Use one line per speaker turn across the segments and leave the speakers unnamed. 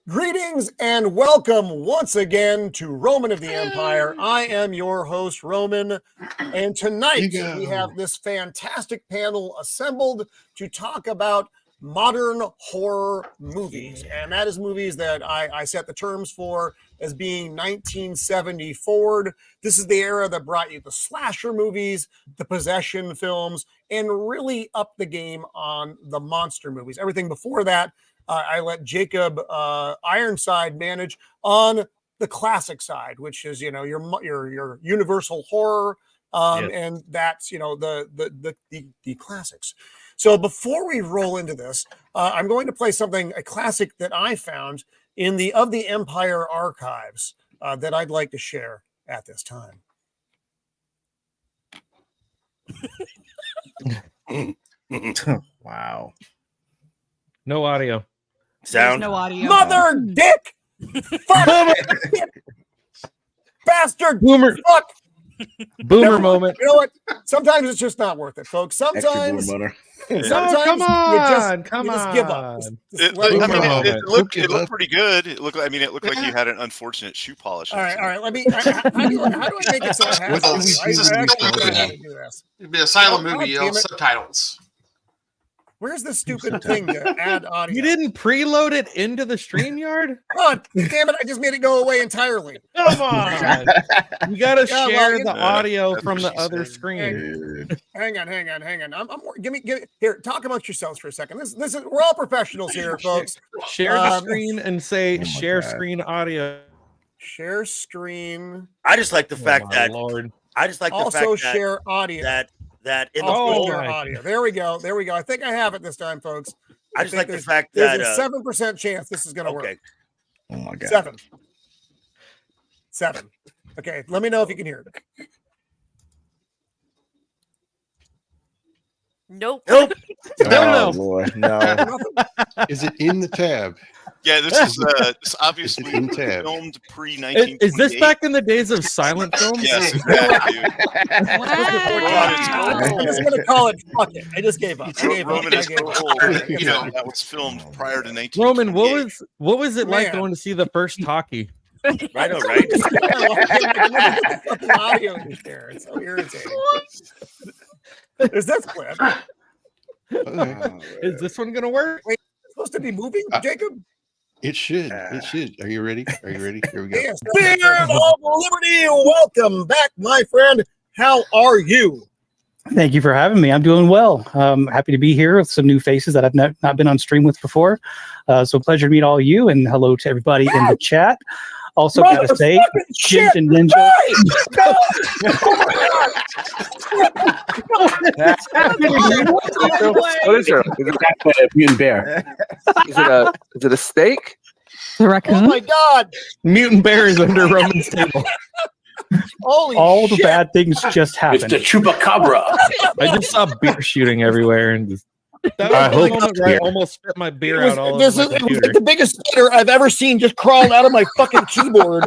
Greetings and welcome once again to Roman of the Empire. I am your host, Roman, and tonight we have this fantastic panel assembled to talk about modern horror movies. And that is movies that I set the terms for as being 1970 forward. This is the era that brought you the slasher movies, the possession films, and really upped the game on the monster movies. Everything before that, I let Jacob Ironside manage on the classic side, which is, you know, your universal horror, and that's, you know, the classics. So before we roll into this, I'm going to play a classic that I found in the Of the Empire archives that I'd like to share at this time.
Wow.
No audio.
Sound.
No audio.
Mother dick! Fuck! Bastard!
Boomer.
Fuck!
Boomer moment.
You know what? Sometimes it's just not worth it, folks. Sometimes
No,
you
come on.
just give up.
It looked pretty good. It looked like you had an unfortunate shoe polish.
All right. Let me. How do I make it so I have to do this?
It'd be a silent
God
movie,
damn it.
Subtitles.
Where's the stupid thing to add audio?
You didn't preload it into the StreamYard?
God damn it! I just made it go away entirely.
Come on. You got to share the audio
that's
from
what
the
she
other
said.
screen.
Hang on. Give me here. Talk amongst yourselves for a second. This is we're all professionals here, folks.
Share the screen and say share screen audio.
Share screen.
I just like the fact that
Lord.
Also share audio.
That in the
audio. There we go. I think I have it this time, folks.
I just like the fact
there's
that
a 7% chance this is going to work.
Oh my god.
7. Okay, let me know if you can hear it.
Nope.
No.
Lord, no.
Is it in the tab?
Yeah, this is this obviously
It's in tab.
filmed pre-1928.
Is this back in the days of silent films?
Yes, exactly. Dude.
I'm just going to call it fuck it. I just gave up.
Roman is so old. You know, that was filmed prior to 1928.
Roman, what was it like going to see the first talkie?
I know, right?
Audio is there. It's so irritating. There's this clip.
Is this one gonna work?
Wait, it's supposed to be moving, Jacob?
It should. It should. Are you ready? Here we go.
Yes. Spirit of Liberty, welcome back, my friend. How are you?
Thank you for having me. I'm doing well. Happy to be here with some new faces that I've not been on stream with before. So pleasure to meet all of you, and hello to everybody in the chat. Also, gotta say, Jinja and Ninja.
What is it? Is it a mutant bear? Is it a steak?
The raccoon.
Oh my God!
Mutant bear is under Roman's table.
Holy
all
shit.
the bad things just happened.
It's the chupacabra.
I just saw beer shooting everywhere, and just that was the moment where I almost spit my beer out all over my
It was
computer.
like the biggest spider I've ever seen just crawled out of my fucking keyboard.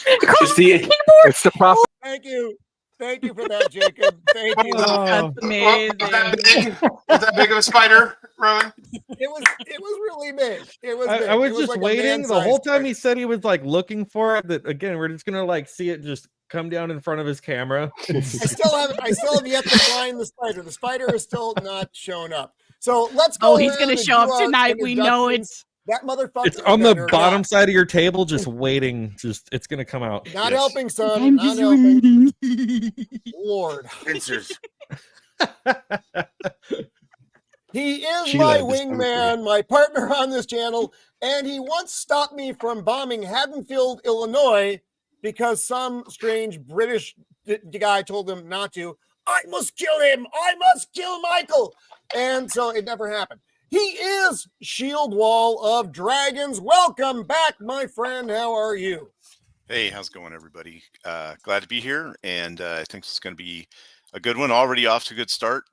It's the prophet.
Thank you for that, Jacob. Thank you.
Oh.
That's amazing.
Was that big of a spider, Rowan?
It was really big. It was.
I was
It
just
like a
waiting the
man-sized
whole time.
spider.
He said he was like looking for it. That again, we're just gonna like see it just come down in front of his camera.
I still have yet to find the spider. The spider is still not shown up. So let's go.
Oh, he's going to
around
show
and
up
do our
tonight. We know
introductions.
it's.
That motherfucker.
It's on the bottom side of your table, just waiting. Just it's gonna come out.
Not
Yes.
helping, son.
I'm
Not
just
helping.
waiting.
Lord.
Pincers.
He is
She
my
liked this one
wingman, my partner on this channel, and he once stopped me from bombing Haddonfield, Illinois, because some strange British guy told him not to. I must kill him. I must kill Michael. And so it never happened. He is Shieldwall of Dragons. Welcome back, my friend. How are you?
Hey, how's it going, everybody? Glad to be here, and I think it's going to be a good one. Already off to a good start.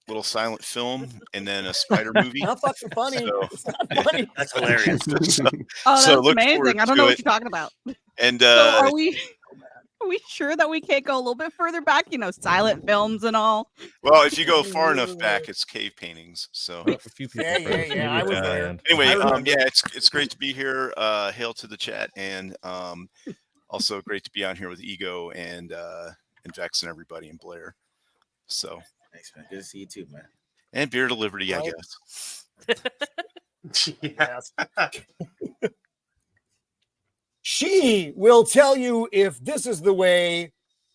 Little silent film, and then a spider movie.
Not fucking funny.
So,
It's not funny.
That's hilarious.
Oh, that's
So look
amazing.
forward
I don't
to
know
it.
what you're talking about.
And
So are we? Are we sure that we can't go a little bit further back? You know, silent films and all.
Well, if you go far enough back, it's cave paintings. So
A few people
Yeah,
first, maybe
I was there.
Italian.
anyway,
I remember.
yeah, it's great to be here. Hail to the chat, and also great to be on here with Ego and Vex and everybody and Blair. So
Thanks, man. Good to see you too, man.
and Beer to Liberty, I
Right.
guess.
Yes.
She will tell you if this is the way.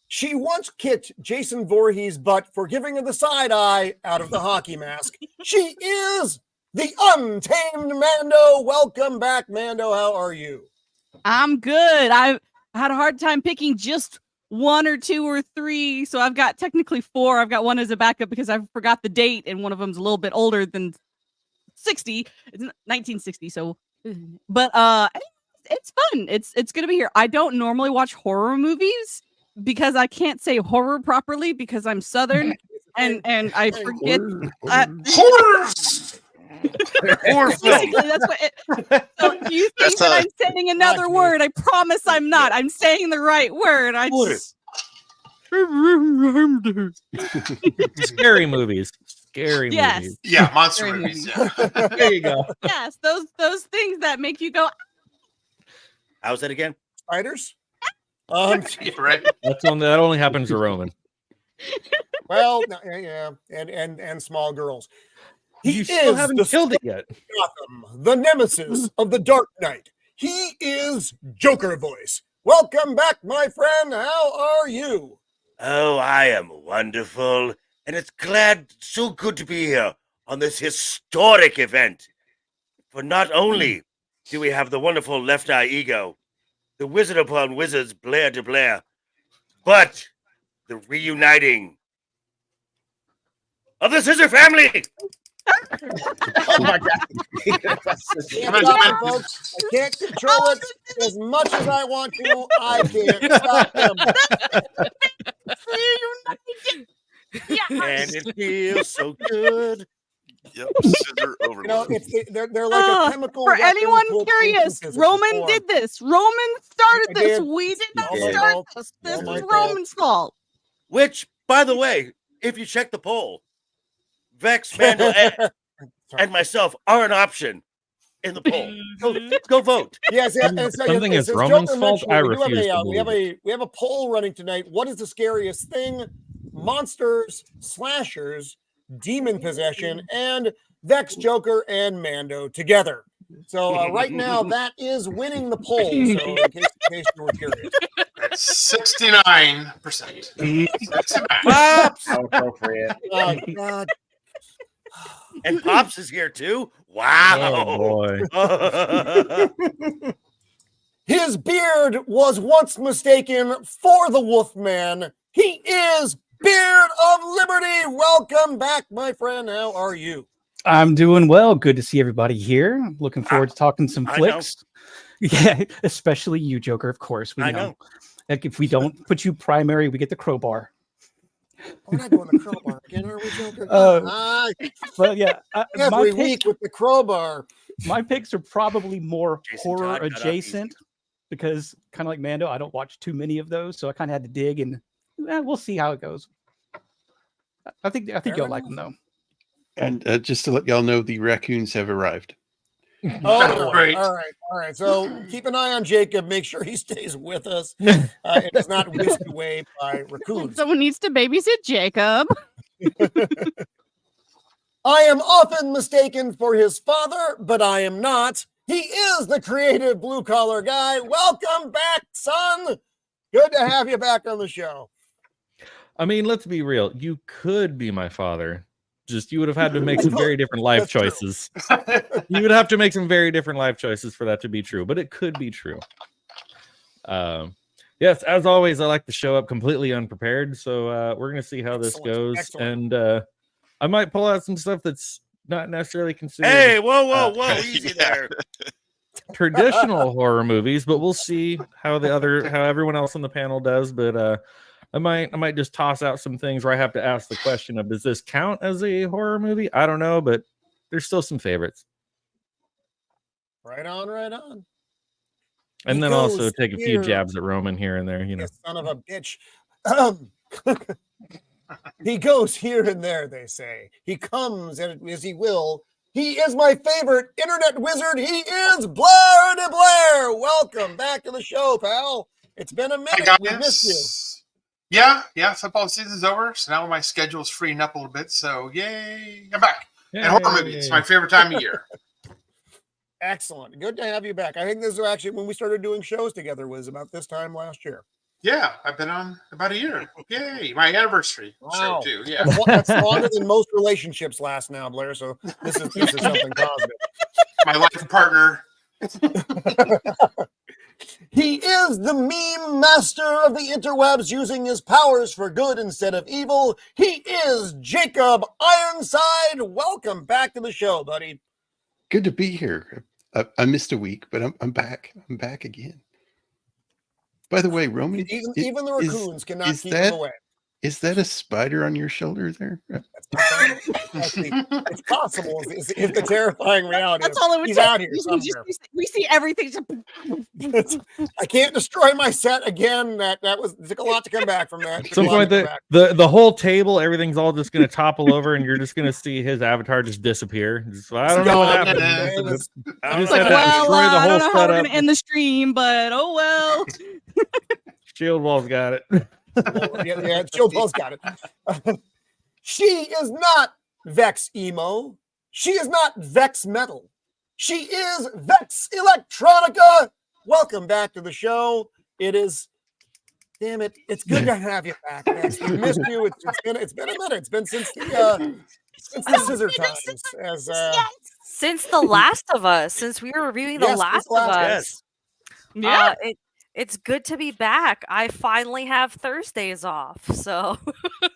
She once kicked Jason Voorhees' butt for giving her the side eye out of the hockey mask. She is the untamed Mando. Welcome back, Mando. How are you?
I'm good. I had a hard time picking just one or two or three, so I've got technically four. I've got one as a backup because I forgot the date, and one of them's a little bit older than 60. It's 1960. So, but it's fun. It's gonna be here. I don't normally watch horror movies because I can't say horror properly because I'm Southern, and I forget.
Horrors!
Horror film. That's what so you think that I'm saying another word? I promise I'm not. I'm saying the right word. I just
Scary movies. Scary movies.
Yeah, monster
Scary
movies.
movies.
Yeah.
There you go.
Yes, those things that make you go.
How's that again?
Spiders?
Right.
That only happens to Roman.
Well, no, yeah, and small girls. He
You still
is
haven't
the
killed it yet.
Gotham, the nemesis of the Dark Knight. He is Joker voice. Welcome back, my friend. How are you?
Oh, I am wonderful, and it's so good to be here on this historic event. For not only do we have the wonderful Left Eye Ego, the wizard upon wizards, Blair de Blair, but the reuniting of the Scissor family.
Oh my God! Can't stop him, folks. I can't control it as much as I want to. I can't stop him.
And it feels so good.
Yep, scissor overload.
You know, they're like a chemical.
For
weapon
anyone
to a
curious,
physical
Roman
form.
did this. Roman started
I
this.
did.
We did not
All my
start
fault.
this. This
All my
was
fault.
Roman's fault.
Which, by the way, if you check the poll, Vex, Mando, and myself are an option in the poll. Go vote.
Yes, yeah, and so
Something is
since
Roman's
Joker
fault.
mentioned it,
I
we do have
refuse to
we have
believe
a poll running tonight. What is the scariest thing? Monsters, slashers, demon possession, and Vex, Joker, and Mando together. So right now, that is winning the poll. So in case you were curious,
That's 69%.
Pops!
How appropriate.
oh God,
And Pops is here too. Wow.
Oh boy.
his beard was once mistaken for the Wolfman. He is Beard of Liberty. Welcome back, my friend. How are you?
I'm doing well. Good to see everybody here. I'm looking forward to talking some
I
flicks. Yeah, especially you, Joker. Of course, we
I
know.
know.
Like if we don't put you primary, we get the crowbar.
We're not doing the crowbar again, are we, Joker?
But yeah,
Every week with the crowbar.
my picks are probably more
Jason
horror
Todd got off
adjacent because kind of like Mando, I don't watch too many of those, so I kind of had to dig and we'll see how it goes. I think you'll like them though.
And just to let y'all know, the raccoons have arrived.
Oh,
Great.
all right. So keep an eye on Jacob. Make sure he stays with us. It is not whisked away by raccoons.
Someone needs to babysit Jacob.
I am often mistaken for his father, but I am not. He is the creative blue collar guy. Welcome back, son. Good to have you back on the show.
I mean, let's be real. You could be my father. Just you would have had to make some very different life
That's true.
choices. You would have to make some very different life choices for that to be true, but it could be true. Yes, as always, I like to show up completely unprepared. So we're gonna see how this goes,
Excellent.
and I might pull out some stuff that's not necessarily considered.
Hey, whoa, easy
Yeah.
there.
Traditional horror movies, but we'll see how everyone else on the panel does. But I might just toss out some things where I have to ask the question of, does this count as a horror movie? I don't know, but there's still some favorites.
Right on.
And
He
then also
goes
take a few
here.
jabs at Roman here and there, you know.
You son of a bitch. He goes here and there, they say. He comes as he will. He is my favorite internet wizard. He is Blair de Blair. Welcome back to the show, pal. It's been a minute.
Hi,
We missed you.
guys. Yeah. Football season's over, so now my schedule's freeing up a little bit. So yay, I'm back. And horror movies, it's my favorite time of year.
Excellent. Good to have you back. I think this is actually when we started doing shows together was about this time last year.
Yeah, I've been on about a year. Yay, my anniversary show too. Yeah,
That's longer than most relationships last now, Blair. So this is something positive.
My life partner.
He is the meme master of the interwebs, using his powers for good instead of evil. He is Jacob Ironside. Welcome back to the show, buddy.
Good to be here. I missed a week, but I'm back. I'm back again. By the way, Roman,
Even the raccoons cannot keep him away.
Is that a spider on your shoulder there?
It's possible. It's the terrifying reality.
That's all it would
He's
take.
out here somewhere.
We see everything.
I can't destroy my set again. That took a lot to come back from that.
At some point, the whole table, everything's all just going to topple over, and you're just going to see his avatar just disappear. I don't know what happened.
I was like, well, I don't know how we're going to end the stream, but oh well.
Shieldwall's got it.
Yeah, Shieldwall's got it. She is not Vex Emo. She is not Vex Metal. She is Vex Electronica. Welcome back to the show. It is, damn it, it's good to have you back, Vex. We missed you. It's been a minute. It's been since the scissor times.
Since The Last of Us, since we were reviewing The Last of Us.
Yeah.
It's good to be back. I finally have Thursdays off. So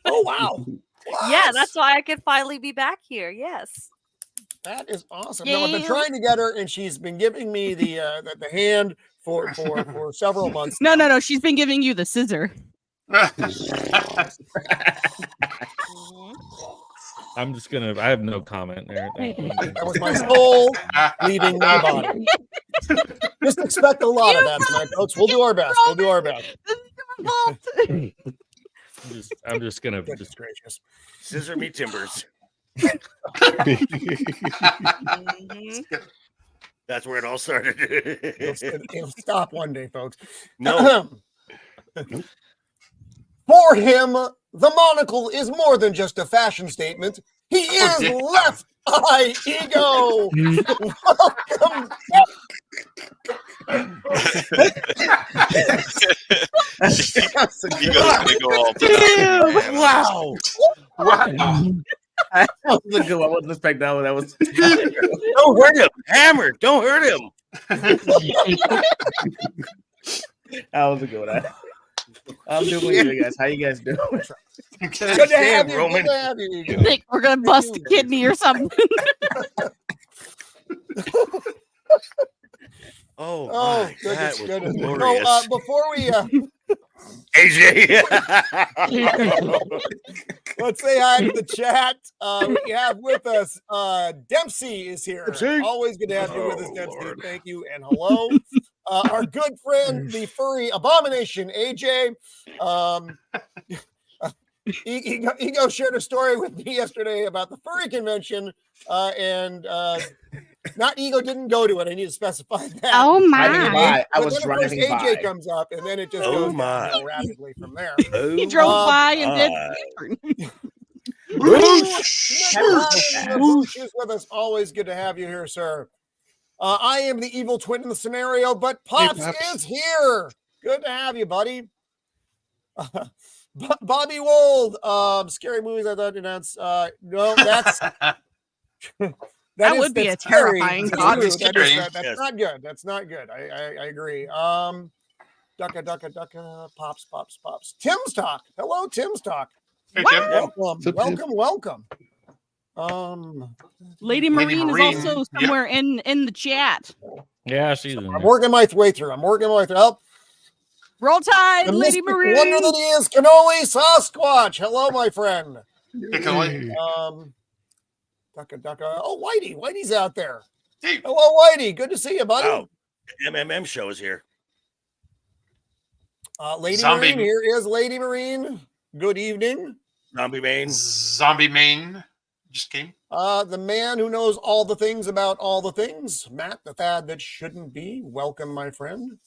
oh wow.
Yeah, that's why I can finally be back here. Yes.
That is awesome. No, I've been trying to get her, and she's been giving me the hand for several months.
No. She's been giving you the scissor.
I'm just gonna. I have no comment there.
That was my soul leaving my body. Just expect a lot of that tonight, folks. We'll do our best. We'll do our best.
I'm just gonna
Goodness gracious.
Scissor me timbers. That's where it all started.
It'll stop one day, folks.
No.
For him, the monocle is more than just a fashion statement. He is Left Eye Ego. Welcome.
Wow. That was a good one. I wasn't expecting that one. That was. Don't hurt him. Hammer. Don't hurt him. That was a good one. I'm doing good, guys. How you guys doing?
Good to have you, Roman. Good to have you.
I think we're gonna bust a kidney or something.
Oh,
goodness.
Glorious.
Before we
AJ,
let's say hi to the chat. We have with us Dempsey is here.
Dempsey.
Always good to have you with us, Dempsey. Thank you and hello. Our good friend, the furry abomination, AJ. Ego shared a story with me yesterday about the furry convention, and not Ego didn't go to it. I need to specify that.
Oh my!
I was
then, of course,
driving
AJ
by.
comes up, and then it just
Oh
goes
my.
down rapidly from there.
He drove by and did.
Boosh is with us. Always good to have you here, sir. I am the evil twin in the scenario, but Pops is here. Good to have you, buddy. Bobby Wold, Scary Movies. I thought announced. No, that's
That would be a terrifying thought.
That's not good. That's not good. I agree. Ducka, pops. Tim's Talk. Hello, Tim's Talk.
Hey,
Welcome.
Lady Marine is also somewhere in the chat.
Yeah, she's.
I'm working my way through. Oh,
Roll Tide,
the
Lady
mystic
Marine.
wonder that he is, Cannoli Sasquatch. Hello, my friend. Ducka. Oh, Whitey's out there.
Hey.
Hello, Whitey. Good to see you, buddy.
Wow. MMM show is here.
Lady
Zombie-
Marine, here is Lady Marine. Good evening.
Zombie Main.
Zombie Main just came.
The man who knows all the things about all the things, Matt, the fad that shouldn't be. Welcome, my friend.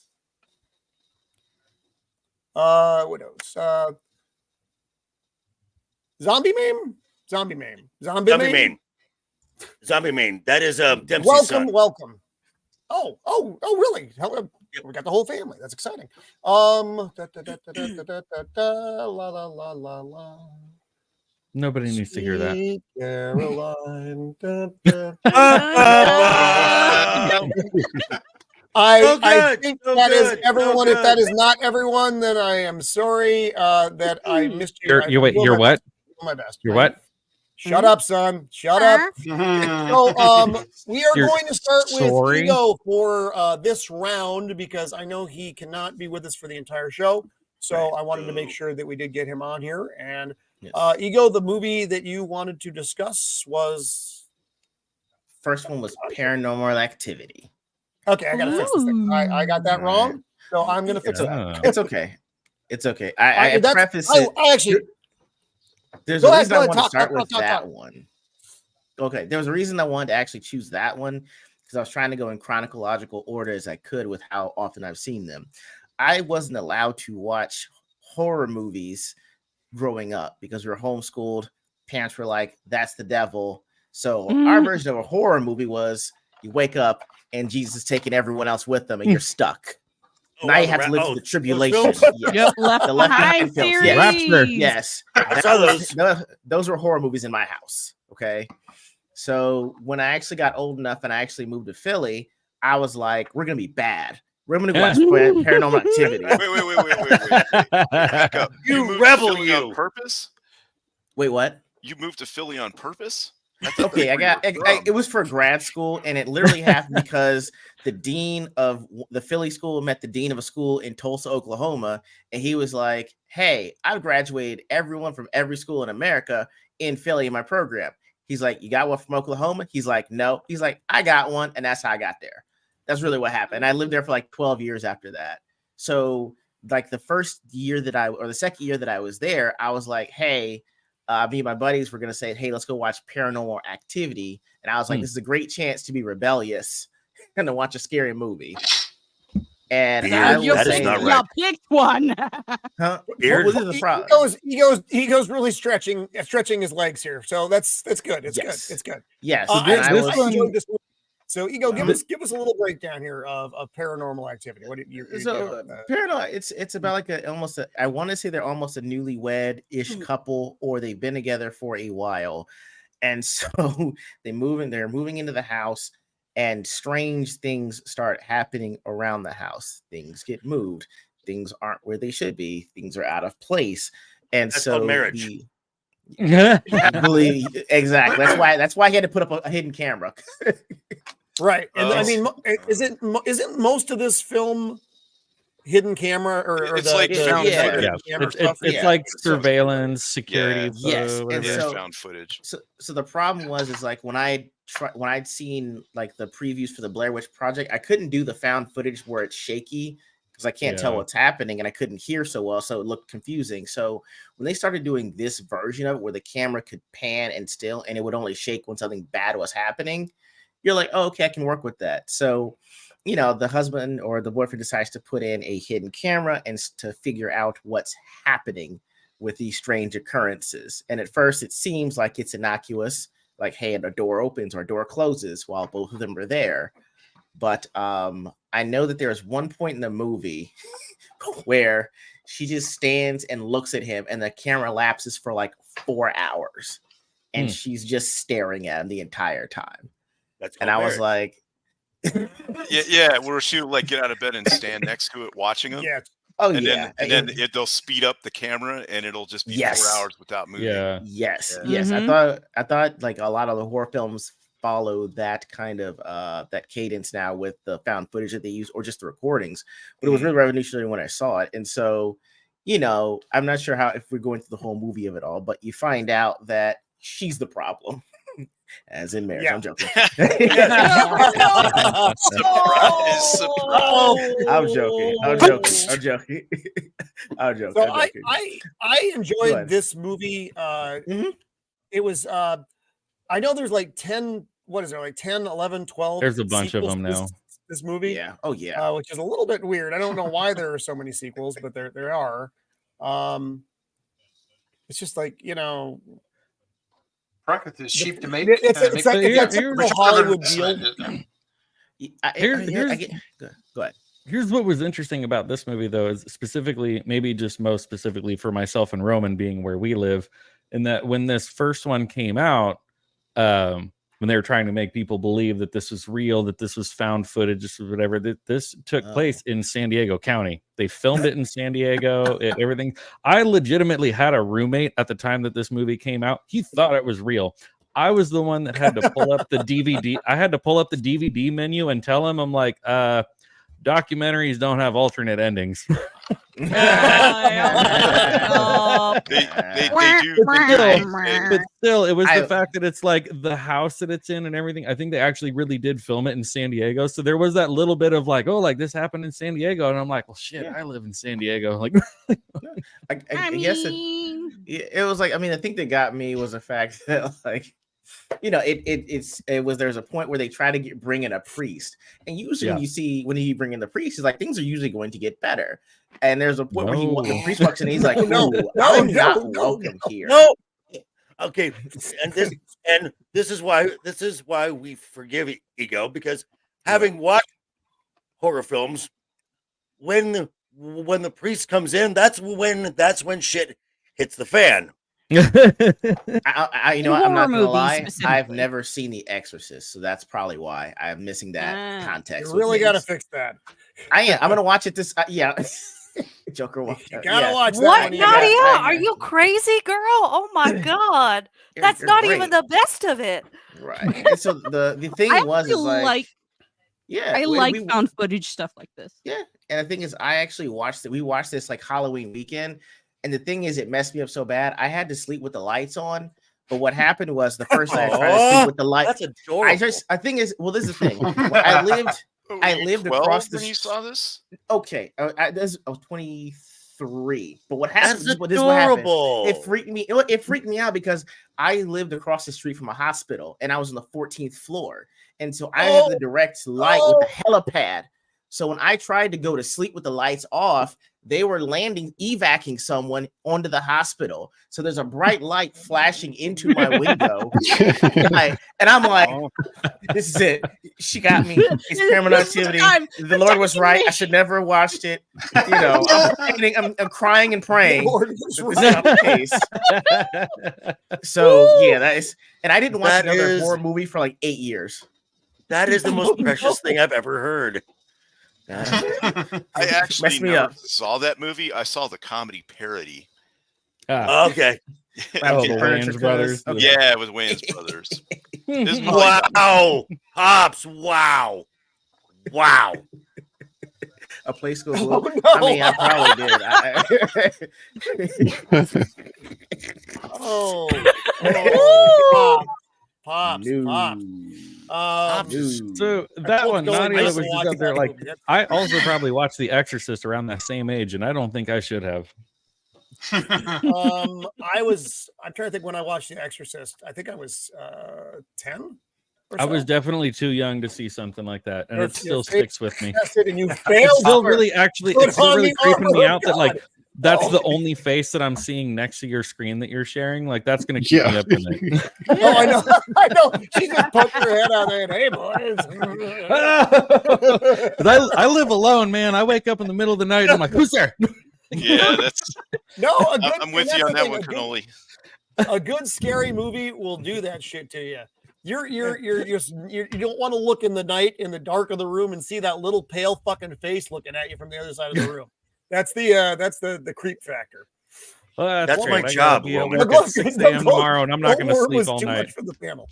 What else? Zombie Main? Zombie Main. Zombie
Zombie
Main?
Main. Zombie Main. That is Dempsey's
Welcome,
son.
welcome. Oh, really? Hello. We got the whole family. That's exciting. La la la la la.
Nobody needs to hear that.
Sweet Caroline. I think that is everyone. If that is not everyone, then I am sorry that I missed you.
You're what?
My best.
You're what?
Shut up, son. Shut up. So we are going to start with Ego for this round because I know he cannot be with us for the entire show. So I wanted to make sure that we did get him on here. And Ego, the movie that you wanted to discuss was
first one was Paranormal Activity.
Okay, I gotta fix this thing. I got that wrong, so I'm gonna fix that.
It's okay. It's okay. I preface it.
I actually.
There's a reason I want to start with that one. Okay, there was a reason I wanted to actually choose that one because I was trying to go in chronological order as I could with how often I've seen them. I wasn't allowed to watch horror movies growing up because we were homeschooled. Parents were like, "That's the devil." So our version of a horror movie was you wake up and Jesus is taking everyone else with them, and you're stuck. Now you have to live through the tribulation. Yes.
Left
The Left
Behind
Behind films.
series.
Yes.
Rapture.
Yes.
I saw
Those were horror movies in my house. Okay. So when I actually got old enough and I actually moved to Philly, I was like, we're going to be bad. We're going to watch Paranormal Activity.
Wait. Back up.
You
moved
rebel,
to Philly
you.
on purpose?
Wait, what?
You moved to Philly on purpose?
Okay, it was for grad school, and it literally happened because the dean of the Philly school met the dean of a school in Tulsa, Oklahoma, and he was like, "Hey, I've graduated everyone from every school in America in Philly in my program." He's like, "You got one from Oklahoma?" He's like, "No." He's like, "I got one," and that's how I got there. That's really what happened. I lived there for like 12 years after that. So, like the second year that I was there, I was like, "Hey." Me and my buddies were going to say, "Hey, let's go watch Paranormal Activity." And I was like, this is a great chance to be rebellious and to watch a scary movie. And I will say,
you picked one.
huh? What was the problem?
Ego's really stretching his legs here. So that's good. It's good. It's good.
Yes.
I enjoyed this one. So Ego, give us a little breakdown here of Paranormal Activity. What
Paranormal? It's about like I want to say they're almost a newlywed-ish couple, or they've been together for a while, and so they're moving into the house, and strange things start happening around the house. Things get moved. Things aren't where they should be. Things are out of place, and
That's
so
called marriage.
Exactly. That's why he had to put up a hidden camera.
Right. And I mean, isn't most of this film hidden camera or
it's like found
footage?
It's like surveillance, security.
Yes. And
found footage.
So the problem is like when I'd seen like the previews for the Blair Witch Project, I couldn't do the found footage where it's shaky because I can't tell what's happening and I couldn't hear so well, so it looked confusing. So when they started doing this version of it where the camera could pan and still and it would only shake when something bad was happening, you're like, oh, okay, I can work with that. So, the husband or the boyfriend decides to put in a hidden camera and to figure out what's happening with these strange occurrences. And at first it seems like it's innocuous, like, hey, a door opens or a door closes while both of them are there. But I know that there's one point in the movie where she just stands and looks at him and the camera lapses for like 4 hours and she's just staring at him the entire time. And I was like,
where she would like get out of bed and stand next to it watching him.
Yeah.
Oh,
and
yeah.
Then they'll speed up the camera and it'll just be 4 hours without moving.
Yeah.
Yes.
Yeah.
Yes. I thought like a lot of the horror films follow that kind of that cadence now with the found footage that they use or just the recordings. But it was really revolutionary when I saw it. And so, I'm not sure if we're going through the whole movie of it all, but you find out that she's the problem. As in marriage.
Yeah.
I'm joking.
Surprise.
I'm joking. I'm joking.
So I enjoyed this movie.
Mhm.
It was I know there's like 10, what is there, like 10, 11, 12
There's a bunch of
sequels
them
to
now.
this movie.
Yeah. Oh yeah.
Which is a little bit weird. I don't know why there are so many sequels, but there are. It's just like, you know,
Bracket is cheap to make.
it's that typical Hollywood deal.
Go ahead.
Here's what was interesting about this movie, though, is specifically, maybe just most specifically for myself and Roman being where we live, in that when this first one came out, when they were trying to make people believe that this was real, that this was found footage, this was whatever, that this took place in San Diego County. They filmed it in San Diego, everything. I legitimately had a roommate at the time that this movie came out. He thought it was real. I was the one that had to pull up the DVD. I had to pull up the DVD menu and tell him, I'm like, documentaries don't have alternate endings.
They do.
But still, it was the fact that it's like the house that it's in and everything. I think they actually really did film it in San Diego. So there was that little bit of like, oh, like this happened in San Diego. And I'm like, well, shit, I live in San Diego. Like,
I guess it was like, I mean, the thing that got me was the fact that, like, you know, it was, there's a point where they try to bring in a priest, and usually when you bring in the priest, it's like things are usually going to get better. And there's a point where the priest walks in and he's like, I'm not welcome here.
No. Okay, and this is why we forgive Ego, because having watched horror films, when the priest comes in, that's when shit hits the fan.
I'm not gonna lie, I've never seen The Exorcist, so that's probably why I'm missing that context.
You really got to fix that.
I'm gonna watch it this Joker watch.
You gotta watch that.
What, Nadia? Are you crazy, girl? Oh my god, that's
you're
not
great.
even the best of it.
Right. And so the thing
I
was, is like
I like found footage stuff like this.
Yeah, and the thing is, I actually watched it. We watched this like Halloween weekend. And the thing is, it messed me up so bad. I had to sleep with the lights on. But what happened was the first night I tried to sleep with the lights.
That's adorable.
I think is, well, this is the thing. I lived across the.
When you saw this?
Okay, I was 23. But what happened?
That's
This is what happened.
adorable.
It freaked me out because I lived across the street from a hospital, and I was on the 14th floor, and so I had the direct light with the helipad. So when I tried to go to sleep with the lights off, they were evacuating someone onto the hospital. So there's a bright light flashing into my window. And I'm like, this is it. She got me. It's paranormal activity. The Lord was right. I should never have watched it. You know, I'm crying and praying. This is not the case. So yeah, that is. And I didn't watch another horror movie for like 8 years.
That is the most precious thing I've ever heard.
I actually never saw that movie. I saw the comedy parody.
Okay.
The Wayans brothers.
Okay. Yeah, it was Wayans brothers.
Wow. Pops. Wow.
A place goes. I mean, I probably did.
Pops.
So that one, Nadia was just up there. Like, I also probably watched The Exorcist around that same age, and I don't think I should have.
I'm trying to think when I watched The Exorcist. I think I was 10.
I was definitely too young to see something like that, and it still sticks with me.
And you failed.
It's still really creeping me out that like that's the only face that I'm seeing next to your screen that you're sharing. Like that's gonna keep me up in it.
I know. She just poked her head out there and hey boys.
I live alone, man. I wake up in the middle of the night and I'm like, who's there?
Yeah, that's I'm with you on that one, Cannoli.
A good scary movie will do that shit to you. You don't want to look in the night in the dark of the room and see that little pale fucking face looking at you from the other side of the room. That's the creep factor.
Well,
that's my job.
I'll be at work at 6 a.m. tomorrow, and I'm not going to sleep all night.
For the panel.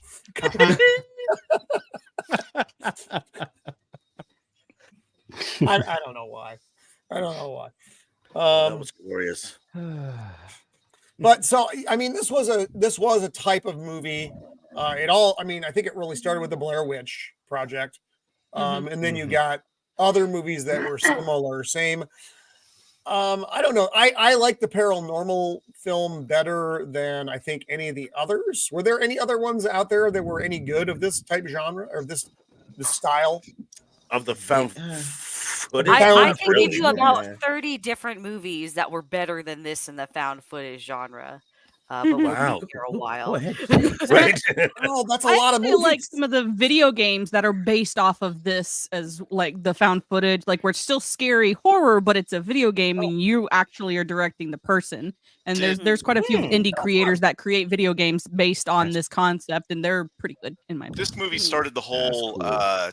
I don't know why.
That was glorious.
But so I mean, this was a type of movie I mean, I think it really started with the Blair Witch Project. And then you got other movies that were similar, same. I don't know. I like the paranormal film better than I think any of the others. Were there any other ones out there that were any good of this type genre or this style?
Of the found footage?
I can give you about 30 different movies that were better than this in the found footage genre. But we'll be here a while.
Right.
Oh, that's a lot of
I feel
movies.
like some of the video games that are based off of this as like the found footage, like where it's still scary horror, but it's a video game and you actually are directing the person. And there's quite a few indie creators that create video games based on this concept, and they're pretty good in my opinion.
This movie started the whole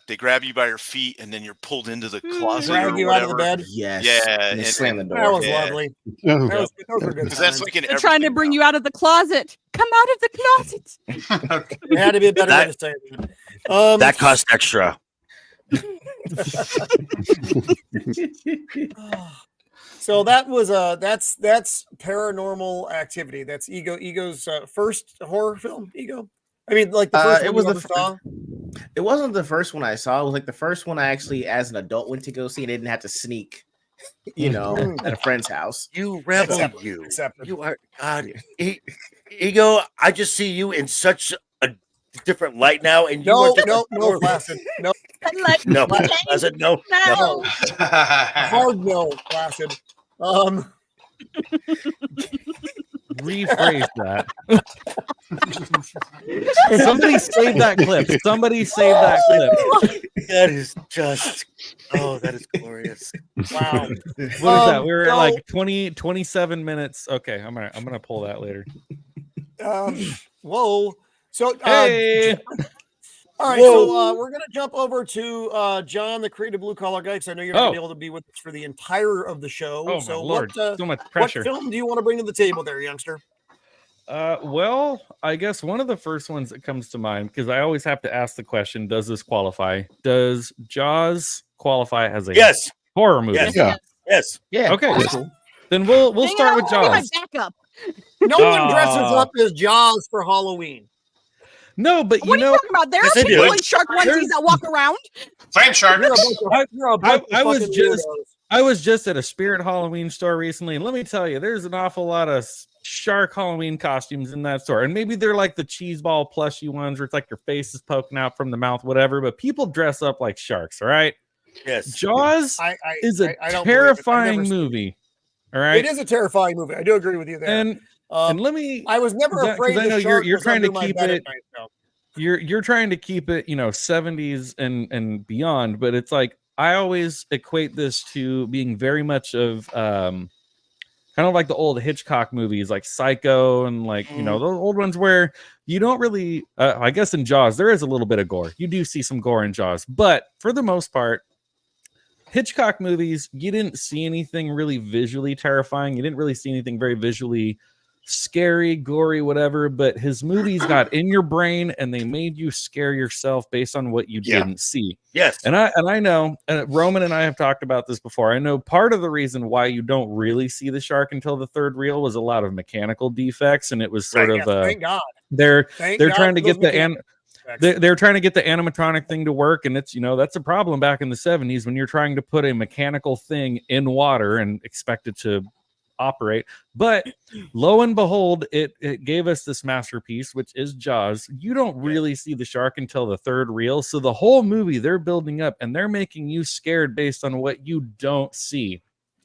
they grab you by your feet and then you're pulled into the closet
Drag
or
you
whatever.
out of the bed.
Yes.
Yeah,
And they slam the door.
That was
Yeah.
lovely.
Oh,
Those were good.
Because that's
times.
like in
They're trying to
everything
bring
now.
you out of the closet. Come out of the closet.
It had to be a better way to say it.
That cost extra.
So that was that's Paranormal Activity. That's Ego's first horror film. Ego. I mean, like the first
It
one
was
you
the
ever saw.
It wasn't the first one I saw. It was like the first one I actually, as an adult, went to go see, and I didn't have to sneak, at a friend's house.
You rebel,
Accepted.
you.
Accepted.
You are God. Ego, I just see you in such a different light now, and you are
No, Placid. No,
no, I said no.
no. Hard no, Placid.
Rephrase that. Somebody save that clip. Somebody save that clip.
That is just that is glorious.
Wow.
What is that? We were at like 27 minutes. Okay, I'm gonna pull that later.
Whoa. So
Hey.
all right, so we're gonna jump over to John, the creative blue collar guy, because I know you're not gonna be able to be with us for the entire of the show.
Oh,
so
my Lord.
what
So much pressure.
What film do you want to bring to the table there, youngster?
Well, I guess one of the first ones that comes to mind, because I always have to ask the question, does this qualify? Does Jaws qualify as a horror movie?
Yes.
Yeah.
Yes.
Yeah.
Okay. Then we'll start with Jaws.
Backup.
No one dresses up as Jaws for Halloween.
No, but
What are you talking about? There
Yes,
are
they do.
people in shark onesies that walk around.
Flame shark.
I was just at a Spirit Halloween store recently, and let me tell you, there's an awful lot of shark Halloween costumes in that store. And maybe they're like the cheese ball plushy ones where it's like your face is poking out from the mouth, whatever, but people dress up like sharks, all right?
Yes.
Jaws is a
I don't believe it. I've
terrifying
never seen
movie. All right.
It is a terrifying movie. I do agree with you there.
And let me
I was never afraid
I know
the shark
you're
was
trying to
under my
keep
bed at
it
night, so.
you're trying to keep it, 70s and beyond, but it's like I always equate this to being very much of kind of like the old Hitchcock movies like Psycho and like those old ones where you don't really I guess in Jaws there is a little bit of gore. You do see some gore in Jaws, but for the most part Hitchcock movies, you didn't see anything really visually terrifying. You didn't really see anything very visually scary, gory, whatever, but his movies got in your brain and they made you scare yourself based on what you didn't see.
Yes.
And I know, Roman and I have talked about this before. I know part of the reason why you don't really see the shark until the third reel was a lot of mechanical defects, and it was sort of
thank God.
they're
Thank
trying
God
to
for
get
those
the they're trying to get the animatronic thing to work, and it's that's a problem back in the 70s when you're trying to put a mechanical thing in water and expect it to operate. But lo and behold, it gave us this masterpiece, which is Jaws. You don't really see the shark until the third reel, so the whole movie they're building up and they're making you scared based on what you don't see.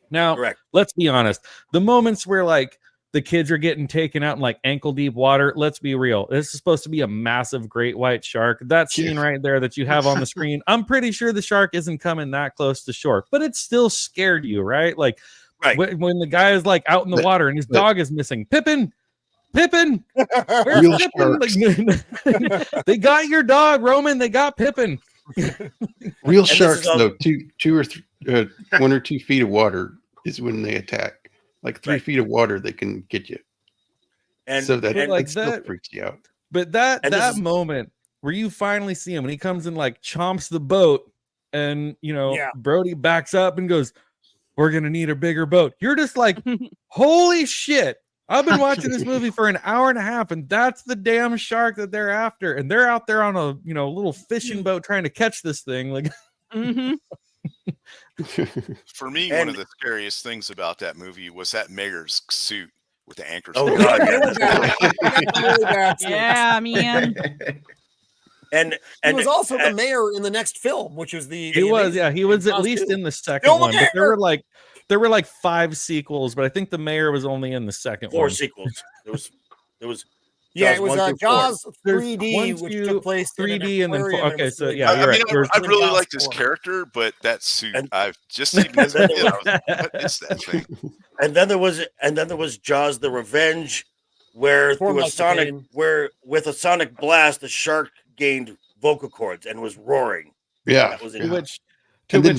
Now, let's be honest, the moments where like the kids are getting taken out in like ankle deep water, let's be real, this is supposed to be a massive great white shark. That scene right there that you have on the screen, I'm pretty sure the shark isn't coming that close to shore, but it still scared you, right? Like when the guy is like out in the water and his dog is missing. Pippin, where's
Real
Pippin? Like, they got your dog, Roman. They got Pippin.
Real sharks, though, 1 or 2 feet of water is when they attack. Like 3 feet of water, they can get you.
And
so that
like
still
that
freaks you out.
But that moment where you finally see him when he comes in, like chomps the boat, and Brody backs up and goes, "We're gonna need a bigger boat." You're just like, "Holy shit!" I've been watching this movie for an hour and a half, and that's the damn shark that they're after. And they're out there on a little fishing boat trying to catch this thing. Like,
for me, one of the scariest things about that movie was that mayor's suit with the anchors.
Oh God,
yeah, man.
And
he was also the mayor in the next film, which was
he was at least in the second one. But there were like 5 sequels, but I think the mayor was only in the second
4
one.
sequels. There was
it was Jaws 3D, which took place
3D and then 4. Okay, so
I
you're right.
mean, I really liked this character, but that suit, I've just seen this. What is that thing?
And then there was Jaws: The Revenge, where with a sonic blast, the shark gained vocal cords and was roaring.
Yeah,
that was
which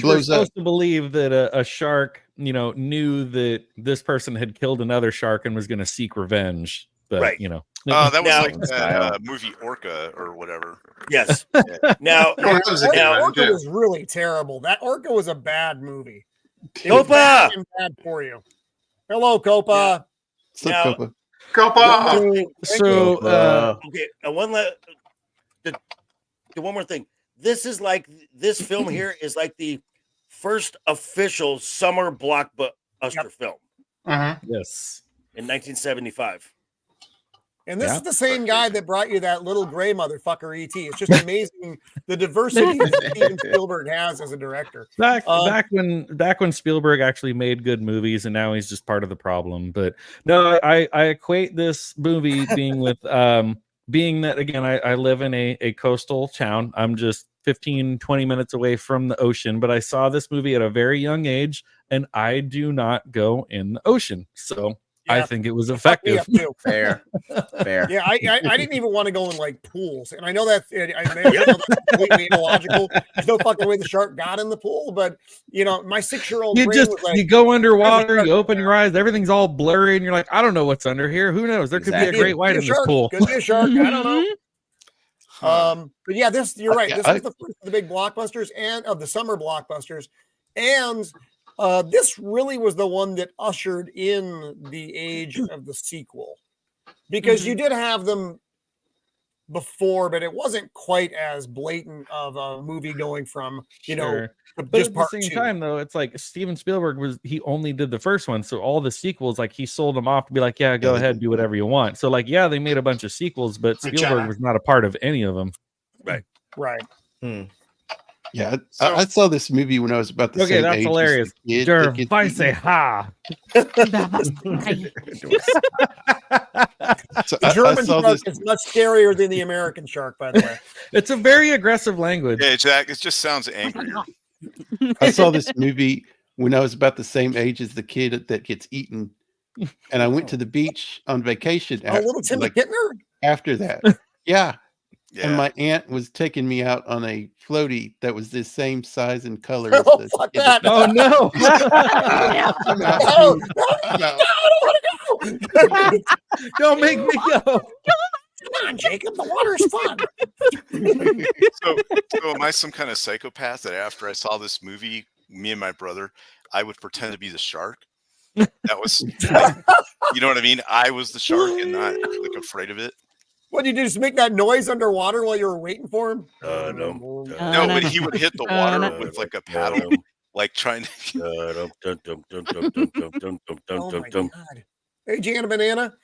we're supposed to believe that a shark, knew that this person had killed another shark and was going to seek revenge. But,
right.
That was like that movie Orca or whatever.
Yes.
Now, Orca was really terrible. That Orca was a bad movie.
Copa!
Bad for you. Hello, Copa.
Copa. Copa.
Okay, one more thing. This film here is like the first official summer blockbuster film.
Yes.
In 1975.
And this is the same guy that brought you that little gray motherfucker ET. It's just amazing the diversity that Steven Spielberg has as a director.
Back when Spielberg actually made good movies, and now he's just part of the problem. But no, I equate this movie being with being that, again, I live in a coastal town. I'm just 15, 20 minutes away from the ocean, but I saw this movie at a very young age, and I do not go in the ocean. So I think it was effective.
Fair.
Yeah, I didn't even want to go in like pools, and I know that's completely illogical. There's no fucking way the shark got in the pool, but my 6-year-old
you go underwater, you open your eyes, everything's all blurry, and you're like, I don't know what's under here. Who knows? There could be a great white in this pool.
Could be a shark. I don't know. But yeah, you're right. This is the first of the big blockbusters and of the summer blockbusters, and this really was the one that ushered in the age of the sequel, because you did have them before, but it wasn't quite as blatant of a movie going from
But
just
at
part
the same
2.
time, though, it's like Steven Spielberg he only did the first one, so all the sequels, like, he sold them off to be like, yeah, go ahead, do whatever you want. So like, yeah, they made a bunch of sequels, but Spielberg was not a part of any of them.
Right.
Yeah, I saw this movie when I was about the same age.
Okay, that's hilarious. I say ha.
The German shark is much scarier than the American shark, by the way.
It's a very aggressive language.
Yeah, it just sounds angrier.
I saw this movie when I was about the same age as the kid that gets eaten, and I went to the beach on vacation.
Little Timmy Kittner?
After that, yeah. And my aunt was taking me out on a floaty that was the same size and color.
Oh, fuck that.
Oh, no. Don't make me go.
Come on, Jacob. The water's fun.
So am I some kind of psychopath that after I saw this movie, me and my brother, I would pretend to be the shark? That was, you know what I mean? I was the shark and not like afraid of it.
What did you do? Just make that noise underwater while you were waiting for him?
No, but he would hit the water with like a paddle, like trying to.
Oh my God. Hey, Jana Banana.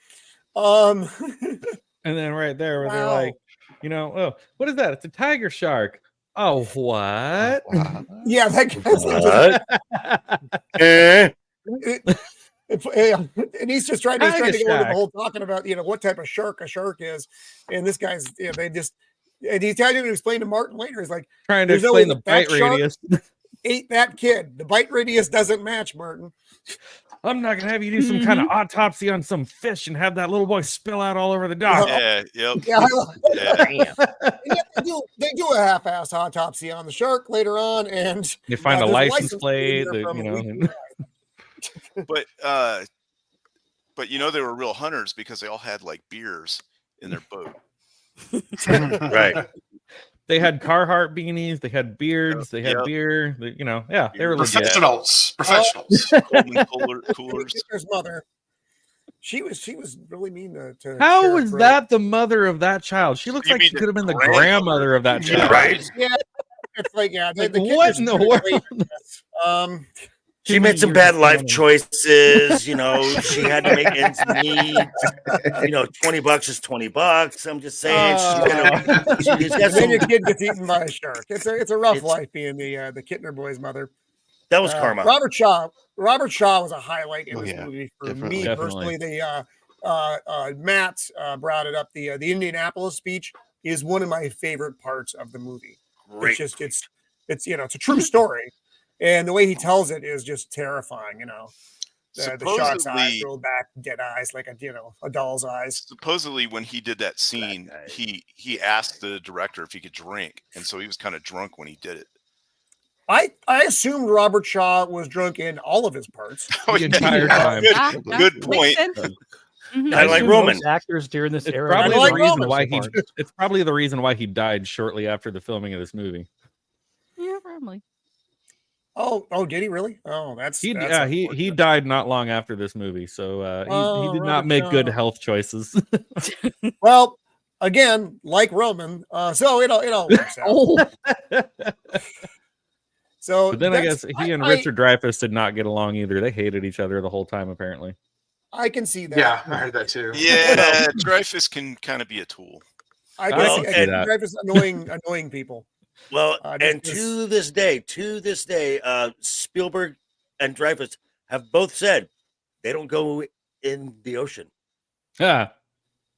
And then right there, where they're like, oh, what is that? It's a tiger shark. Oh, what?
Yeah, that guy's and he's just trying to go into the whole talking about what type of shark a shark is, and this guy's and he's trying to explain to Martin later. He's like
trying to explain the bite radius.
Ate that kid. The bite radius doesn't match, Martin.
I'm not gonna have you do some kind of autopsy on some fish and have that little boy spill out all over the dock.
They do a half-ass autopsy on the shark later on, and
you find a license plate.
But they were real hunters because they all had like beers in their boat.
Right.
They had Carhartt beanies. They had beards. They had beer. They were
professionals.
Coolers.
His mother. She was really mean to
How
Sheriff
is
Brody.
that the mother of that child? She looks
You
like
mean
she
the
could have been the
grandmother.
grandmother of that child.
Right.
Yeah, it's like the
Like,
kid
what
is
in the
really
world?
late in this.
She
Too
made
many
some
years
bad
of
life
planning.
choices. You know, she had to make ends meet. You know, $20 is $20. I'm just saying, she's got
and then your
some.
kid gets eaten by a shark. It's a rough
It's-
life being the Kittner boy's mother.
That was karma.
Robert Shaw was a highlight in
Oh,
this
yeah,
movie for
definitely.
me
Definitely.
personally. Matt brought it up. The Indianapolis speech is one of my favorite parts of the movie.
Great.
It's just it's a true story, and the way he tells it is just terrifying. The shark's eyes
Supposedly,
roll back, dead eyes like a doll's eyes.
supposedly when he did that scene,
Black eyes.
he asked the director if he could drink, and so he was kind of drunk when he did it.
I assumed Robert Shaw was drunk in all of his parts.
Oh,
The entire time.
Good
Makes
point.
sense. Mhm.
Kinda like
assume
Roman.
most actors during this
It's
era.
probably
like
the reason
Roman
why
so far.
it's probably the reason why he died shortly after the filming of this movie.
Yeah, probably.
Oh, did he really? Oh, that's
He
unfortunate.
died not long after this movie, so he did not
Robert
make good
Shaw.
health choices.
Well, again, like Roman, so it all works out.
Oh,
So
But then I
that's-
guess he and Richard Dreyfuss did not get along either. They hated each other the whole time, apparently.
I can see that.
Yeah, I heard that too.
Yeah, Dreyfus can kind of be a tool.
I
Well,
can see
and-
Dreyfuss annoying people.
Well, and
this-
to this day, Spielberg and Dreyfuss have both said they don't go in the ocean.
Yeah.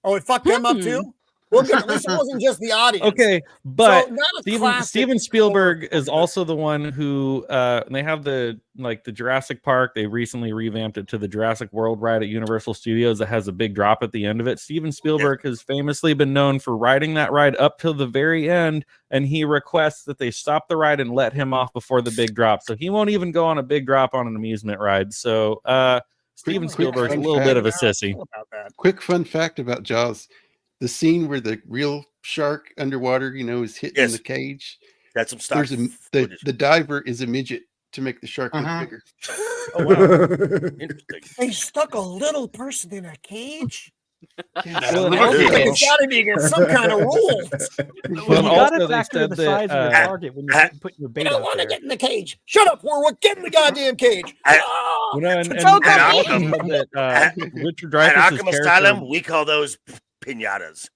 Oh, it fucked them up too. Well, good. At least it wasn't just the audience.
Okay, but
So, not a
Steven
classic
Spielberg
horror
is also the one who they have the Jurassic Park. They recently revamped it to the Jurassic World ride at Universal Studios that has a big drop at the end of it. Steven Spielberg has famously been known for riding that ride up till the very end, and he requests that they stop the ride and let him off before the big drop. So he won't even go on a big drop on an amusement ride. So Steven Spielberg's a little bit of a sissy.
About that.
Quick fun fact about Jaws: the scene where the real shark underwater, is hitting
Yes.
the cage.
That's some stuff.
The diver is a midget to make the shark look bigger.
Oh wow, interesting.
They stuck a little person in a cage.
Well, and
Little
also-
kid.
It's got to be against some kind of rules.
Well,
you
also
gotta
they
factor
said
the
that,
size of your target when you're putting your
You
bait
don't
out
want to
there.
get in the cage. Shut up, Warwick. Get in the goddamn cage.
I-
Ah!
You know, and
Choke
and
on
Arkham-
me.
said that Richard
At
Dreyfuss's
Arkham
character.
Asylum, we call those pinatas.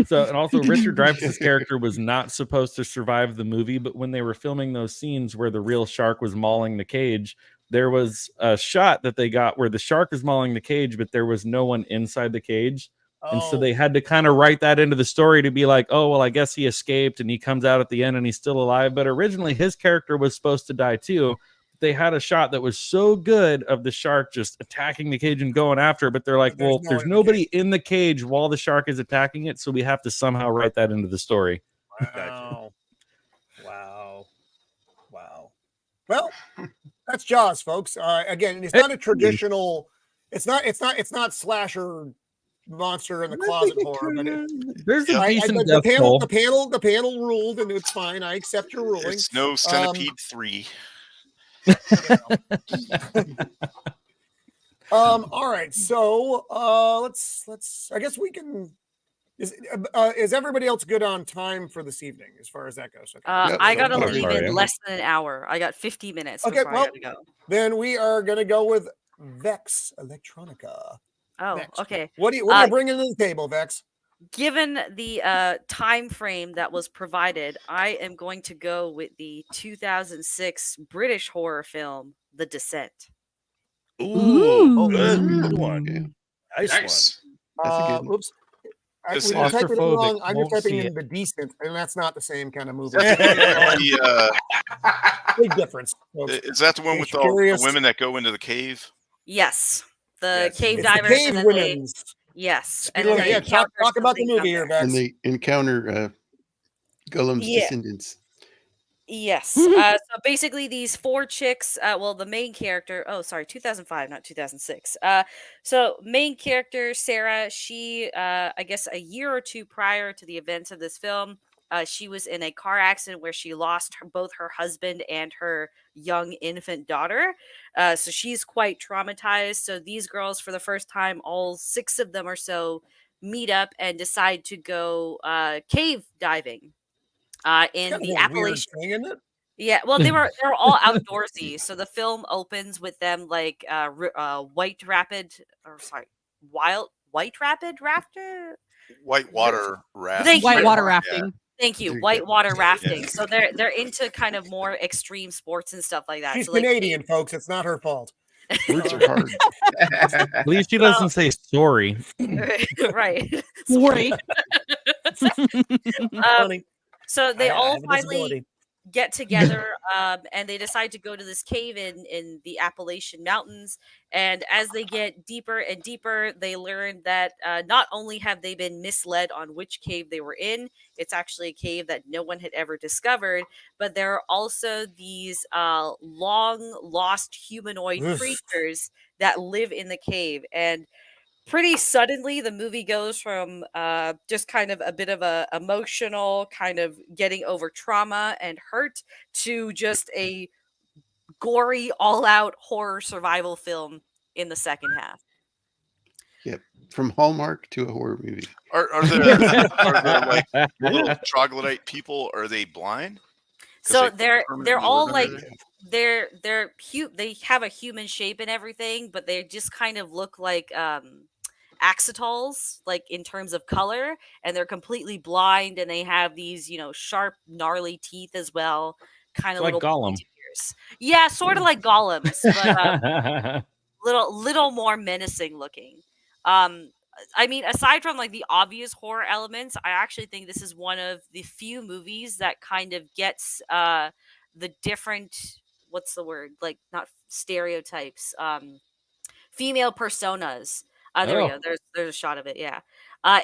So, and also Richard Dreyfuss's character was not supposed to survive the movie, but when they were filming those scenes where the real shark was mauling the cage, there was a shot that they got where the shark was mauling the cage, but there was no one inside the cage. And so they had to kind of write that into the story to be like, oh, well, I guess he escaped and he comes out at the end and he's still alive. But originally his character was supposed to die too. They had a shot that was so good of the shark just attacking the cage and going after it. But they're like,
But there's
well,
no
there's
one in the
nobody in the cage while the shark is attacking it. So we have to somehow write that into the story.
Wow. Wow. Well, that's Jaws, folks. Again, it's not a traditional. It's not slasher monster in the closet horror, but
There's a decent
the
death
panel,
toll.
the panel ruled, and it's fine. I accept your ruling.
It's no Centipede 3.
All right, so let's. I guess we can. Is everybody else good on time for this evening as far as that goes? Okay.
I gotta
I'm
leave
sorry.
in less than an hour. I got 50 minutes.
Okay,
before
well,
I gotta go.
Then we are gonna go with Vex Electronica.
Oh,
Vex.
okay.
What are you bringing to the table, Vex?
Given the time frame that was provided, I am going to go with the 2006 British horror film, The Descent.
Ooh, good one.
Yeah.
Nice one.
That's a good one.
Oops. When
This
you're
is-
typing it wrong, I'm just
Won't
typing
see
in
it.
the decent, and that's not the same kind of movie.
The,
Big difference. folks.
is that the one with all the
Curious.
women that go into the cave?
Yes, the
Yes.
cave
It's the
divers.
cave
and then they,
women's.
yes,
Yeah,
and then they
yeah,
encounter
talk about the
something
movie here, Vex.
And they encounter Gollum's
Yeah.
descendants.
Yes. So basically, these four chicks. Well, the main character. Oh, sorry, 2005, not 2006. So main character Sarah. She, I guess, a year or two prior to the events of this film, she was in a car accident where she lost both her husband and her young infant daughter. So she's quite traumatized. So these girls, for the first time, all 6 of them or so, meet up and decide to go cave diving in the Appalachian.
Thing, isn't it?
Yeah, well, they were all outdoorsy. So the film opens with them like White Rapid rafter.
Whitewater raft.
Thank you.
Whitewater rafting.
Thank you. Whitewater rafting. So they're into kind of more extreme sports and stuff like that.
She's
so like,
Canadian, folks. It's not her fault.
Words are hard.
At least she doesn't say sorry.
Right.
Sorry.
So they all finally get together and they decide to go to this cave in the Appalachian Mountains. And as they get deeper and deeper, they learn that not only have they been misled on which cave they were in, it's actually a cave that no one had ever discovered, but there are also these long lost humanoid creatures that live in the cave. And pretty suddenly the movie goes from just kind of a bit of a emotional kind of getting over trauma and hurt to just a gory all-out horror survival film in the second half.
Yep, from Hallmark to a horror movie.
Are the like little troglodyte people? Are they blind?
So they're all like they have a human shape and everything, but they just kind of look like axolotls, like in terms of color, and they're completely blind, and they have these, sharp, gnarly teeth as well, kind of
like
little
Gollum.
ears. Yeah, sort of like golems, but little more menacing looking. I mean, aside from like the obvious horror elements, I actually think this is one of the few movies that kind of gets the different, what's the word? Like not stereotypes, female personas. There we go. There's a shot of it. Yeah.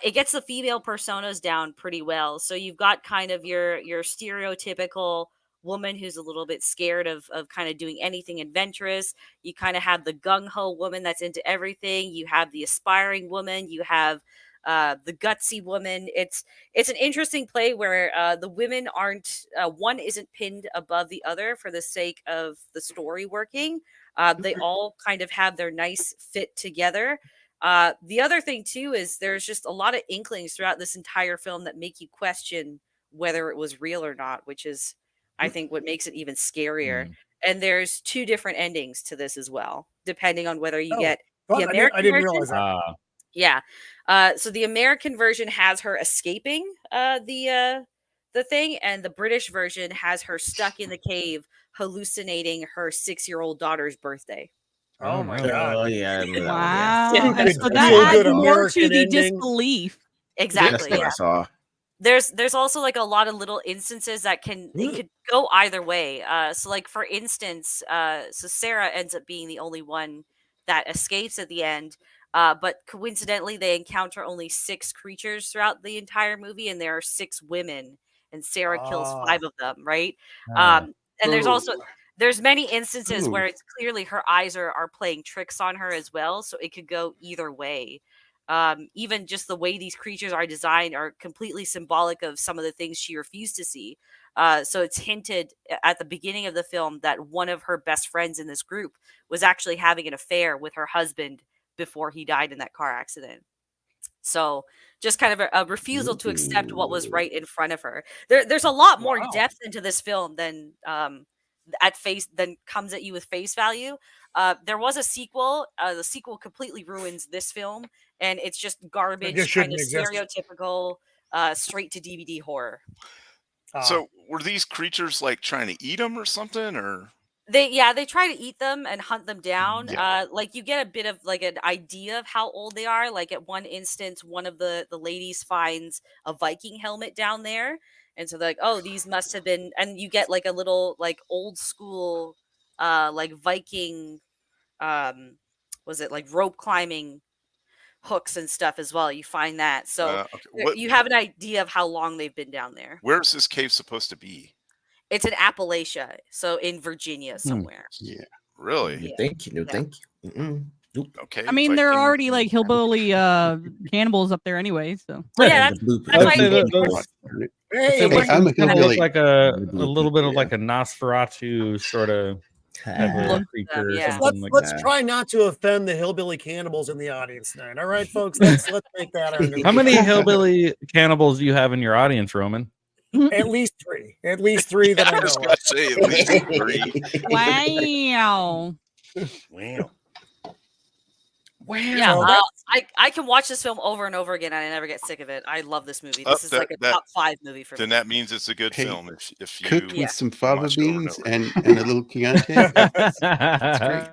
It gets the female personas down pretty well. So you've got kind of your stereotypical woman who's a little bit scared of kind of doing anything adventurous. You kind of have the gung-ho woman that's into everything. You have the aspiring woman. You have the gutsy woman. It's an interesting play where the women aren't one isn't pinned above the other for the sake of the story working. They all kind of have their nice fit together. The other thing too is there's just a lot of inklings throughout this entire film that make you question whether it was real or not, which is, I think, what makes it even scarier. And there's 2 different endings to this as well, depending on whether you get the American
I didn't
version.
realize that.
Yeah. So the American version has her escaping the thing, and the British version has her stuck in the cave hallucinating her 6-year-old daughter's birthday.
Oh my God.
Oh yeah.
Wow.
Yeah.
So that adds more to the disbelief.
Exactly.
That's what I saw.
There's also like a lot of little instances that it could go either way. So like for instance, so Sarah ends up being the only one that escapes at the end. But coincidentally, they encounter only 6 creatures throughout the entire movie, and there are 6 women, and Sarah kills 5 of them, right? And there's many instances where it's clearly her eyes are playing tricks on her as well, so it could go either way. Even just the way these creatures are designed are completely symbolic of some of the things she refused to see. So it's hinted at the beginning of the film that one of her best friends in this group was actually having an affair with her husband before he died in that car accident. So just kind of a refusal to accept what was right in front of her. There's a lot more depth into this film than comes at you with face value. There was a sequel. The sequel completely ruins this film, and it's just garbage, kind of stereotypical, straight to DVD horror.
So were these creatures like trying to eat them or something, or?
They try to eat them and hunt them down. Like you get a bit of like an idea of how old they are. Like at one instance, one of the ladies finds a Viking helmet down there. And so they're like, oh, these must have been, and you get like a little like old school like Viking was it like rope climbing hooks and stuff as well. You find that. So you have an idea of how long they've been down there.
Where's this cave supposed to be?
It's in Appalachia, so in Virginia somewhere.
Yeah, really.
Thank you.
Okay.
I mean, there are already like hillbilly cannibals up there anyway. So
yeah, that's why I think
I'm a
kind of
hillbilly.
look like a little bit of like a Nosferatu sort of type of creature or something like
let's
that.
try not to offend the hillbilly cannibals in the audience tonight. All right, folks, let's make that our new
How many hillbilly cannibals do you have in your audience, Roman?
At least three that I
I was
know
gonna
of.
say at least 3.
wow.
Wow.
Yeah, I can watch this film over and over again, and I never get sick of it. I love this movie. This is like a top 5 movie for me.
Then that means it's a good
Hey,
film. If you
Cooked with some fava
watch it over and
beans
over.
and a little Chianti. That's great.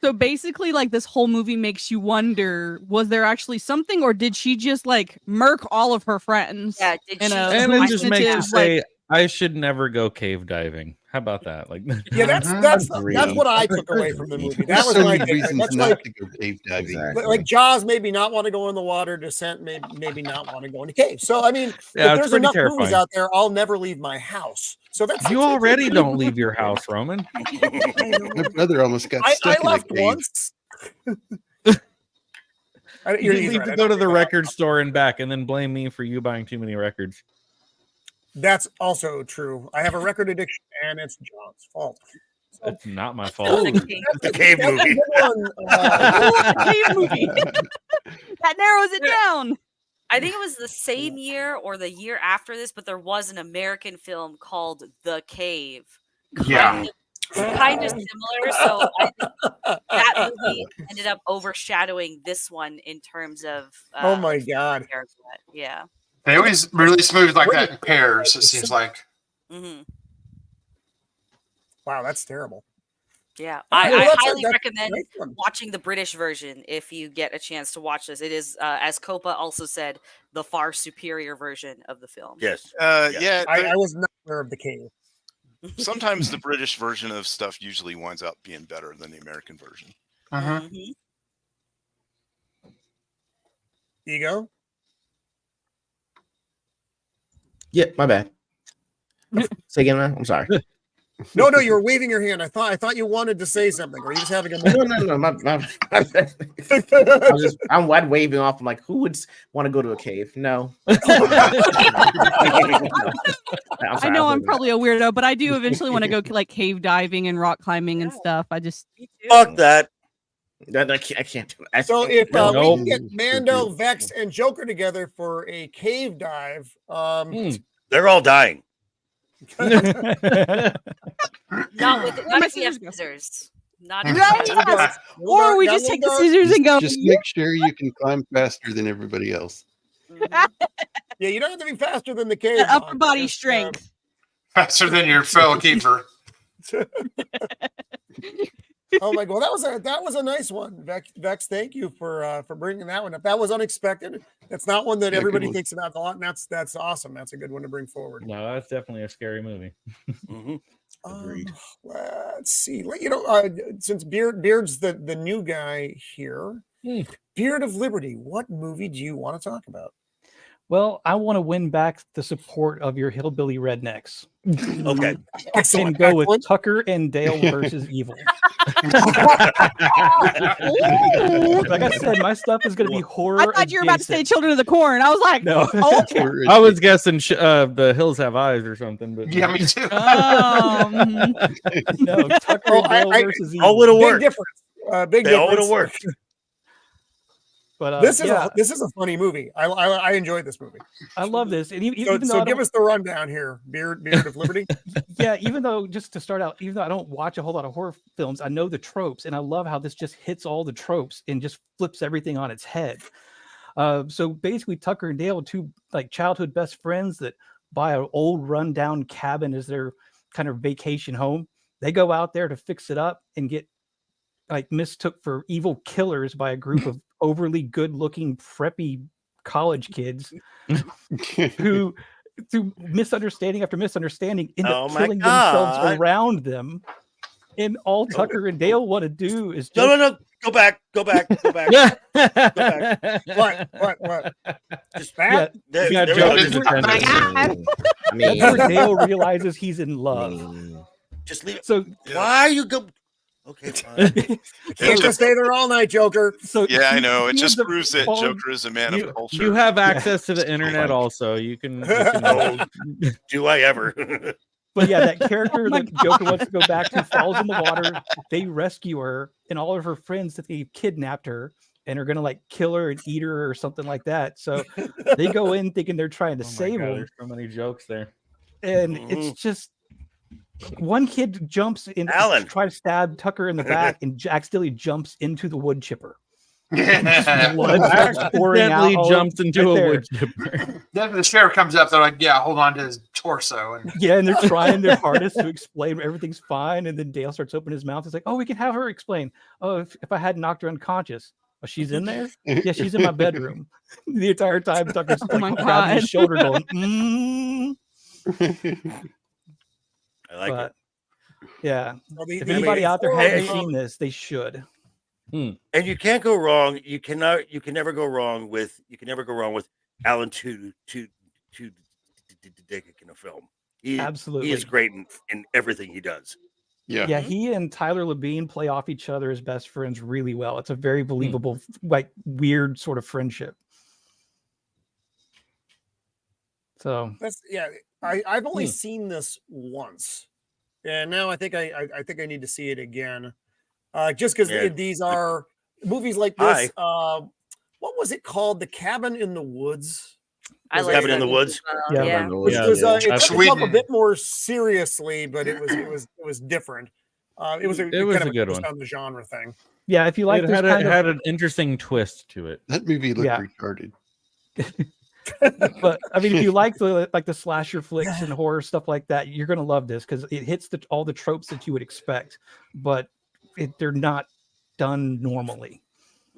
So basically, like this whole movie makes you wonder: was there actually something, or did she just like murk all of her friends?
Yeah, did
in
she?
a
And it just makes you
hallucinative,
say, I should never go cave diving. How about that? Like,
Yeah, that's what I took away from the movie. That was
so
my
many
takeaway.
reasons
That's
not
like
to go cave diving.
like Jaws, maybe not want to go in the water. Descent, maybe not want to go in the cave. So I mean,
Yeah,
if
it's
there's
pretty
enough movies
terrifying.
out there, I'll never leave my house. So that's
you already don't leave your house, Roman.
My brother almost got
I
stuck in a
left
cave.
once.
You need to go to the record store and back, and then blame me for you buying too many records.
That's also true. I have a record addiction, and it's John's fault.
It's not my fault.
The cave movie.
cave movie. That narrows it down.
I think it was the same year or the year after this, but there was an American film called The Cave. Kind of similar. So I think that movie ended up overshadowing this one in terms of.
Oh my god!
Yeah.
They always release movies like that in pairs. It seems like.
Mm-hmm.
Wow, that's terrible.
Yeah,
Well,
I
that's
highly
a
recommend
great one.
watching the British version if you get a chance to watch this. It is, as Copa also said, the far superior version of the film.
Yes.
Yeah.
I was not aware of the cave.
Sometimes the British version of stuff usually winds up being better than the American version.
Mm-hmm.
Ego.
Yeah, my bad. Say again, man. I'm sorry.
No, you were waving your hand. I thought you wanted to say something. Or are you just having a moment?
No. I'm wide waving off. I'm like, who would want to go to a cave? No.
I know I'm probably a weirdo, but I do eventually want to go like cave diving and rock climbing and stuff. I just
Fuck that.
I can't do it.
So if we can get Mando, Vex, and Joker together for a cave dive,
They're all dying.
Not if we have scissors. Not if
yes. Or we just take the scissors and go.
Just make sure you can climb faster than everybody else.
Yeah, you don't have to be faster than the cave.
Upper body strength.
Faster than your fellow keeper.
Oh my god, that was a nice one, Vex. Thank you for bringing that one up. That was unexpected. That's not one that everybody thinks about a lot, and that's awesome. That's a good one to bring forward.
No, that's definitely a scary movie.
Agreed.
Let's see. Since Beard's the new guy here, Beard of Liberty. What movie do you want to talk about?
Well, I want to win back the support of your hillbilly rednecks.
Okay.
And go with Tucker and Dale versus Evil. Like I said, my stuff is going to be horror.
I thought you were about to say Children of the Corn. I was like,
no.
Okay.
I was guessing the Hills Have Eyes or something, but
yeah, me too.
No, Tucker and Dale versus Evil.
All would have
Big
worked.
difference. Big
They all would
difference.
have worked.
But
this is a funny movie. I enjoyed this movie.
I love this. And
So give us the rundown here, Beard of Liberty.
Yeah, even though, just to start out, even though I don't watch a whole lot of horror films, I know the tropes, and I love how this just hits all the tropes and just flips everything on its head. So basically, Tucker and Dale, two like childhood best friends that buy an old rundown cabin as their kind of vacation home. They go out there to fix it up and get like mistook for evil killers by a group of overly good-looking preppy college kids who, through misunderstanding after misunderstanding, end up killing themselves around them. And all Tucker and Dale want to do is just...
No. Go back. Go back.
What?
Just
that?
That's where Dale realizes he's in love.
Just leave it.
So
why you go? Okay, fine.
Can't just stay there all night, Joker.
So
Yeah, I know. It
he
just
ends up
proves that
falling-
Joker is a man of culture.
You have access to the internet also. You can
Oh, do I ever?
But yeah, that character
my
that Joker wants to go back to falls in the water. They rescue her, and all of her friends that they kidnapped her and are gonna like kill her and eat her or something like that. So they go in thinking they're trying to save her,
There's so many jokes there.
and it's just one kid jumps in
Alan.
to try to stab Tucker in the back and accidentally jumps into the wood chipper.
Yeah.
Blood starts pouring out
Accidentally
all
jumps into
right
a
there.
wood chipper.
Then the sheriff comes up. They're like, "Yeah, hold on to his torso." And
Yeah, and they're trying their hardest to explain everything's fine. And then Dale starts opening his mouth. It's like, oh, we can have her explain. Oh, if I had knocked her unconscious. Oh, she's in there? Yeah, she's in my bedroom. The entire time Tucker's
Oh my
like grabbing his
God.
shoulder going,
I like
but
it.
yeah.
Well, the-
If
the
anybody out there hasn't
horror-
seen this, they should.
And you can't go wrong. You can never go wrong with Alan to Dick in a film.
Absolutely.
He is great in everything he does.
Yeah.
Yeah, he and Tyler Labine play off each other as best friends really well. It's a very believable, like weird sort of friendship. So
That's I've only seen this once, and now I think I think I need to see it again, just because
Yeah.
these are movies like this. What was it called? The Cabin in the Woods.
I
Was
like
Cabin
it?
in the Woods?
Yeah.
Yeah.
Which
Yeah,
was
yeah.
it took itself a
Sweden.
bit more seriously, but it was different. It was a
It was
kind
a
of
good
twist
one.
on the genre thing.
yeah, if you like
It
this
had,
kind
had
of,
an interesting twist to it.
That movie looked
Yeah.
retarded.
but I mean, if you like the slasher flicks and horror stuff like that, you're gonna love this because it hits all the tropes that you would expect, but they're not done normally.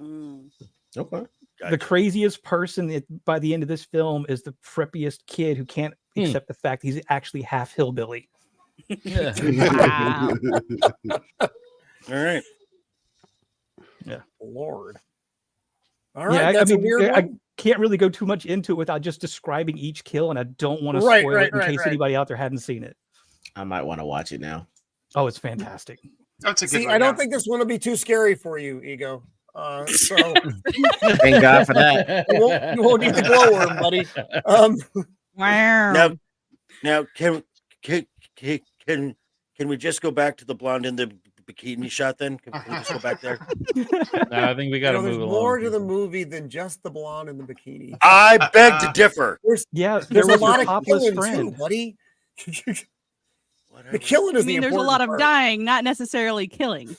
Mm.
Okay.
The craziest person by the end of this film is the preppiest kid who can't accept the fact he's actually half hillbilly.
Yeah.
Wow.
All right.
Lord. All
Yeah,
right, that's a weird
I
one.
can't really go too much into it without just describing each kill, and I don't want to
Right,
spoil
right,
it in
right,
case
right.
anybody out there hadn't seen it.
I might want to watch it now.
Oh, it's fantastic.
that's a good
See,
one.
I don't
yeah.
think this one will be too scary for you, Ego. So
Thank God for that.
you won't need the glowworm, buddy.
Wow.
Now can we just go back to the blonde in the bikini shot then? Can we just go back there?
No, I think we
You
got to
know, there's
move
more
along.
to the movie than just the blonde in the bikini.
I beg to differ.
Yeah, there
There's a
was
lot
her
of
topless
killing
friend.
too, buddy.
Whatever.
The killing is
I mean,
the
there's a
important
lot of
part.
dying, not necessarily killing.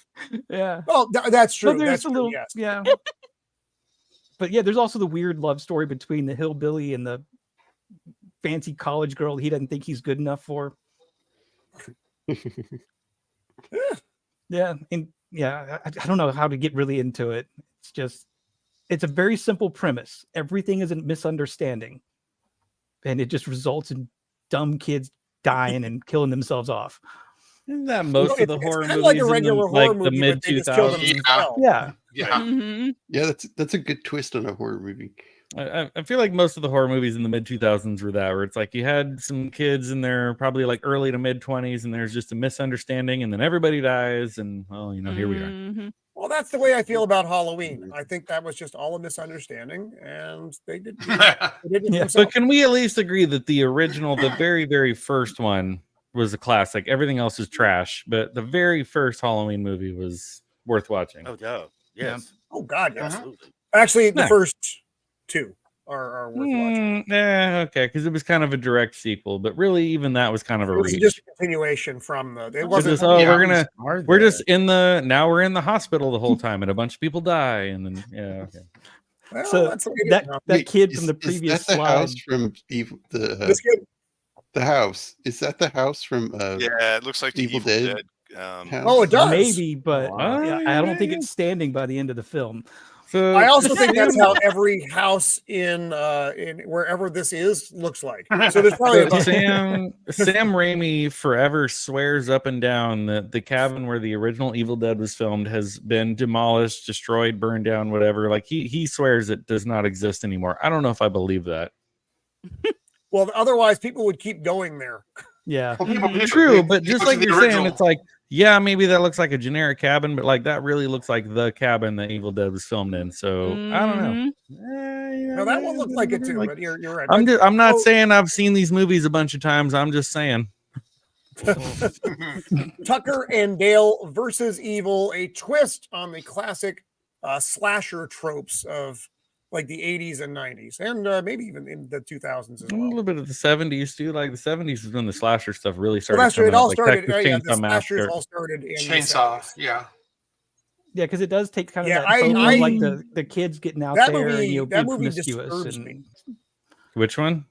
Yeah,
Oh, that's true.
but there's
That's
a
true.
little,
Yes.
yeah. But yeah, there's also the weird love story between the hillbilly and the fancy college girl he doesn't think he's good enough for. Yeah, and yeah, I don't know how to get really into it. It's a very simple premise. Everything is a misunderstanding, and it just results in dumb kids dying and killing themselves off.
Isn't that most of the
It's
horror
kinda
movies
like a
in
regular
the,
horror
like the
movie,
mid
but they just kill them
2000s?
themselves.
Yeah,
Yeah.
Mm-hmm.
Yeah, that's a good twist on a horror movie.
I feel like most of the horror movies in the mid 2000s were that, where it's like you had some kids in their probably like early to mid 20s, and there's just a misunderstanding, and then everybody dies, and well, here we are.
Mm-hmm.
Well, that's the way I feel about Halloween. I think that was just all a misunderstanding, and they did. They did it
Yeah.
themselves.
But can we at least agree that the original, the very, very first one was a classic? Everything else is trash, but the very first Halloween movie was worth watching.
Oh, duh. Yes.
Oh God, yes.
Absolutely.
Actually, the
Yeah.
first two are worth watching.
Yeah, okay, because it was kind of a direct sequel, but really, even that was kind of a
It was
reach.
just a continuation from the. It
It was
wasn't.
just, oh,
yeah.
we're just in the now we're in the hospital the whole time, and a bunch of people die, and then yeah, okay.
Well,
so
that's the way it is
that
now.
that
Wait,
kid from the
is
previous
that the
slide.
house from Evil
This kid.
the house? Is that the house from
Yeah, it looks like the
Evil
Evil
Dead.
Dead.
house?
Oh, it does.
Maybe, but
Oh,
yeah, I don't think
yeah.
it's standing by the end of the film.
So
I also think that's how every house in wherever this is looks like. So there's probably
So
a
Sam Raimi forever swears up and down that the cabin where the original Evil Dead was filmed has been demolished, destroyed, burned down, whatever. Like he swears it does not exist anymore. I don't know if I believe that.
well, otherwise people would keep going there.
Yeah,
Well, people do.
True,
They-
but
they
just
go
like
to the
you're saying,
original.
it's like yeah, maybe that looks like a generic cabin, but like that really looks like the cabin that Evil Dead was filmed in. So I don't know.
No, that one looks like it too. But you're right.
I'm not saying I've seen these movies a bunch of times. I'm just saying.
Tucker and Dale versus Evil, a twist on the classic slasher tropes of like the 80s and 90s, and maybe even in the 2000s as well.
A little bit of the 70s too. Like the 70s is when the slasher stuff really started.
Well, that's true. It all
like
started.
Texas
Yeah,
Chainsaw
the slashers
Massacre.
all started in
Chainsaw.
the 70s.
Yeah.
Yeah, because it does take kind of
Yeah,
that focus of like the kids getting out
that
there and
movie-
you know
that
being
movie
promiscuous.
disturbs
And,
me.
Which one?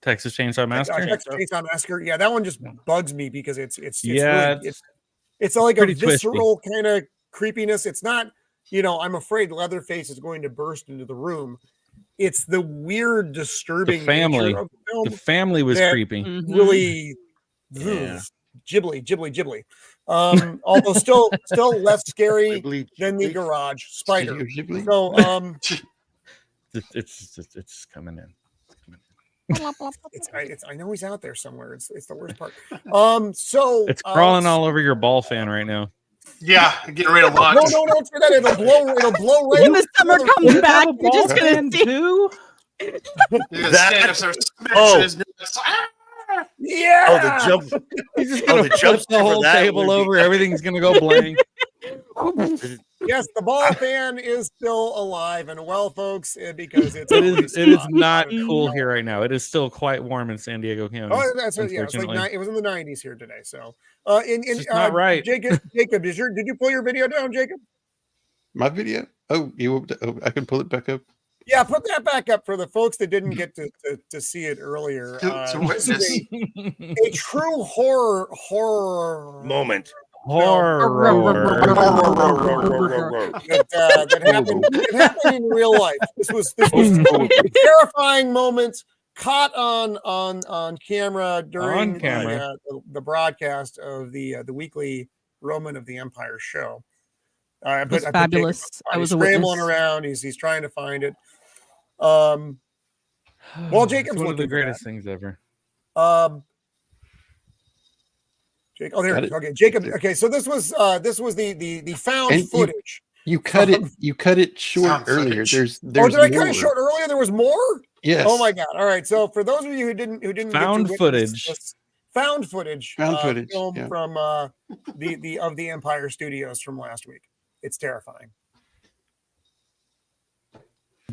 Texas Chainsaw Massacre.
Texas Chainsaw Massacre. Yeah, that one just bugs me because it's
Yeah,
really, it's like a
pretty twisty.
visceral kind of creepiness. It's not, I'm afraid Leatherface is going to burst into the room. It's the weird, disturbing
The family.
nature of the film.
The family was
that
creepy.
Really, ghibli. Although still less scary than the garage spider. So
it's coming in.
I know he's out there somewhere. It's the worst part. So
It's crawling all over your ball fan right now.
Yeah, getting ready to launch.
No, don't say that. It'll blow right.
When the summer comes back, you're just gonna
do.
Yeah.
Oh, the jump.
He's just
Oh,
gonna
the
flip
jump
the whole table over. Everything's gonna go blank.
Yes, the ball fan is still alive and well, folks, because
It is not cool here right now. It is still quite warm in San Diego County.
Oh, that's right. Yeah,
unfortunately.
it was in the 90s here today. So,
It's not right.
Jacob, did you pull your video down, Jacob?
My video? Oh, I can pull it back up.
Yeah, put that back up for the folks that didn't get to see it earlier. This is a true horror
moment.
that happened in real life. This was a terrifying moment caught on camera during the broadcast of the weekly Roman of the Empire show.
It was fabulous. I was
scrambling around. He's trying to find it. Well, Jacob's
one
looking
of the
for
greatest
that.
things ever.
Jake, oh, there it is. Okay, Jacob. Okay, so this was the found
And
footage.
You cut it short earlier. There's
Did I cut
more.
it short earlier? There was more.
Yes.
Oh my god! All right. So for those of you who didn't
Found
get to
footage.
this found footage film
yeah.
from the Empire Studios from last week. It's terrifying.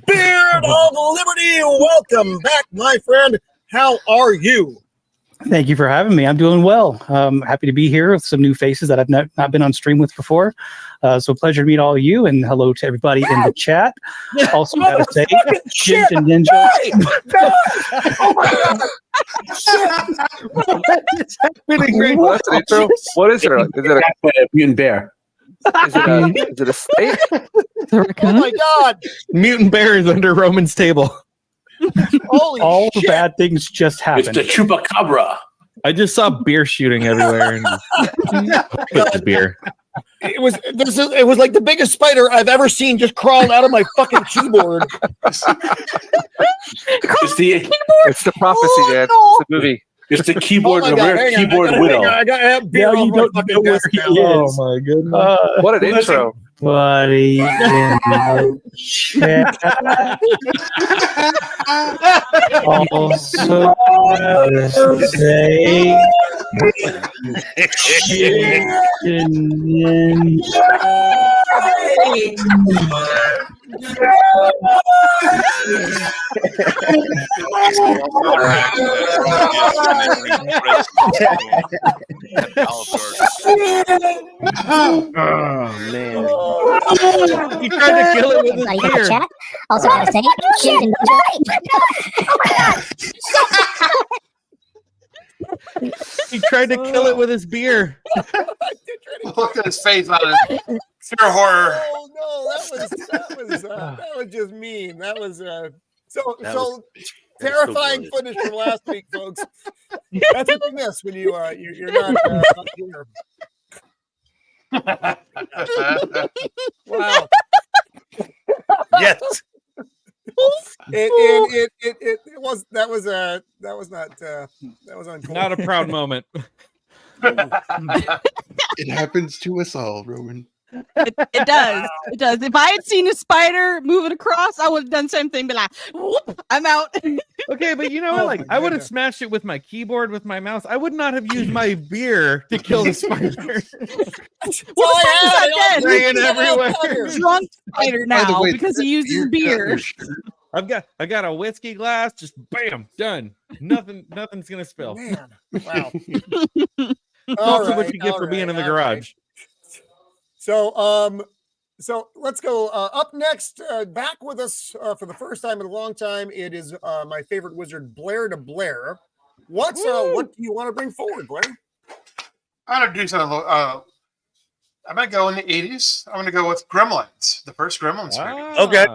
Beard of Liberty, welcome back, my friend. How are you?
Thank you for having me. I'm doing well. Happy to be here with some new faces that I've not been on stream with before. So pleasure to meet all of you, and hello to everybody in the chat. Also, gotta say, Jinja and Ninja.
Oh my god!
What is it? Is it a mutant bear? Is it a snake?
Oh my god!
Mutant bear is under Roman's table.
Holy
all
shit.
the bad things just happened.
It's the chupacabra.
I just saw beer shooting everywhere. And it's beer.
It was like the biggest spider I've ever seen just crawled out of my fucking keyboard.
It's the prophecy, man.
no.
It's a movie. It's the keyboard,
Oh my
the
God,
rare
hang on,
keyboard
hang on,
widow.
I got beer
Yeah,
on
you
my
don't
fucking
know where
desk
he
now.
is.
Oh my goodness.
What an intro.
Buddy in the chat. Also, gotta say,
Oh man.
He tried to kill it with his beer.
Chat. Also, gotta say, Shieldwall.
He tried to kill it with his beer.
Look at his face on it. Pure horror.
Oh no, that was just mean. That was terrifying
good.
footage from last week, folks. That's what you miss when you're not here. Wow.
Yes.
It was that was uncalled.
Not a proud moment.
It happens to us all, Roman.
It does. It does. If I had seen a spider moving across, I would have done the same thing. Be like, whoop, I'm out.
Okay, but you know what? Like, I would have smashed it with my keyboard, with my mouse. I would not have used my beer to kill the spider.
Well, the spider's not
Laying
dead.
everywhere.
Drunk spider
By the
now
way,
because he uses beer.
I got a whiskey glass. Just bam, done. Nothing's gonna spill.
Man, wow.
Also, what you get for being in the garage.
So, so let's go up next. Back with us for the first time in a long time. It is my favorite wizard, Blair de Blair. What do you want to bring forward, Blair?
I'm gonna do something. I'm gonna go in the 80s. I'm gonna go with Gremlins, the first Gremlins movie.
Okay.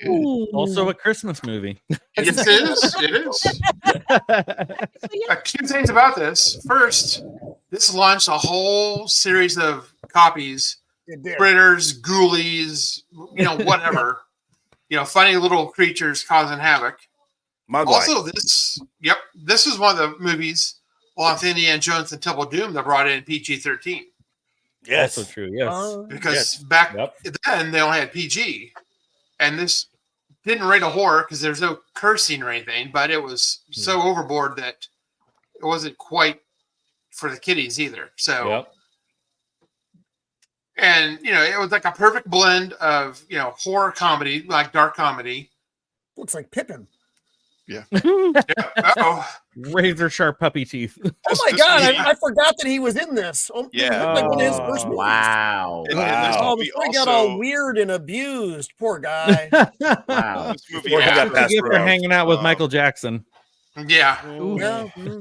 Ooh.
Also a Christmas movie.
Yes, it is. It is. Two things about this. First, this launched a whole series of copies. Critters, ghoulies, whatever. Funny little creatures causing havoc. Also, this is one of the movies along with Indiana Jones and Temple of Doom that brought in PG-13.
Yes.
Also true, yes.
Because back then they only had PG, and this didn't rate a horror because there's no cursing or anything, but it was so overboard that it wasn't quite for the kiddies either. So, and it was like a perfect blend of horror comedy, like dark comedy.
Looks like Pippin.
Yeah.
Razor sharp puppy teeth.
Oh my God! I forgot that he was in this. Like one of his first movies.
Wow!
Oh, before he got all weird and abused. Poor guy.
Wow!
This movie
for hanging out with Michael Jackson.
Yeah.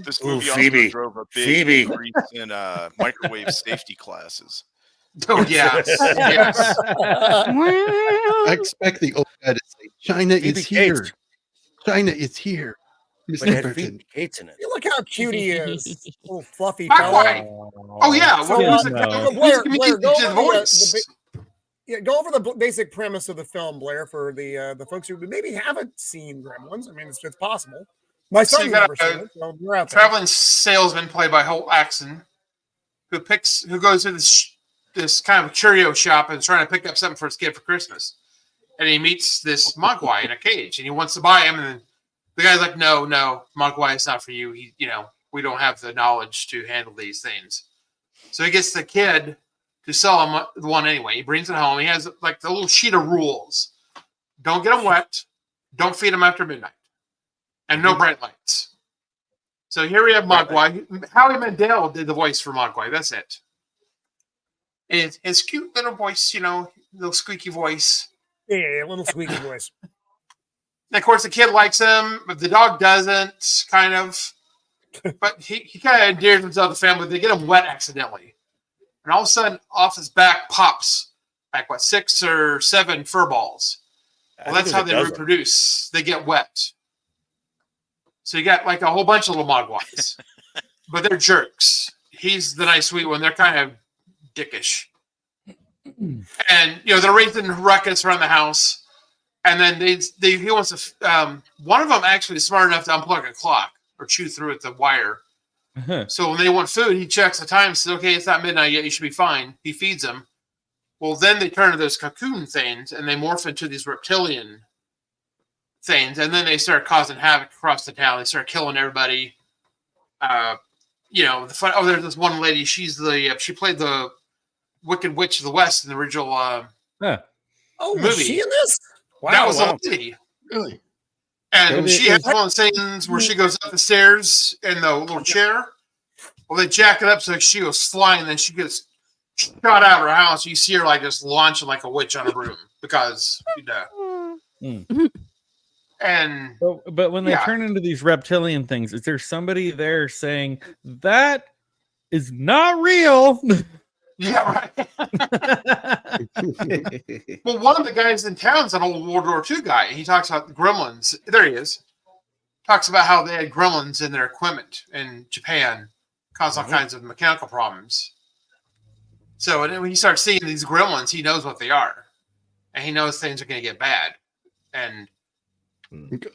This movie also drove a big increase in microwave safety classes.
Oh yes. Yes.
I expect the old guy to say, "China is here. China is here."
Mr. Kate's in it.
You look how cute he is. Little fluffy
fella. Oh yeah.
So, Blair, go over the basic premise of the film, Blair, for the folks who maybe haven't seen Gremlins. I mean, it's possible. My son never seen it. So we're out there.
Traveling salesman played by Holt Axon, who goes to this kind of curio shop and is trying to pick up something for his kid for Christmas. And he meets this Mogwai in a cage, and he wants to buy him. And the guy's like, "No, Mogwai is not for you. We don't have the knowledge to handle these things." So he gets the kid to sell him the one anyway. He brings it home. He has like the little sheet of rules: don't get him wet, don't feed him after midnight, and no bright lights. So here we have Mogwai. Howie Mandel did the voice for Mogwai. That's it. And his cute little voice, little squeaky voice.
Yeah, little squeaky voice.
And of course, the kid likes him, but the dog doesn't, kind of. But he kind of endears himself to the family. They get him wet accidentally. And all of a sudden, off his back pops, 6 or 7 fur balls. Well, that's how they reproduce. They get wet. So you got like a whole bunch of little Mogwais. But they're jerks. He's the nice, sweet one. They're kind of dickish. And they're raising ruckus around the house, and then he wants to. One of them actually is smart enough to unplug a clock or chew through it the wire. So when they want food, he checks the time, says, "Okay, it's not midnight yet. You should be fine." He feeds them. Well, then they turn to those cocoon things, and they morph into these reptilian things, and then they start causing havoc across the town. They start killing everybody. There's this one lady. She played the Wicked Witch of the West in the original movie.
Was she in this?
Wow, that was a lady.
Really?
And she has one of the scenes where she goes up the stairs in the little chair. Well, they jack it up so she goes flying, and then she gets shot out of her house. You see her like just launching like a witch on a broom because And
but when they turn into these reptilian things, is there somebody there saying that is not real?
Yeah, right. Well, one of the guys in town is an old World War II guy. He talks about the gremlins. There he is. Talks about how they had gremlins in their equipment in Japan, cause all kinds of mechanical problems. So when he starts seeing these gremlins, he knows what they are, and he knows things are going to get bad. And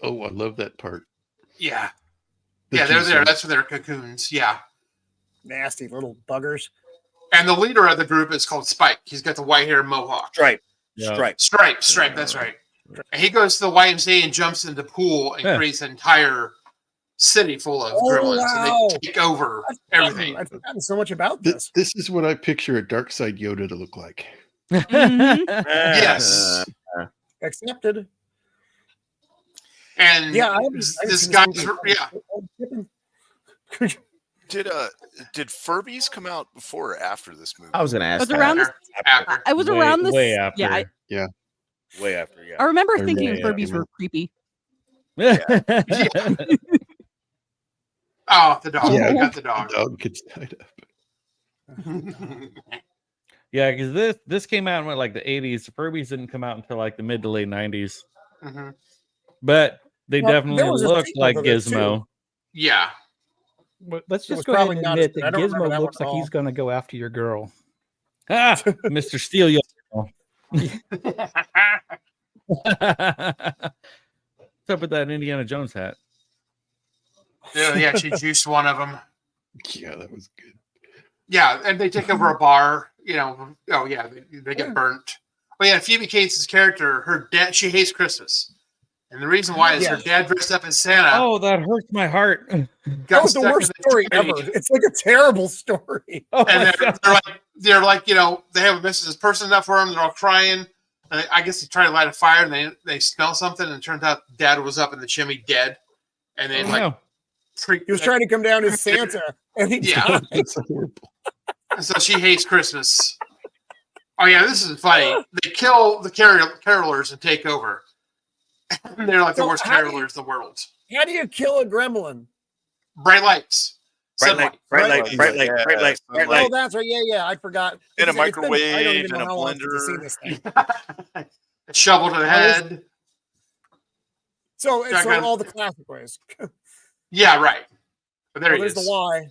I love that part.
Yeah, they're there. That's for their cocoons. Yeah.
Nasty little buggers.
And the leader of the group is called Spike. He's got the white hair mohawk.
Stripe.
Yeah.
Stripe. That's right. And he goes to the YMCA and jumps into the pool and creates an entire city full of gremlins.
Wow.
And they take over everything.
I've forgotten so much about this.
This is what I picture a dark side Yoda to look like.
Yes.
Accepted.
And this guy's
Did Furbies come out before or after this movie?
I was gonna ask.
Was around this,
after.
I was around this.
way after.
Yeah,
Way after, yeah.
I remember
Or
thinking
way
Furbies
after.
were creepy.
Oh, the dog.
Yeah.
I got the dog.
The dog gets tied up.
Yeah, because this came out in like the 80s. The Furbies didn't come out until like the mid to late 90s.
Mhm.
But they
Well,
definitely
there was a
look
sequel
like
to this,
Gizmo.
Yeah.
But let's
It was
just go ahead
probably
and
not
admit
as good.
that
I don't remember
Gizmo
that
looks
one at
like he's
all.
going to go after your girl.
Ah, Mr. Steele. What's up with that Indiana Jones hat?
Yeah, he actually juiced one of them.
Yeah, that was good.
Yeah, and they take over a bar. They get burnt. Well, yeah, Phoebe Cates' character, her dad, she hates Christmas. And the reason why is her dad dressed up as Santa.
Oh, that hurts my heart.
That was the worst story ever. It's like a terrible story.
Oh
And they're like, they have this person up for them. They're all crying. And I guess they try to light a fire and they smell something. And it turns out Dad was up in the chimney dead. And then
he was trying to come down as Santa. And he
That's horrible.
So she hates Christmas. Oh yeah, this is funny. They kill the carolers and take over. They're like the worst carolers in the world.
How do you kill a gremlin?
Bright lights.
Bright light.
Oh, that's right. Yeah, I forgot.
In a
I don't
microwave,
even
in
know
a
how long to see
blender.
this thing.
A shovel to the head.
So all the classic ways.
Yeah, right. But there he
there's
is.
the Y.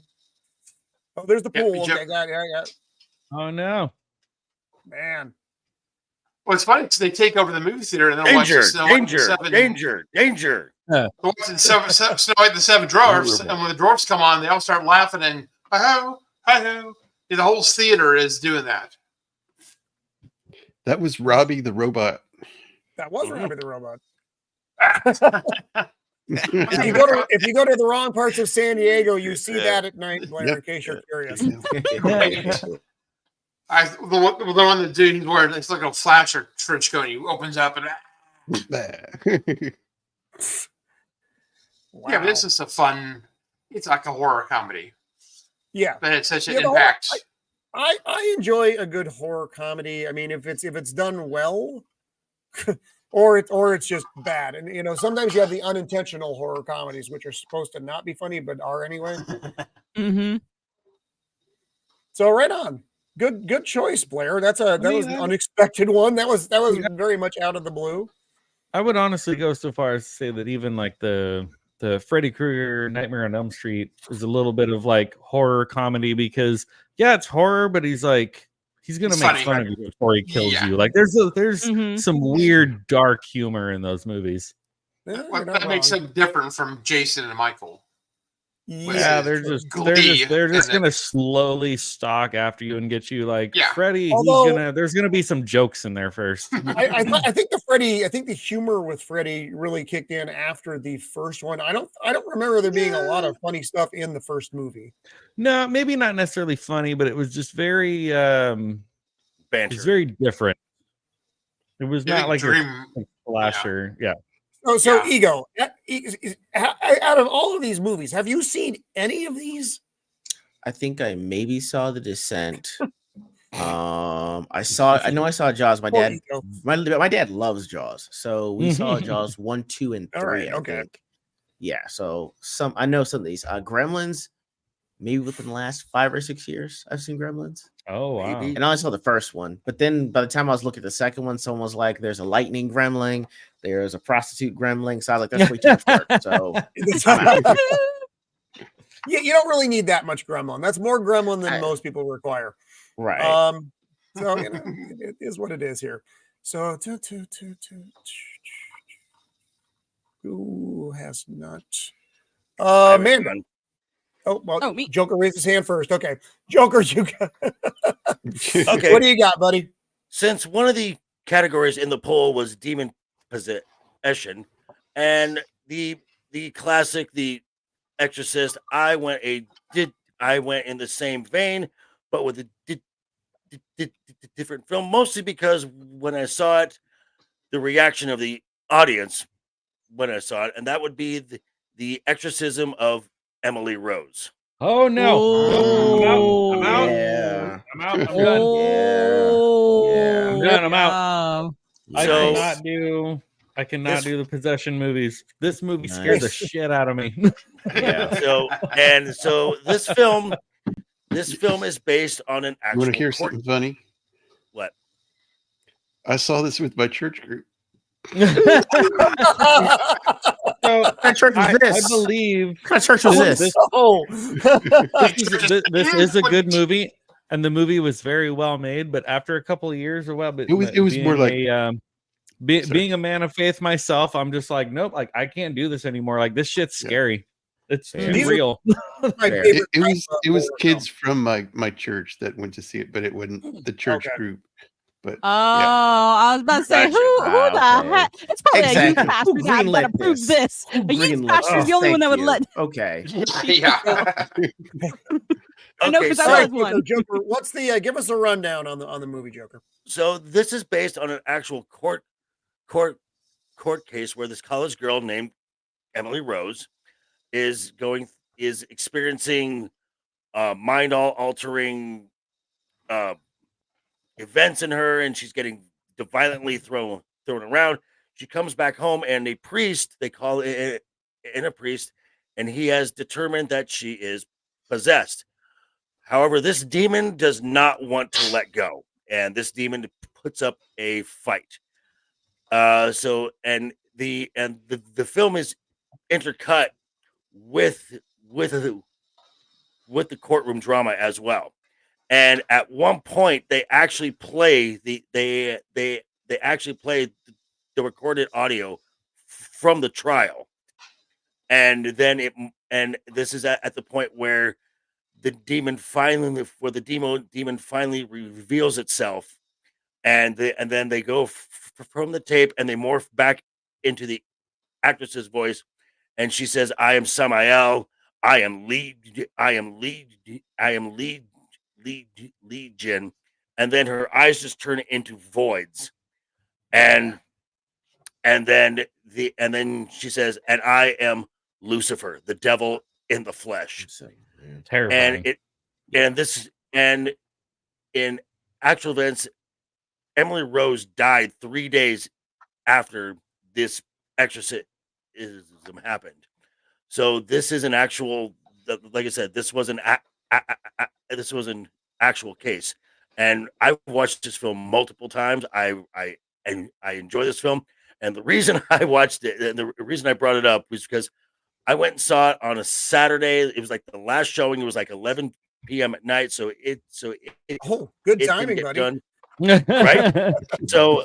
Oh, there's the pool.
Yep.
Okay, got it.
Oh no,
man.
Well, it's funny because they take over the movie theater and then watch
Danger.
Snow White and the Seven Dwarfs, and when the dwarfs come on, they all start laughing and hi-ho, hi-ho. The whole theater is doing that.
That was Robbie the robot.
That was Robbie the robot. If you go to the wrong parts of San Diego, you see that at night, Blair, in case you're curious.
The one that dude he's wearing, it's like a flasher trench coat. He opens up and
Wow.
yeah, but this is a fun. It's like a horror comedy.
Yeah,
but it's such an impact.
I enjoy a good horror comedy. I mean, if it's done well, or it's just bad, and sometimes you have the unintentional horror comedies which are supposed to not be funny but are anyway.
Mm-hmm.
So right on. Good choice, Blair. That was an unexpected one. That was very much out of the blue.
I would honestly go so far as to say that even like the Freddy Krueger Nightmare on Elm Street is a little bit of like horror comedy because it's horror, but he's gonna make fun of you before he kills you. Like there's some weird dark humor in those movies.
That makes him different from Jason and Michael.
Yeah, they're just gonna slowly stalk after you and get you like Freddy. There's gonna be some jokes in there first.
I think the humor with Freddy really kicked in after the first one. I don't remember there being a lot of funny stuff in the first movie.
No, maybe not necessarily funny, but it was just very
banter.
It was very different. It was not like a slasher. Yeah.
Oh, so Ego, out of all of these movies, have you seen any of these?
I think I maybe saw The Descent. I know I saw Jaws. My dad loves Jaws, so we saw Jaws 1, 2, and 3.
Right, okay.
I think. Yeah, so I know some of these. Gremlins, maybe within the last 5 or 6 years, I've seen Gremlins.
Oh wow!
And I only saw the first one, but then by the time I was looking at the second one, someone was like, "There's a lightning gremlin, there's a prostitute gremlin." So I was like, "That's way too much work." So
yeah, you don't really need that much gremlin. That's more gremlin than most people require.
Right.
So it is what it is here. So who has not? Amanda. Oh, well,
me.
Joker raised his hand first. Okay. Joker, you got
Okay.
What do you got, buddy?
Since one of the categories in the poll was demon possession, and the classic, The Exorcist, I went in the same vein, but with a different film, mostly because when I saw it, the reaction of the audience when I saw it, and that would be the exorcism of Emily Rose.
Oh no!
Oh,
I'm out.
Yeah.
I'm out. I'm done.
Yeah.
I'm done. I'm out.
Nice.
I cannot do the possession movies. This movie
Nice.
scared the shit out of me.
Yeah.
So this film is based on an
You
actual
want to hear
court.
something funny?
What?
I saw this with my church group.
So
What kind of church was
I
this?
believe
What kind of church was this?
this is a good movie, and the movie was very well made. But after a couple of years, or well, but
It was more like
being a man of faith myself, I'm just like, nope, like I can't do this anymore. Like this shit's scary. It's too
These are
real.
My favorite
it was kids from my church that went to see it, but it wasn't the church group. But
I was about to say,
Gotcha.
who the heck? It's probably a
Exactly.
youth pastor
Who
that
greenlit
approved
this?
this. A youth
Greenlit
pastor is
this?
the only one that
Thank
would
you.
let.
Okay.
Yeah.
I know
Okay,
because
so-
I
All
was
right,
one.
Joker, what's the give us a rundown on the movie, Joker?
So this is based on an actual court case where this college girl named Emily Rose is experiencing mind altering events in her, and she's getting violently thrown around. She comes back home, and a priest, they call it in a priest, and he has determined that she is possessed. However, this demon does not want to let go, and this demon puts up a fight. So the film is intercut with the courtroom drama as well. And at one point, they actually play the recorded audio from the trial, and then this is at the point where the demon finally reveals itself, and then they go from the tape and they morph back into the actress's voice, and she says, "I am Samael. I am Legion," and then her eyes just turn into voids, and then she says, "And I am Lucifer, the devil in the flesh."
Terrifying.
And in actual events, Emily Rose died 3 days after this exorcism happened. So this is an actual, like I said, this was an actual case, and I've watched this film multiple times. I enjoy this film, and the reason I watched it, and the reason I brought it up, was because I went and saw it on a Saturday. It was like the last showing. It was like 11 p.m. at night. So it
good
it
timing,
didn't get
buddy.
done, right? So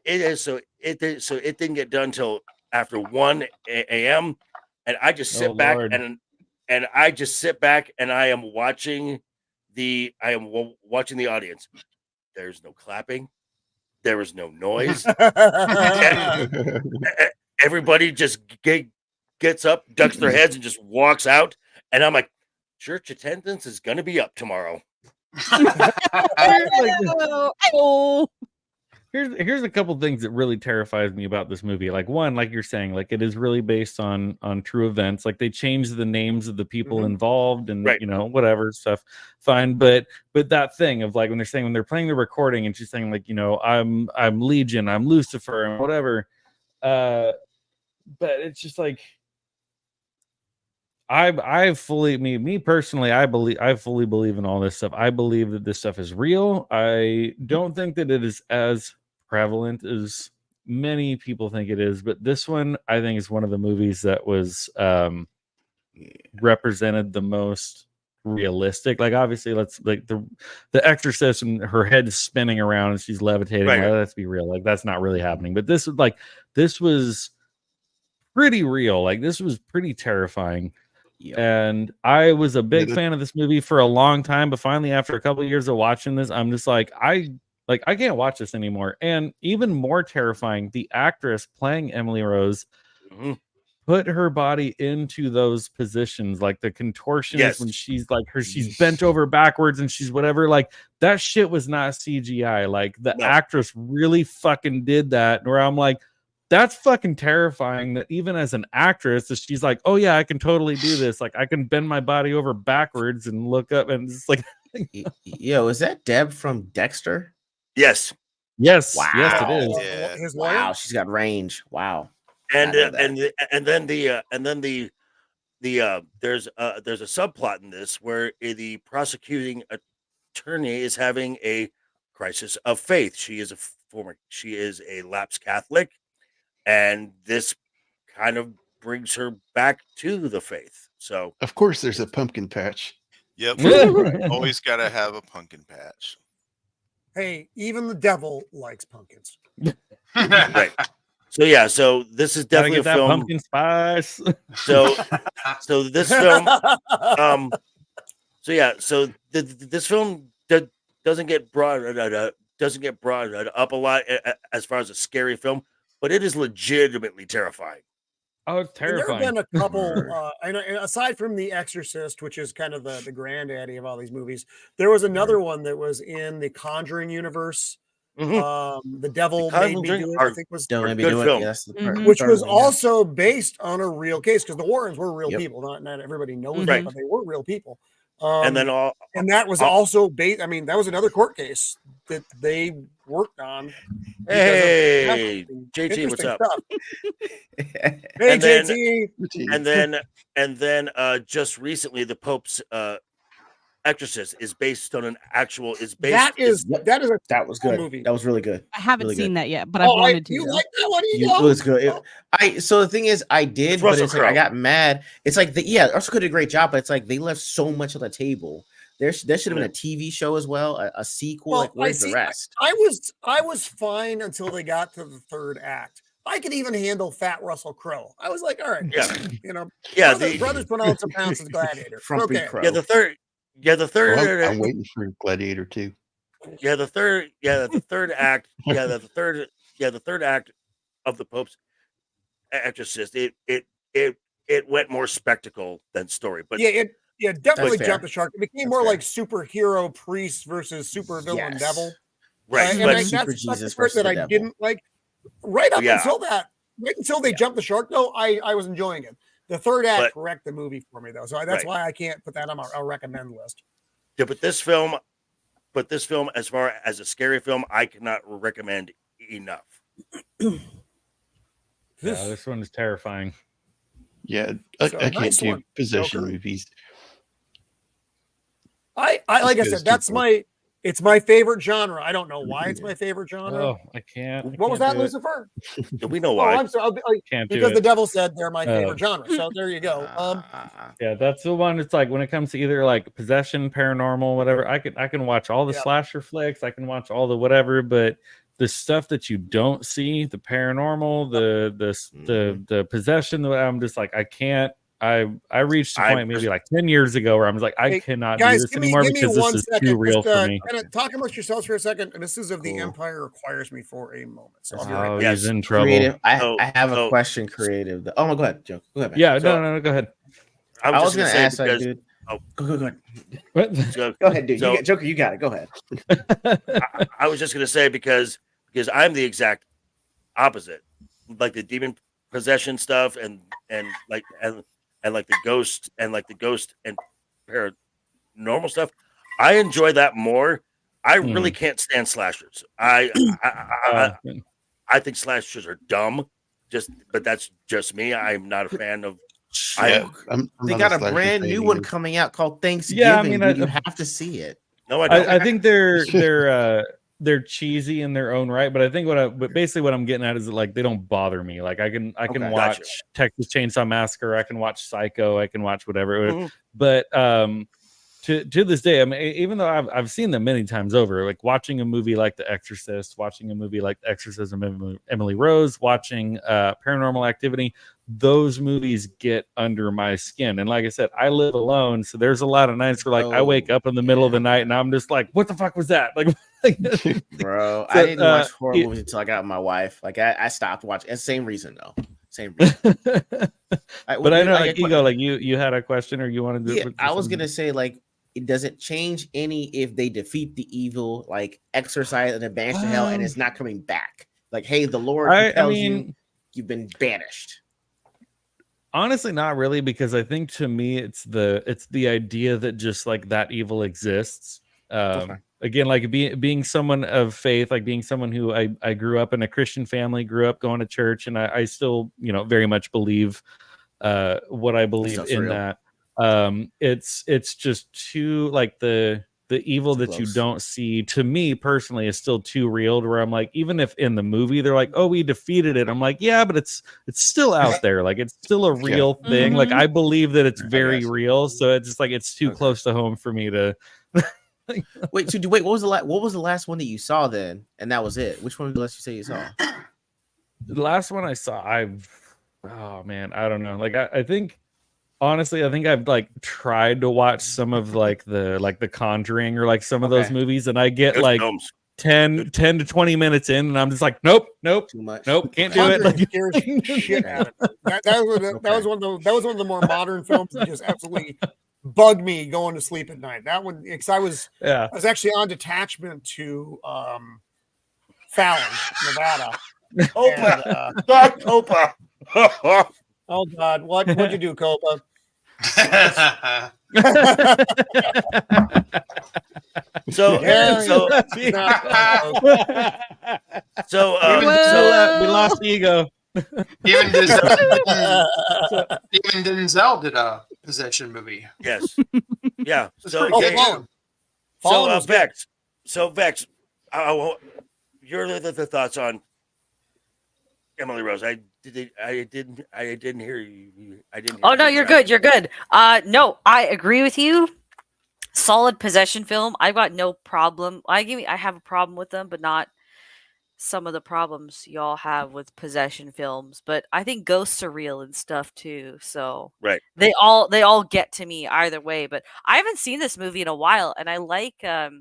it didn't get done till after 1 a.m. And I just sit back
Lord.
and I just sit back and I am watching the audience. There's no clapping. There is no noise. Everybody just gets up, ducks their heads, and just walks out. And I'm like, church attendance is going to be up tomorrow.
Here's a couple things that really terrifies me about this movie. Like, one, like you're saying, like it is really based on true events. Like they changed the names of the people involved and
Right.
Whatever stuff, fine. But that thing of like when they're playing the recording and she's saying like, I'm Legion, I'm Lucifer, and whatever. But it's just like I fully believe in all this stuff. I believe that this stuff is real. I don't think that it is as prevalent as many people think it is, but this one I think is one of the movies that was represented the most realistic. Like obviously, let's like the Exorcist and her head is spinning around and she's levitating.
Right.
Like, let's be real, like that's not really happening. But this was pretty real. Like this was pretty terrifying. And I was a big fan of this movie for a long time, but finally, after a couple of years of watching this, I'm just like, I can't watch this anymore. And even more terrifying, the actress playing Emily Rose put her body into those positions, like the contortionist when she's like she's bent over backwards and she's whatever. Like that shit was not CGI. Like the actress really fucking did that. Where I'm like, that's fucking terrifying. That even as an actress, she's like, oh yeah, I can totally do this. Like I can bend my body over backwards and look up, and it's like,
yo, is that Deb from Dexter?
Yes.
Yes.
Wow.
Yes, it is.
Wow, she's got range. Wow.
And then there's a subplot in this where the prosecuting attorney is having a crisis of faith. She is a lapsed Catholic, and this kind of brings her back to the faith. So
of course there's a pumpkin patch.
Yep. Always gotta have a pumpkin patch.
Hey, even the devil likes pumpkins.
Right. So this is definitely a film.
Pumpkin spice.
So this film, this film doesn't get brought up a lot as far as a scary film, but it is legitimately terrifying.
Oh, it's terrifying.
There have been a couple, and aside from The Exorcist, which is kind of the granddaddy of all these movies, there was another one that was in the Conjuring universe. The Devil Made Me Do It, I think was
Devil Made Me Do It, yes,
which was also based on a real case because the Warrens were real people. Not everybody knows that, but they were real people.
And
that was also based. I mean, that was another court case that they worked on.
Hey, JT, what's up?
Hey,
and
JT.
And then just recently, the Pope's Exorcist is based on an actual.
That was
good.
Movie.
That was really good.
I haven't
really
seen
good.
that yet, but I wanted to.
You like that one?
It was good. So the thing is, I did, but it's like I got mad. It's like Russell could do a great job, but it's like they left so much on the table. There should have been a TV show as well, a sequel.
Well,
like where's the rest?
I was fine until they got to the third act. I could even handle fat Russell Crowe. I was like, all right, brothers put on some pounds as Gladiator. Okay.
The third.
I'm waiting for Gladiator 2.
The third act. The third act of the Pope's Exorcist. It went more spectacle than story, but
definitely jumped the shark. It became more like superhero priest versus supervillain devil,
right?
And that's the part that I didn't like. Right up until that, right until they jumped the shark, though, I was enjoying it. The third act wrecked the movie for me, though, so that's why I can't put that on my recommend list.
Yeah, but this film, as far as a scary film, I cannot recommend enough.
This one is terrifying.
Yeah, I can't do possession movies.
I like I said, it's my favorite genre. I don't know why it's my favorite genre.
Oh, I can't.
What was that, Lucifer?
We know why.
Oh, I'm sorry. Because the devil said they're my favorite genre. So there you go.
Yeah, that's the one. It's like when it comes to either like possession, paranormal, whatever. I can watch all the slasher flicks. I can watch all the whatever, but the stuff that you don't see, the paranormal, the possession, I'm just like, I can't. I reached a point maybe like 10 years ago where I was like, I cannot do this anymore because this is too real for me.
Talk amongst yourselves for a second. And this is of the Empire requires me for a moment. So
I'll be right he's in trouble.
Creative. I have a question. Creative. Oh no, go ahead, Joe. Go ahead. Man.
Yeah, no, go ahead.
I was going to ask that, dude. Oh, go ahead. Go ahead, dude. Joker, you got it. Go ahead.
I was just going to say because I'm the exact opposite, like the demon possession stuff and like the ghost and paranormal stuff. I enjoy that more. I really can't stand slashers. I think slashers are dumb. But that's just me. I'm not a fan of.
They got a brand new one coming out called Thanksgiving.
Yeah, I mean,
you have to see it.
No, I don't.
I think they're cheesy in their own right, but I think but basically what I'm getting at is that like they don't bother me. Like I can watch Texas Chainsaw Massacre, I can watch Psycho, I can watch whatever. But to this day, I mean, even though I've seen them many times over, like watching a movie like The Exorcist, watching a movie like The Exorcism of Emily Rose, watching Paranormal Activity, those movies get under my skin. And like I said, I live alone, so there's a lot of nights where like I wake up in the middle of the night and I'm just like, what the fuck was that? Like,
bro,
so,
I didn't watch horror movies until I got with my wife. Like I stopped watching. It's the same reason though. Same reason.
But I know, like Ego, like you had a question or you wanted to.
Yeah, I was gonna say like. It doesn't change any if they defeat the evil, like exorcise and then banish to hell, and it's not coming back. Like, hey, the Lord tells you've been banished.
Honestly, not really, because I think to me it's the idea that just like that evil exists. Again, like being someone of faith, like being someone who I grew up in a Christian family, grew up going to church, and I still very much believe what I believe in real. That. It's just too like the evil that you don't see, to me personally, is still too real, to where I'm like, even if in the movie they're like, oh, we defeated it, I'm like, yeah, but it's still out there, like it's still a real thing. Like I believe that it's very real, so it's just like it's too close to home for me to
wait, what was the last one that you saw then? And that was it. Which one was the last you say you saw?
The last one I saw, oh man, I don't know. Like I think honestly, I think I've like tried to watch some of like the Conjuring or like some of those movies, and I get like 10 to 20 minutes in, and I'm just like, nope,
too much,
nope, can't do it. Like,
shit out of it. That was one of the more modern films that just absolutely bugged me going to sleep at night. That one, because I was actually on detachment to Fallon, Nevada.
Copa.
Oh God, what'd you do, Copa?
So
we lost Ego.
Even Denzel did a possession movie.
Yes. Yeah. Vex. So Vex, your the thoughts on Emily Rose? I didn't hear you. I didn't.
Oh no, you're good. You're good. No, I agree with you. Solid possession film. I've got no problem. I have a problem with them, but not some of the problems y'all have with possession films. But I think ghosts are real and stuff too. So
right,
they all get to me either way. But I haven't seen this movie in a while, and I like the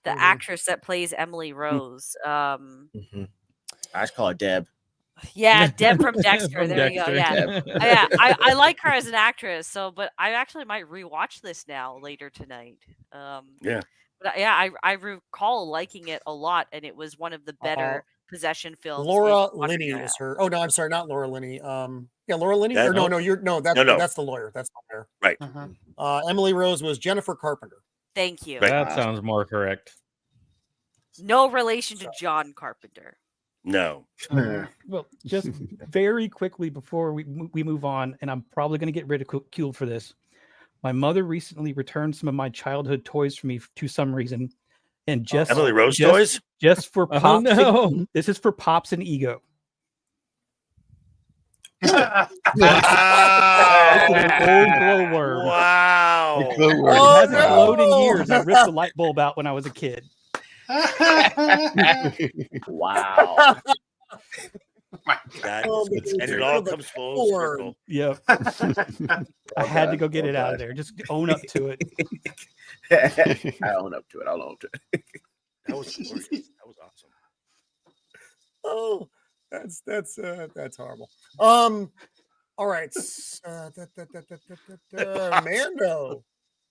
actress that plays Emily Rose.
I just call her Deb.
Yeah, Deb from Dexter.
From
There
Dexter.
you go. Yeah, I like her as an actress. So, but I actually might rewatch this now later tonight.
Yeah.
But yeah, I recall liking it a lot, and it was one of the better possession films.
Laura Linney is her. Oh no, I'm sorry, not Laura Linney. Yeah, Laura Linney. Or that's the lawyer. That's the lawyer.
Right.
Emily Rose was Jennifer Carpenter.
Thank you.
Right. That sounds more correct.
No relation to John Carpenter.
No.
Well, just very quickly before we move on, and I'm probably going to get ridiculed for this. My mother recently returned some of my childhood toys for me to some reason, and
Emily Rose toys,
just for Pops.
Oh, no.
This is for Pops and Ego.
Wow.
It's an old glowworm.
Wow.
It hasn't glowed in years. I ripped the light bulb out when I was a kid.
Wow.
And it all comes full circle.
Yep. I had to go get it out of there. Just own up to it.
I own up to it. I'll own to it.
That was glorious. That was awesome.
Oh, that's horrible. All right.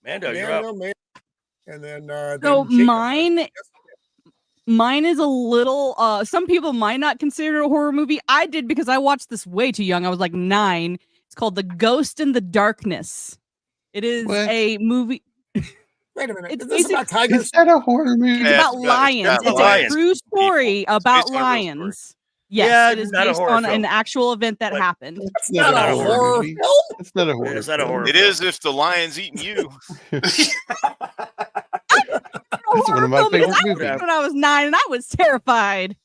Mando, you're up.
And then
so
Jacob.
mine is a little some people might not consider it a horror movie. I did because I watched this way too young. I was like 9. It's called The Ghost in the Darkness. It is a movie.
Wait a minute.
It's
Is this about tigers?
Is that a horror movie?
It's about lions. It's a true story about lions. Yes, it is based on an actual event that happened.
It's not a horror film.
It's not a horror.
It's not a horror.
It is if the lion's eating you.
It's one of my favorite movies.
When I was 9, and I was terrified.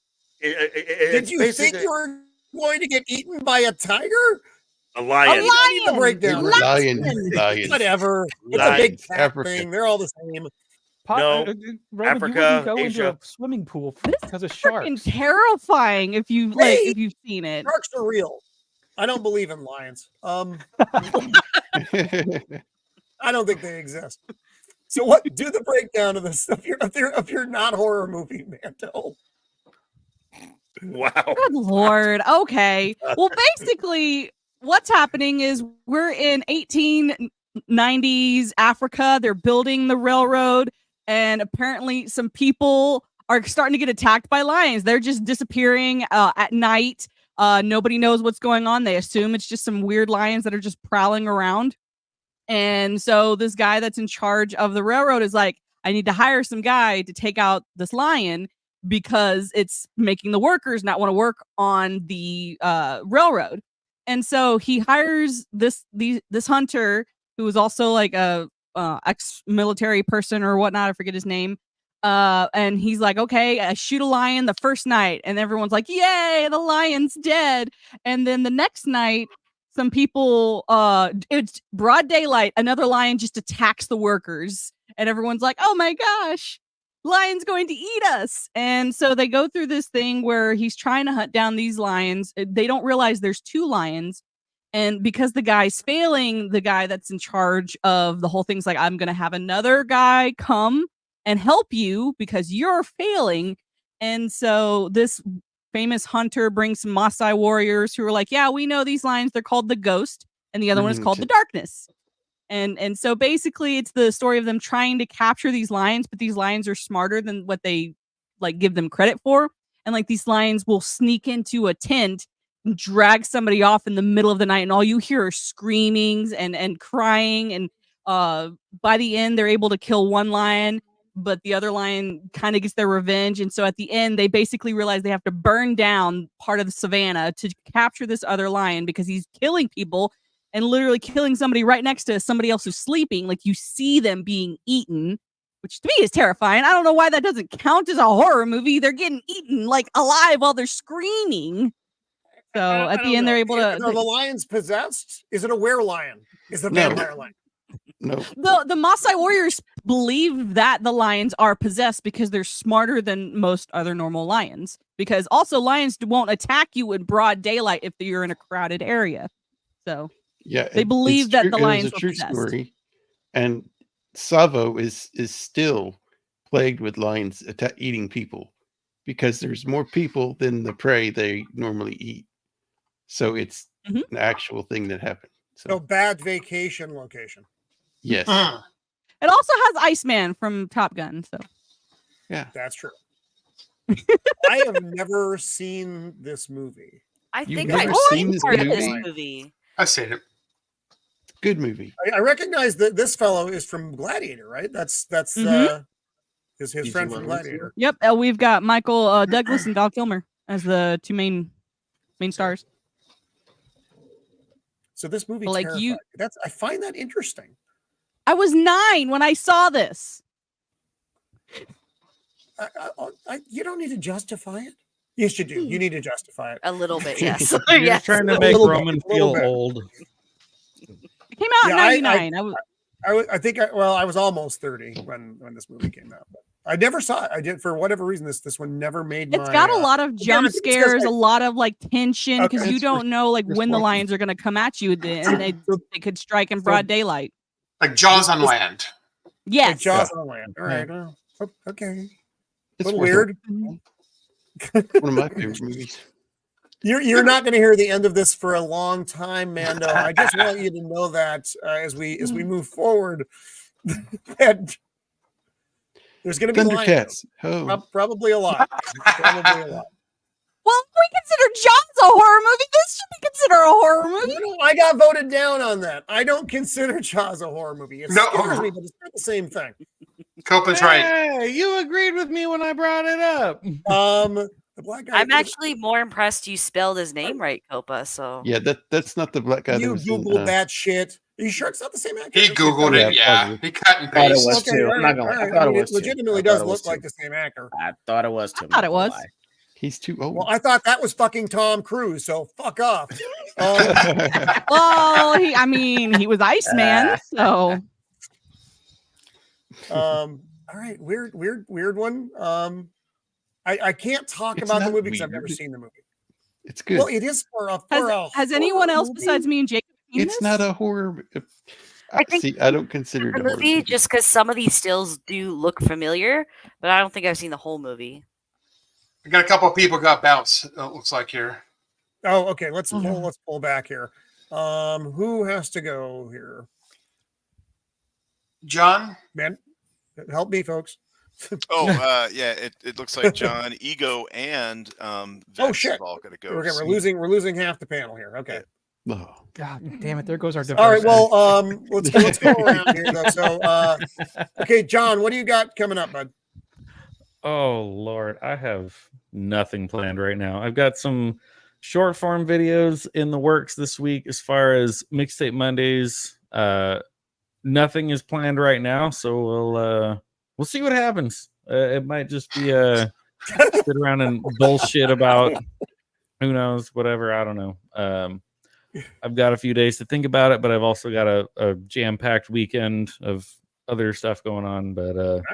Did you think you were going to get eaten by a tiger?
A lion.
A lion.
I need the breakdown.
Lion.
Whatever. It's a big fat
Africa.
thing. They're all the same.
No,
Roman,
Africa,
you wouldn't go
Asia.
into a swimming pool
This
because of
Freaking
sharks.
terrifying if you like if you've seen it.
Sharks are real. I don't believe in lions. I don't think they exist. So what? Do the breakdown of this if you're not horror movie, Mando.
Wow.
Good Lord. Okay. Well, basically, what's happening is we're in 1890s Africa. They're building the railroad, and apparently, some people are starting to get attacked by lions. They're just disappearing at night. Nobody knows what's going on. They assume it's just some weird lions that are just prowling around. And so this guy that's in charge of the railroad is like, I need to hire some guy to take out this lion because it's making the workers not want to work on the railroad. And so he hires this hunter who is also like a ex-military person or whatnot. I forget his name. And he's like, okay, I shoot a lion the first night. And everyone's like, yay, the lion's dead. And then the next night, some people, it's broad daylight, another lion just attacks the workers. And everyone's like, oh my gosh, lion's going to eat us. And so they go through this thing where he's trying to hunt down these lions. They don't realize there's two lions. And because the guy's failing, the guy that's in charge of the whole thing's like, I'm going to have another guy come and help you because you're failing. And so this famous hunter brings some Maasai warriors who are like, yeah, we know these lions. They're called the Ghost. And the other one is called the Darkness. And so basically it's the story of them trying to capture these lions, but these lions are smarter than what they like give them credit for. And like these lions will sneak into a tent and drag somebody off in the middle of the night. And all you hear are screamings and crying. And by the end, they're able to kill one lion, but the other lion kind of gets their revenge. And so at the end, they basically realize they have to burn down part of the savannah to capture this other lion because he's killing people and literally killing somebody right next to somebody else who's sleeping. Like you see them being eaten, which to me is terrifying. I don't know why that doesn't count as a horror movie. They're getting eaten like alive while they're screaming. So at the end, they're able to.
Are the lions possessed? Is it a were-lion? Is it a vampire lion?
No.
The Maasai warriors believe that the lions are possessed because they're smarter than most other normal lions. Because also lions won't attack you in broad daylight if you're in a crowded area. So
yeah,
they believe that the lions
are
were
true
possessed.
story, and Savo is still plagued with lions eating people because there's more people than the prey they normally eat. So it's an actual thing that happened.
So bad vacation location.
Yes.
It also has Iceman from Top Gun. So
yeah,
that's true. I have never seen this movie.
I
You've
think
never
I've
seen
seen
this
part of this
movie?
movie.
I've seen it.
Good movie.
I recognize that this fellow is from Gladiator, right? That's his friend from Gladiator.
Yep, we've got Michael Douglas and Val Kilmer as the two main stars.
So this movie,
Like you,
I find that interesting.
I was 9 when I saw this.
You don't need to justify it. Yes, you do. You need to justify it
A little bit, yes.
You're
Yes.
trying to make Roman feel old.
It came out in 99.
I think I was almost 30 when this movie came out. But I never saw it. I did for whatever reason. This one never made my.
It's got a lot of jump scares, a lot of like tension because
Okay.
you don't know like when the lions are going to come at you, and they could strike in broad daylight.
Like Jaws on land.
Yes.
Like Jaws on land. All right. Okay.
It's
a little weird.
One of my favorite movies.
You're not going to hear the end of this for a long time, Mando. I just want you to know that as we move forward, that there's going to be
Thundercats.
Probably a lot. Probably a lot.
Well, if we consider Jaws a horror movie, this should be considered a horror movie.
No, I got voted down on that. I don't consider Jaws a horror movie. It scares me, but it's not the same thing.
Copa's right.
Hey, you agreed with me when I brought it up.
The black guy.
I'm actually more impressed you spelled his name right, Copa. So
Yeah, that's not the black guy.
You Googled that shit. Are you sure it's not the same actor?
He Googled it, yeah. He cut and
I thought it
pasted.
was too. I'm not gonna lie. I thought it was too.
legitimately
I thought
does
it was
look like
too.
the same actor.
I thought it was too.
I thought it was.
He's too old.
Well, I thought that was fucking Tom Cruise, so fuck off.
Well, he was Iceman, so.
All right, weird one. I can't talk
It's
about the
not
movie because I've never
weird.
seen the movie.
It's good.
Well, it is for a
Has anyone
horror
else
movie?
besides me and Jacob seen
It's
this?
not a horror.
I think
See, I don't consider it
the
a horror
movie just because some of these stills do look familiar, but I don't think I've seen the whole movie.
I got a couple of people got bounced. It looks like here.
Oh, okay. Let's pull back here. Who has to go here?
John,
Man, help me, folks.
Oh, yeah. It looks like John, Ego, and Vex
shit.
have all got to go.
Okay, we're losing half the panel here. Okay.
Oh.
God damn it! There goes our
All right.
diversity.
Well, let's go around here though. So, okay, John, what do you got coming up, bud?
Oh Lord, I have nothing planned right now. I've got some short form videos in the works this week as far as Mixtape Mondays. Nothing is planned right now, so we'll see what happens. It might just be sit around and bullshit about who knows, whatever. I don't know. I've got a few days to think about it, but I've also got a jam-packed weekend of other stuff going on. But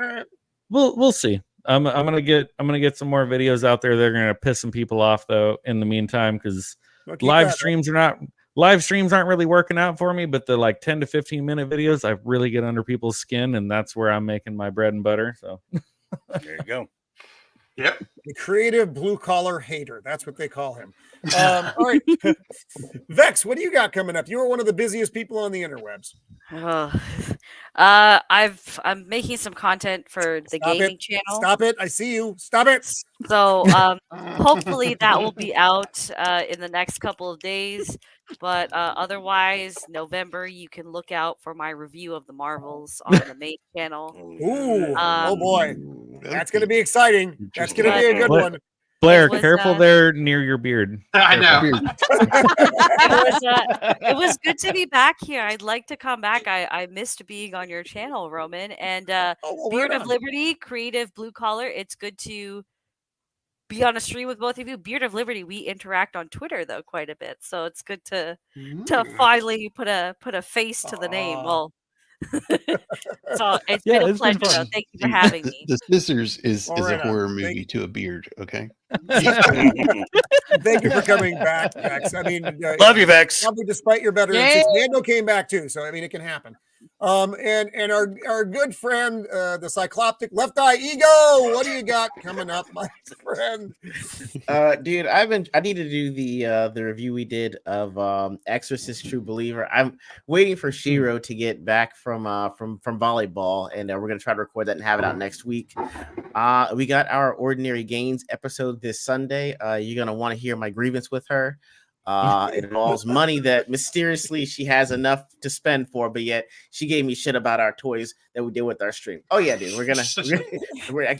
we'll see. I'm gonna get some more videos out there. They're gonna piss some people off though in the meantime, because live streams aren't really working out for me. But the like 10 to 15 minute videos, I really get under people's skin, and that's where I'm making my bread and butter. So
there you go.
Yep.
The creative blue collar hater. That's what they call him. All right. Vex, what do you got coming up? You are one of the busiest people on the interwebs.
I'm making some content for the gaming channel.
Stop it. I see you. Stop it.
So hopefully that will be out in the next couple of days. But otherwise, November, you can look out for my review of the Marvels on the main channel.
Ooh, oh boy. That's going to be exciting. That's going to be a good one.
Blair, careful there near your beard.
I know.
It was good to be back here. I'd like to come back. I missed being on your channel, Roman. And Beard of Liberty, creative blue collar. It's good to be on a stream with both of you. Beard of Liberty, we interact on Twitter though quite a bit, so it's good to finally put a face to the name. Well, so it's been a pleasure. Though. Thank you for having me.
The Scissors is
All right,
a horror movie to a beard. Okay.
Thank you for coming back, Vex. I mean,
love you, Vex.
Probably despite your better instincts, Mando came back too, so I mean, it can happen. And our good friend, the Cycloptic Left Eye Ego, what do you got coming up, my friend?
Dude, I need to do the review we did of Exorcist True Believer. I'm waiting for Shiro to get back from volleyball, and we're gonna try to record that and have it out next week. We got our Ordinary Gains episode this Sunday. You're gonna want to hear my grievance with her. It involves money that mysteriously she has enough to spend for, but yet she gave me shit about our toys that we did with our stream. Oh yeah, dude,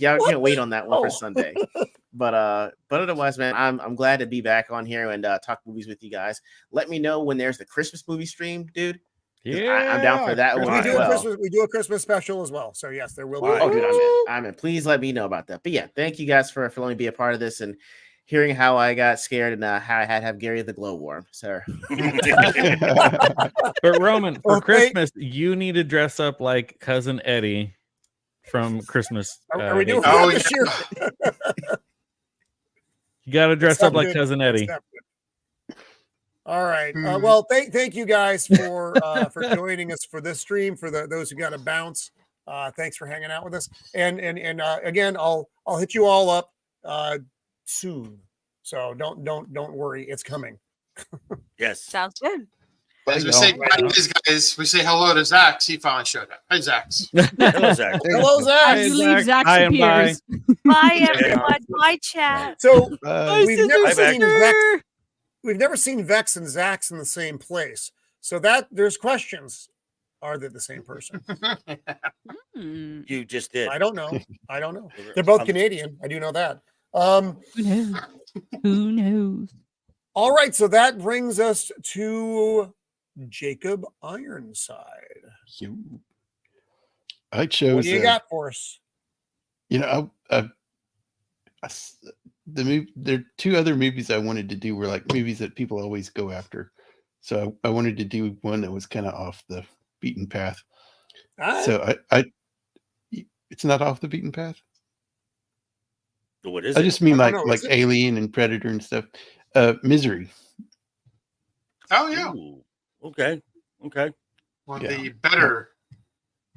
y'all can't wait on that one for Sunday. But otherwise, man, I'm glad to be back on here and talk movies with you guys. Let me know when there's the Christmas movie stream, dude.
Yeah,
I'm down for that one.
We do a Christmas special as well. So yes, there will be.
Oh, dude, I'm in. Please let me know about that. But yeah, thank you guys for letting me be a part of this and hearing how I got scared and how I had to have Gary the Glowworm, sir.
But Roman, for Christmas, you need to dress up like Cousin Eddie from Christmas.
Are we doing
this
year?
You got to dress up like Cousin Eddie.
All right. Well, thank you guys for joining us for this stream. For those who got to bounce, thanks for hanging out with us. And again, I'll hit you all up soon. So don't worry, it's coming.
Yes,
sounds good.
As we say, guys, we say hello to Zach. He finally showed up. Hey, Zach.
Hello, Zach.
Hello, Zach.
I believe Zach appears.
Bye, everyone. Bye, chat.
So
We've
never seen Vex and Zax in the same place. So that there's questions. Are they the same person?
You just did.
I don't know. They're both Canadian. I do know that.
Who knows?
All right. So that brings us to Jacob Ironside.
I chose.
What do you got for us?
You know, there are two other movies I wanted to do were like movies that people always go after. So I wanted to do one that was kind of off the beaten path. So it's not off the beaten path.
What is
I
it?
just mean
I don't know,
like
is it?
Alien and Predator and stuff. Misery.
Oh yeah,
Ooh, okay.
one of
Yeah.
the better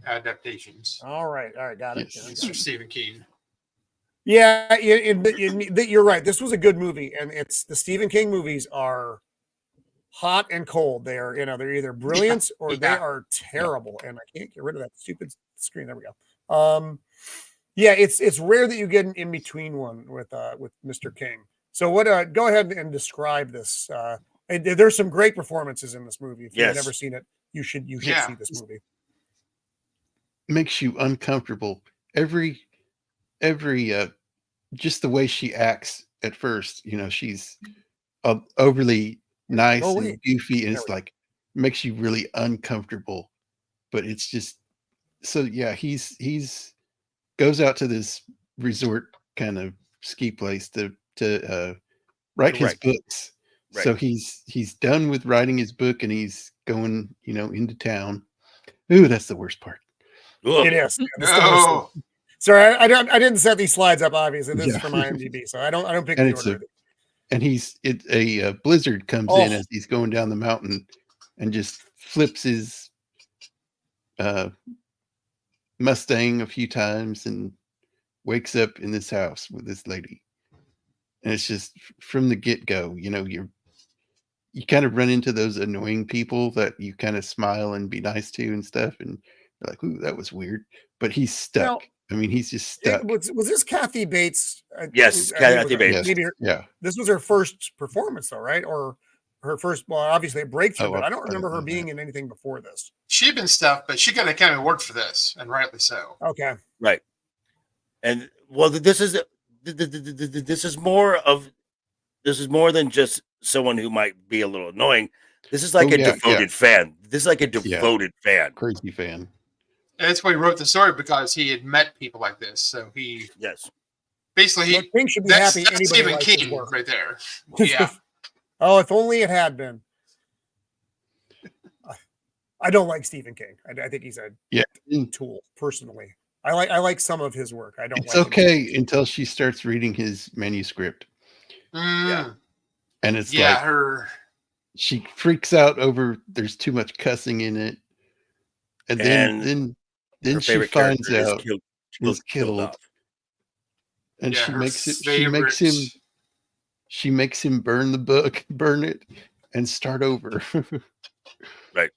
adaptations.
All right, got it.
Yes.
Mr. Stephen King.
Yeah, you're right. This was a good movie, and it's the Stephen King movies are hot and cold. They are, they're either brilliant or they are terrible. And I can't get rid of that stupid screen. There we go. Yeah, it's rare that you get an in between one with Mr. King. So what? Go ahead and describe this. There's some great performances in this movie. If you've never seen it, you should see this movie.
Makes you uncomfortable. Every just the way she acts at first, she's overly nice and goofy, and it's like makes you really uncomfortable. But it's just so he's goes out to this resort kind of ski place to write his books. Right. So he's done with writing his book and he's going, into town. Ooh, that's the worst part.
It is. No. Sorry, I didn't set these slides up. Obviously, this is from IMDb, so I don't pick the order.
And a blizzard comes in as he's going down the mountain, and just flips his Mustang a few times, and wakes up in this house with this lady. And it's just from the get go, you kind of run into those annoying people that you kind of smile and be nice to and stuff, and you're like, ooh, that was weird. But he's stuck. He's just stuck.
Was this Kathy Bates?
Yes, Kathy Bates.
This was her first performance, though, right? Or her first, well, obviously a breakthrough, but I don't remember her being in anything before this.
She'd been stuff, but she got Academy Award for this, and rightly so.
Okay.
Right. And well, this is more than just someone who might be a little annoying. This is like a devoted fan. This is like a devoted fan.
Crazy fan.
And that's why he wrote the story, because he had met people like this. So he basically
King should be happy.
That's Stephen King right there. Yeah.
Oh, if only it had been. I don't like Stephen King. I think he's a tool personally. I like some of his work. I don't.
It's okay until she starts reading his manuscript.
Yeah.
And it's she freaks out over there's too much cussing in it, and then she finds out he's killed, and she makes him burn the book, burn it, and start over.
Right.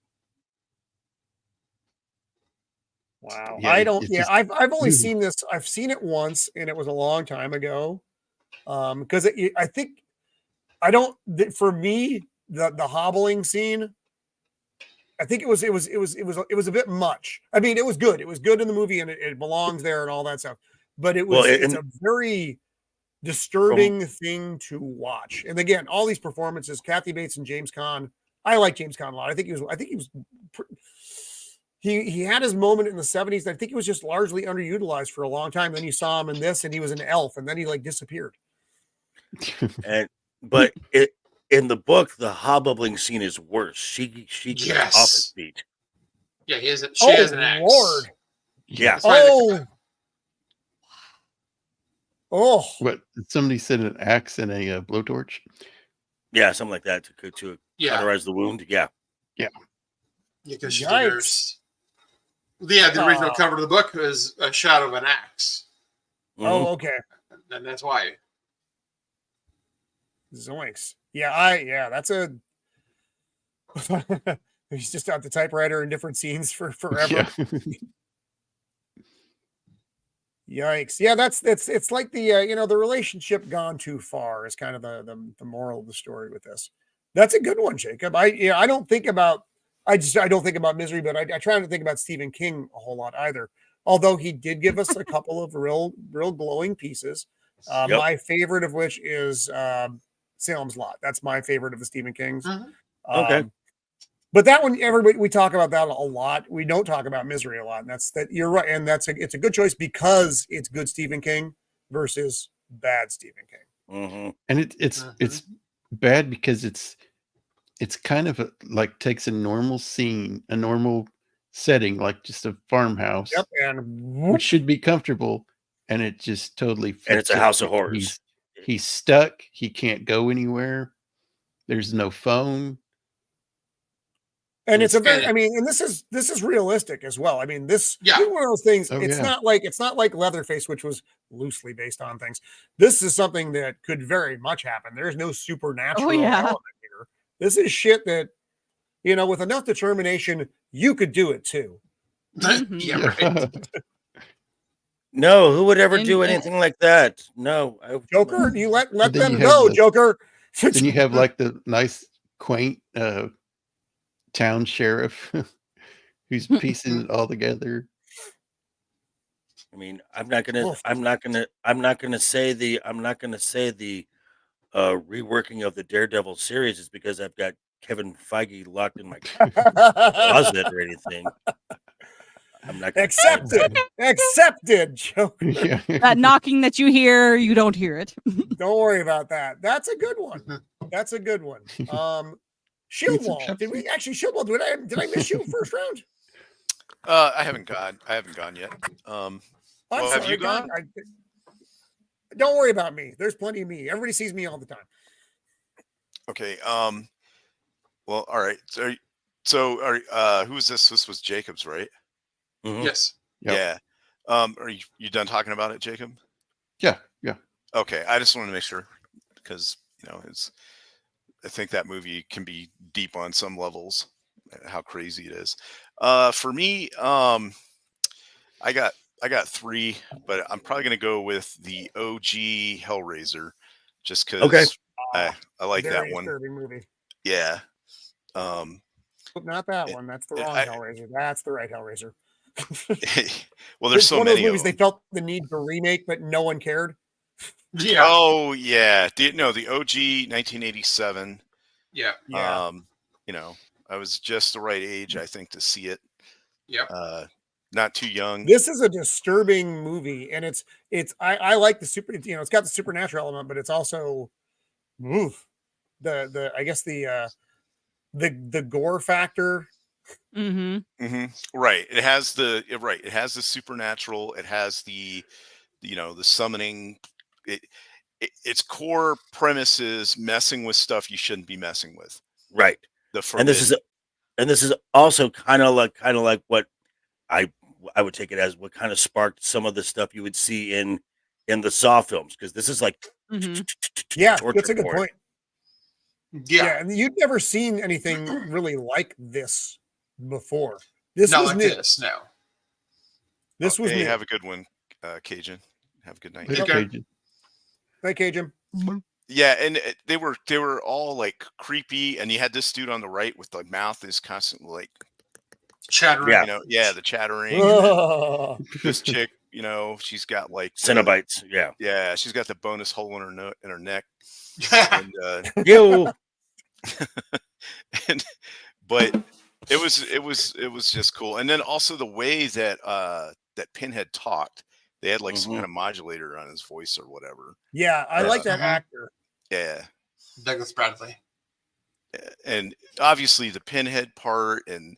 Wow. I've only seen this. I've seen it once, and it was a long time ago. Because for me, the hobbling scene, I think it was a bit much. I mean, it was good. It was good in the movie, and it belongs there and all that stuff. But it's a very disturbing thing to watch. And again, all these performances, Kathy Bates and James Caan. I like James Caan a lot. I think he had his moment in the 70s. I think he was just largely underutilized for a long time. Then you saw him in this, and he was an elf, and then he disappeared.
But in the book, the hobbling scene is worse. She gets off his feet.
Yeah, she has an axe.
Lord.
Yeah.
Oh.
What? Somebody said an axe and a blowtorch?
Yeah, something like that to cauterize the wound. Yeah.
Yeah, because she's a nurse. Yeah, the original cover of the book was a shot of an axe.
Oh, okay.
And that's why.
Zoinks. Yeah, that's a he's just out the typewriter in different scenes for forever. Yeah. Yikes. Yeah, it's like the the relationship gone too far is kind of the moral of the story with this. That's a good one, Jacob. I don't think about Misery, but I try not to think about Stephen King a whole lot either. Although he did give us a couple of real glowing pieces. My favorite of which is Salem's Lot. That's my favorite of the Stephen Kings.
Okay.
But that one, we talk about that a lot. We don't talk about Misery a lot. And you're right. And it's a good choice because it's good Stephen King versus bad Stephen King.
and it's bad because it's kind of like takes a normal scene, a normal setting, like just a farmhouse,
and
which should be comfortable, and it just totally flips
And it's a
it.
house of horrors.
He's stuck. He can't go anywhere. There's no phone.
And it's a very, I mean, and this is realistic as well. I mean, this is one of those things. It's not like Leatherface, which was loosely based on things. This is something that could very much happen. There's no supernatural element here. This is shit that, you know, with enough determination, you could do it too.
Yeah, right.
No, who would ever do anything like that? No,
Joker, you let
Then
them
you
go,
have the-
Joker.
Then you have like the nice, quaint town sheriff who's piecing it all together.
I mean, I'm not gonna say the reworking of the Daredevil series is because I've got Kevin Feige locked in my closet or anything. I'm not
accepted, Joker.
That knocking that you hear, you don't hear it.
Don't worry about that. That's a good one. That's a good one. Shieldwall. Did we actually Shieldwall? Did I miss you first round?
I haven't gone yet.
I'm
well,
sorry,
have you gone?
Don't worry about me. There's plenty of me. Everybody sees me all the time.
Okay. Well, all right. So who is this? This was Jacob's, right?
Yes.
Yeah. Are you done talking about it, Jacob?
Yeah.
Okay. I just wanted to make sure because I think that movie can be deep on some levels. How crazy it is. For me, I got 3, but I'm probably gonna go with the OG Hellraiser, just because I like that one.
Disturbing movie.
Yeah.
Not that one. That's the wrong Hellraiser. That's the right Hellraiser.
Well, there's so
one
many
of those movies they felt the need to remake, but no one cared.
Yeah.
Oh yeah. The OG 1987.
Yeah.
I was just the right age, I think, to see it.
Yep.
Not too young.
This is a disturbing movie, and I like the it's got the supernatural element, but it's also the I guess the gore factor.
Right. It has the supernatural. It has the the summoning. Its core premise is messing with stuff you shouldn't be messing with.
Right. And this is also kind of like what I would take it as what kind of sparked some of the stuff you would see in the Saw films, because this is like
yeah, that's a good point.
Yeah,
and you've never seen anything really like this before. This was new. This was new.
Have a good one, Cajun. Have a good night.
Cajun.
Bye, Cajun.
Yeah, and they were all like creepy, and you had this dude on the right with the mouth is constantly like
chattering.
The chattering. This chick, she's got like
Cenobites.
Yeah, she's got the bonus hole in her neck. And, but it was just cool. And then also the way that that Pinhead talked. They had like some kind of modulator on his voice or whatever.
Yeah, I like that actor.
Yeah.
Douglas Bradley.
And obviously the Pinhead part and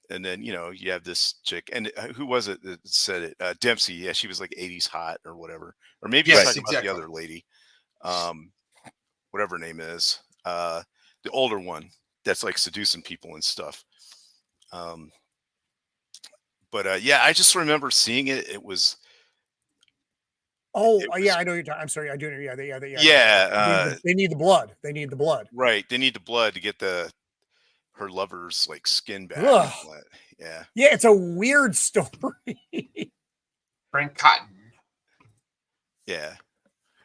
then, you have this chick. And who was it that said it? Dempsey. Yeah, she was like 80s hot or whatever. Or maybe you're talking about the other lady. Whatever her name is. The older one that's like seducing people and stuff. But I just remember seeing it. It was.
Oh, yeah, I know you're talking. I'm sorry, I do. Yeah. They need the blood. They need the blood.
Right, they need the blood to get her lover's like skin back. Yeah.
Yeah, it's a weird story.
Frank Cotton.
Yeah.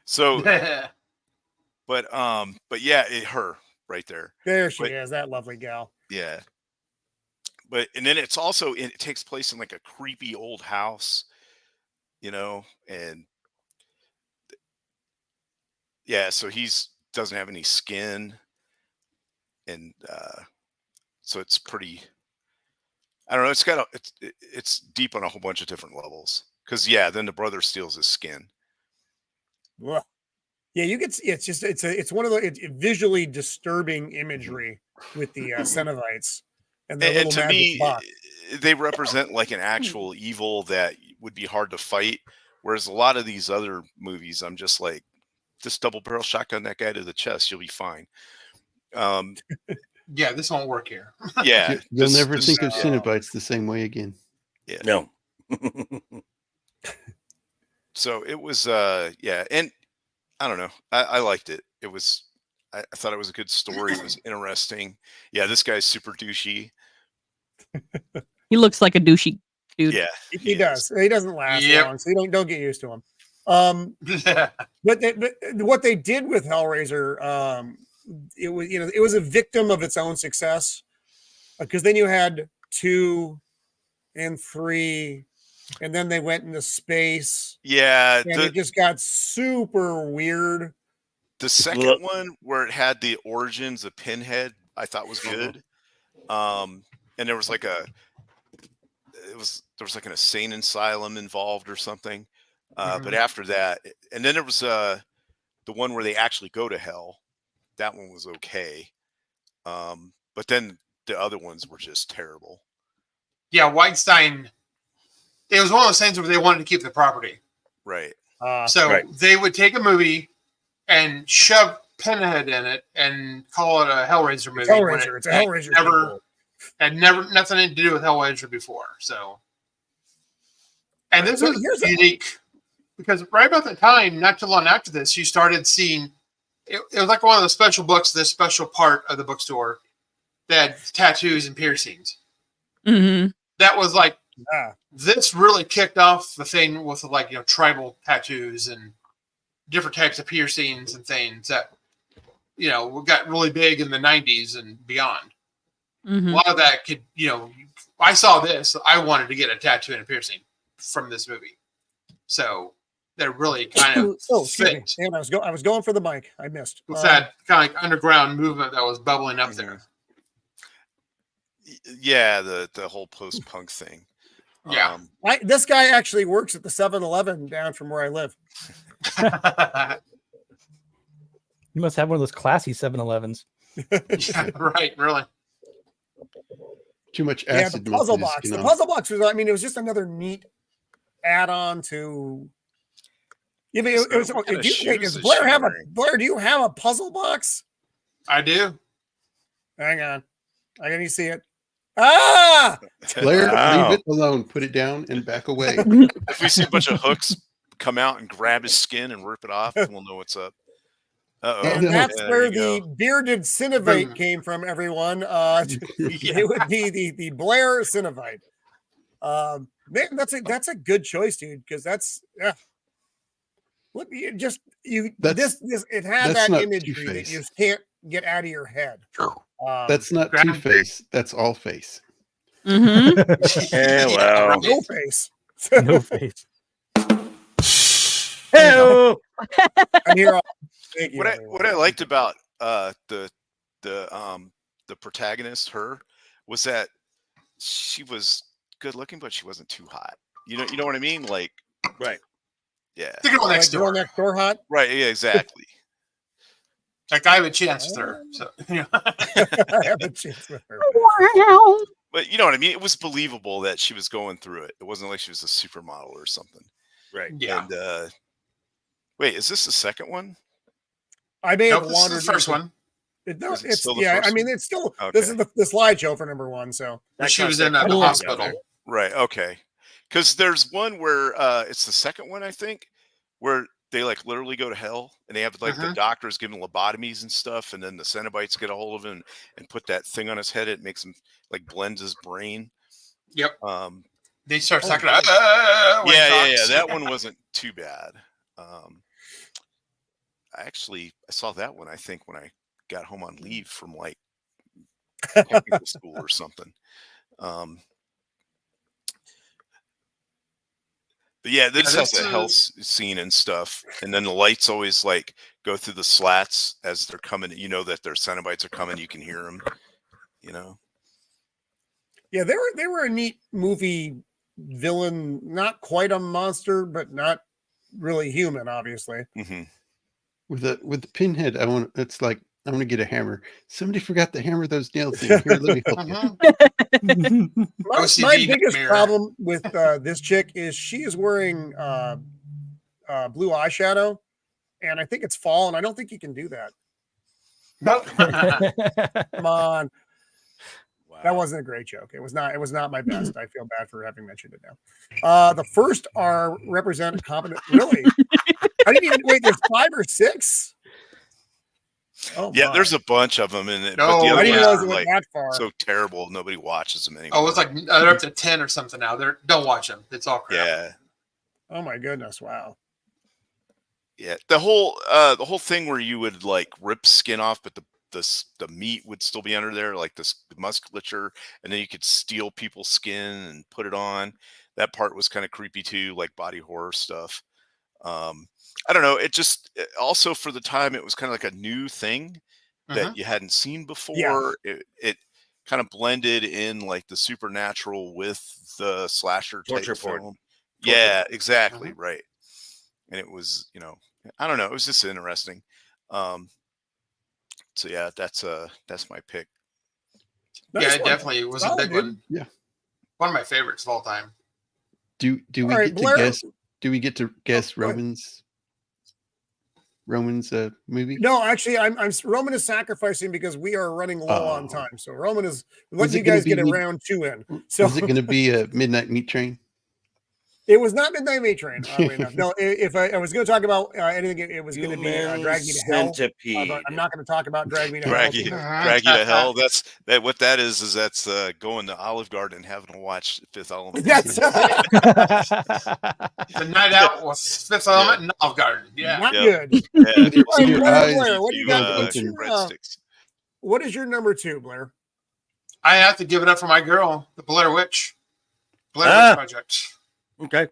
So. but yeah, her right there.
There she is, that lovely gal.
Yeah. And then it's also it takes place in like a creepy old house, and yeah, so doesn't have any skin, and so it's pretty. I don't know. It's deep on a whole bunch of different levels. Because then the brother steals his skin.
Ugh. Yeah, you get it's one of the visually disturbing imagery with the Cenobites and their
And
little
to
magic
me,
box.
they represent like an actual evil that would be hard to fight. Whereas a lot of these other movies, I'm just like, just double barrel shotgun that guy to the chest, you'll be fine.
Yeah, this won't work here.
Yeah,
You'll never think of
yeah.
Cenobites the same way again.
Yeah.
No.
So it was, yeah, and I don't know, I liked it. It was, I thought it was a good story. It was interesting. Yeah, this guy's super douchey.
He looks like a douchey dude.
Yeah,
He does. He doesn't last
Yep.
long, so you don't get used to him. But what they did with Hellraiser, it was it was a victim of its own success, because then you had 2 and 3, and then they went into space.
Yeah,
And it just got super weird.
the second one where it had the origins of Pinhead, I thought was good. And there was like there was like an insane asylum involved or something. But after that, and then there was the one where they actually go to hell. That one was okay. But then the other ones were just terrible.
Yeah, Weinstein. It was one of those things where they wanted to keep the property.
Right.
So they would take a movie and shove Pinhead in it and call it a Hellraiser movie.
Hellraiser. It's a Hellraiser.
Never had nothing to do with Hellraiser before. So, and this was unique because right about the time, not too long after this, you started seeing it was like one of the special books, this special part of the bookstore that had tattoos and piercings.
Mm-hmm.
That was like this really kicked off the thing with like tribal tattoos and different types of piercings and things that got really big in the 90s and beyond.
Mm-hmm.
A lot of that could I saw this, I wanted to get a tattoo and a piercing from this movie, so that really kind of fit.
And I was going for the mic. I missed.
With that kind of like underground movement that was bubbling up there.
Yeah, the whole post-punk thing.
Yeah.
This guy actually works at the 7-Eleven down from where I live.
You must have one of those classy 7-Elevens.
Yeah, right, really.
Too much
Yeah,
acid.
the puzzle box. The puzzle box was, it was just another neat add-on to. Yeah, but it was. Does Blair have Blair? Do you have a puzzle box?
I do.
Hang on, I can see it. Ah,
Blair, leave it alone. Put it down and back away.
If we see a bunch of hooks come out and grab his skin and rip it off, we'll know what's up.
And that's where the bearded Cenobite came from, everyone. It would be the Blair Cenobite. Man, that's a good choice, dude, because that's look, it had that imagery that you can't get out of your head.
That's not Two-Face. That's All Face.
Mm-hmm.
Yeah, well,
no face.
No face.
Hey-o.
I'm here.
What I liked about the protagonist, her, was that she was good looking, but she wasn't too hot. You know what I mean? Like,
right?
Yeah.
The girl next door.
Next door hot.
Right. Yeah. Exactly.
Like I have a chance with her. So
I have a chance with her.
But you know what I mean? It was believable that she was going through it. It wasn't like she was a supermodel or something.
Right.
Yeah.
And wait, is this the second one?
I may have
this is
wandered.
the first one.
It's
still the
yeah.
first
I mean,
one?
it's still
Okay.
this is the slideshow for number 1. So
She was in the hospital.
Right. Okay. Because there's one where it's the second one, I think, where they like literally go to hell and they have like the doctors giving lobotomies and stuff, and then the Cenobites get a hold of him and put that thing on his head. It makes him like blends his brain.
Yep. They start
Oh,
sucking.
Yeah. That one wasn't too bad. I saw that one, I think, when I got home on leave from like technical school or something. But yeah, this has a health scene and stuff, and then the lights always like go through the slats as they're coming. You know that their Cenobites are coming. You can hear them. You know.
Yeah, they were a neat movie villain. Not quite a monster, but not really human, obviously.
Mm-hmm.
with the pinhead. It's like I want to get a hammer. Somebody forgot to hammer those nails in. Here, let me help you.
My biggest problem with this chick is she is wearing blue eyeshadow, and I think it's fall, and I don't think you can do that. Come on. Wow. That wasn't a great joke. It was not my best. I feel bad for having mentioned it now. The first are represent competent. Really? I didn't even wait. There's 5 or 6. Oh
yeah,
my.
there's a bunch of them in it.
No,
but the
I
other
didn't
ones
realize
are
it went
like
that far.
so terrible. Nobody watches them anymore.
Oh, it's like they're up to 10 or something now. Don't watch them. It's all crap.
Yeah.
Oh my goodness! Wow.
Yeah, the whole thing where you would like rip skin off, but the meat would still be under there, like the musculature, and then you could steal people's skin and put it on. That part was kind of creepy too, like body horror stuff. I don't know. Also for the time, it was kind of like a new thing that you hadn't seen before.
Yeah.
It kind of blended in like the supernatural with the slasher
Torture
type
porn.
film. Yeah, exactly. Right. And it was, I don't know. It was just interesting. So yeah, that's my pick.
Yeah, it definitely was a big one.
Yeah.
One of my favorites of all time.
Do we
right,
get
Blair-
to guess? Do we get to guess Roman's movie?
No, actually, I'm Roman is sacrificing because we are running low on time. So Roman is letting you guys get a round 2 in. So
is it going to be a Midnight Meat Train?
It was not Midnight Meat Train, oddly enough. No, if I was going to talk about anything, it was going to be Drag Me to Hell. But I'm not going to talk about Drag Me to Hell.
Drag You to Hell. What that is that's going to Olive Garden and having to watch Fifth Element.
That's
the night out was Fifth Element and Olive Garden. Yeah,
not good.
Yeah.
Blair, what do you got?
Breadsticks.
What is your number 2, Blair?
I have to give it up for my girl, the Blair Witch. Blair Witch Project.
Okay.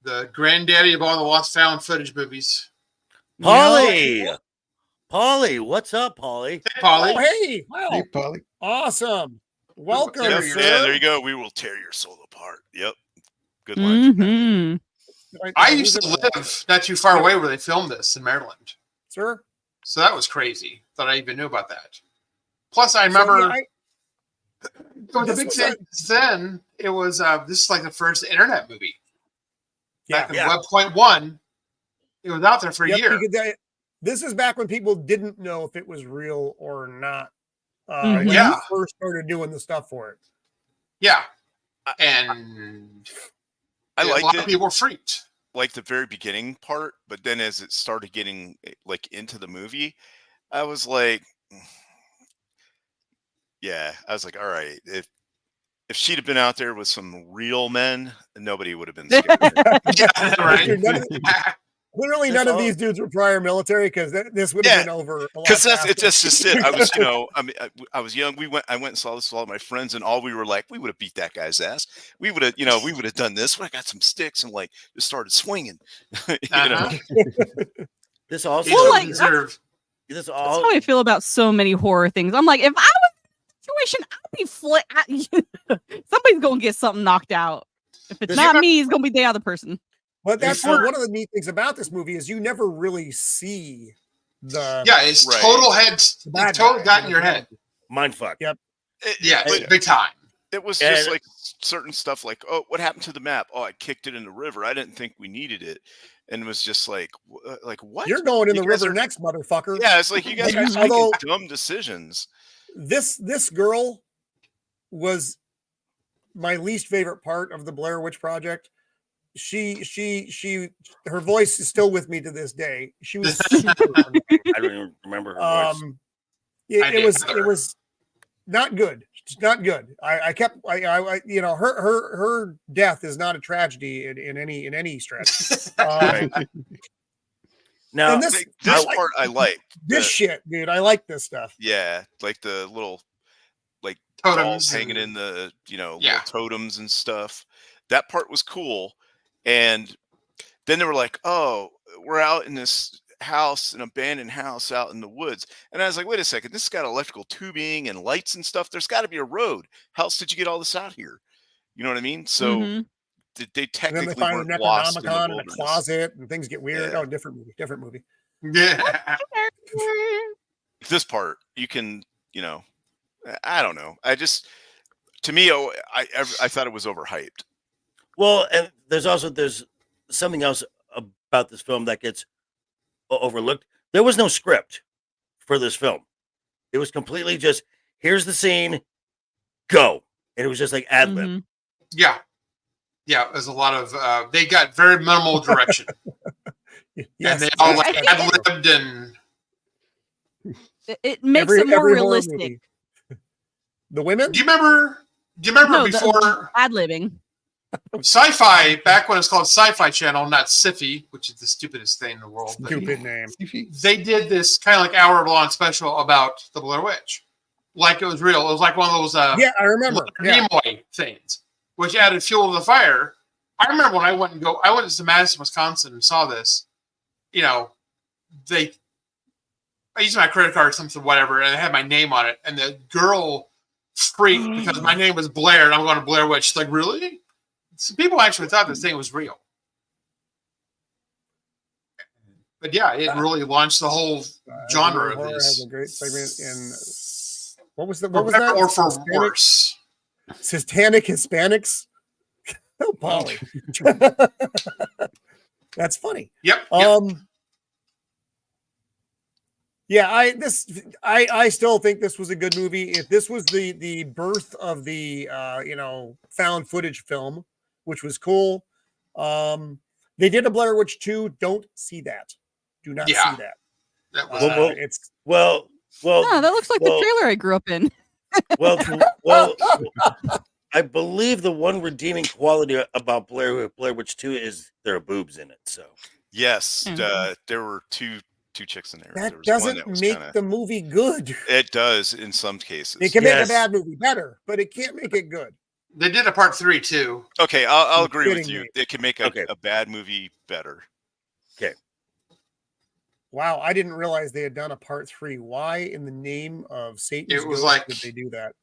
The granddaddy of all the lost found footage movies.
Polly! Polly, what's up, Polly?
Hey, Polly.
Oh, hey. Wow.
Hey, Polly.
Awesome. Welcome,
Yeah,
sir.
there you go. We will tear your soul apart. Yep. Good line.
Mm-hmm.
I used to live not too far away where they filmed this in Maryland.
Sir?
So that was crazy that I even knew about that. Plus, I remember the big thing then, it was this is like the first internet movie. Back in Web 0.1, it was out there for a year.
This is back when people didn't know if it was real or not.
Mm-hmm.
When you first started doing the stuff for it.
Yeah. And
I liked
a lot
it.
of people were freaked.
Like the very beginning part, but then as it started getting like into the movie, I was like, all right, if she'd have been out there with some real men, nobody would have been scared.
Yeah, right.
Literally, none of these dudes were prior military because this would have been over.
Because that's just it. I was, I was young. I went and saw this with all of my friends, and all we were like, we would have beat that guy's ass. We would have, we would have done this. I got some sticks and like just started swinging.
This also
that's how I feel about so many horror things. I'm like, if I was in a situation, I'd be somebody's gonna get something knocked out. If it's not me, it's gonna be the other person.
But that's one of the neat things about this movie is you never really see the
it's total heads. It's total got in your head.
Mindfuck.
Yep.
Big time.
It was just like certain stuff like, oh, what happened to the map? Oh, I kicked it in the river. I didn't think we needed it. And it was just like what?
You're going in the river next, motherfucker.
Yeah, it's like you guys are making dumb decisions.
This girl was my least favorite part of the Blair Witch Project. Her voice is still with me to this day. She was super
I don't even remember her voice.
It was not good. It's not good. Her death is not a tragedy in any stretch.
Now
and this
part I like.
This shit, dude. I like this stuff.
Yeah, like the little like
totems
dolls hanging in the little totems and stuff. That part was cool. And then they were like, oh, we're out in this house, an abandoned house out in the woods. And I was like, wait a second, this has got electrical tubing and lights and stuff. There's got to be a road. How else did you get all this out here? You know what I mean? So they technically
and then they find
weren't
a
lost in the
Necronomicon in a
wilderness.
closet and things get weird.
Yeah.
Oh, different movie.
Yeah.
This part, you can, I don't know. To me, I thought it was overhyped.
Well, and there's something else about this film that gets overlooked. There was no script for this film. It was completely just, here's the scene, go. And it was just like ad lib.
Mm-hmm.
Yeah. Yeah, there's a lot of they got very minimal direction.
Yes,
and they all
I think
ad-libbed and
it makes it more
horror
realistic.
movie. The women?
Do you remember
No,
before
ad-libbing.
Sci-Fi, back when it was called Sci-Fi Channel, not Sci-Fi, which is the stupidest thing in the world. but
Stupid name.
They did this kind of like hour-long special about the Blair Witch. Like it was real. It was like one of those
Yeah, I remember. Yeah.
Nimoy things, which added fuel to the fire. I remember when I went to Madison, Wisconsin and saw this. I used my credit card or something, whatever, and it had my name on it. And the girl freaked because my name was Blair and I'm going to Blair Witch. She's like, really? So people actually thought this thing was real. But yeah, it really launched the whole genre of
Horror
this.
has a great segment in what was that?
Or for worse.
Satanic Hispanics. Oh, Polly. That's funny.
Yep.
Yeah, I still think this was a good movie. If this was the birth of the found footage film, which was cool. They did a Blair Witch 2. Don't see that. Do not see that.
That was
it's
well.
Oh, that looks like the trailer I grew up in.
well, I believe the one redeeming quality about Blair Witch 2 is there are boobs in it. So
yes, there were two chicks in there.
That
there was
doesn't
one that
make the movie good.
It does in some cases.
It can make a bad movie better, but it can't make it good.
They did a part 3 too.
Okay, I'll agree with
kidding
you.
me.
It can make a bad movie better.
Okay.
Wow, I didn't realize they had done a part 3. Why in the name of Satan's
It was
ghost
like
did they do that?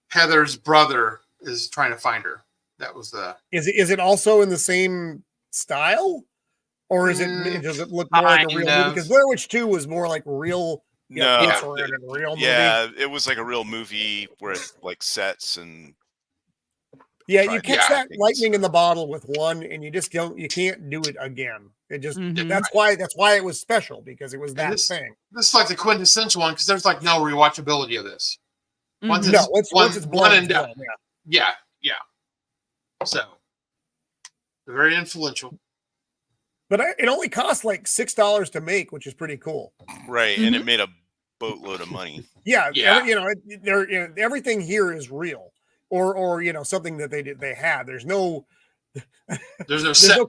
Heather's brother is trying to find her. That was the.
Is it also in the same style, or does it look more like a real movie? Because Blair Witch 2 was more like real.
No,
real movie.
Yeah, it was like a real movie where it's like sets and.
Yeah, you catch that lightning in the bottle with one, and you just you can't do it again. It just that's why it was special, because it was that thing.
This is like the quintessential one because there's like no rewatchability of this.
Once it's
one and
done.
done. Yeah. So very influential.
But it only cost like $6 to make, which is pretty cool.
Right, and it made a boatload of money.
Yeah. Everything here is real, or something that they had. There's no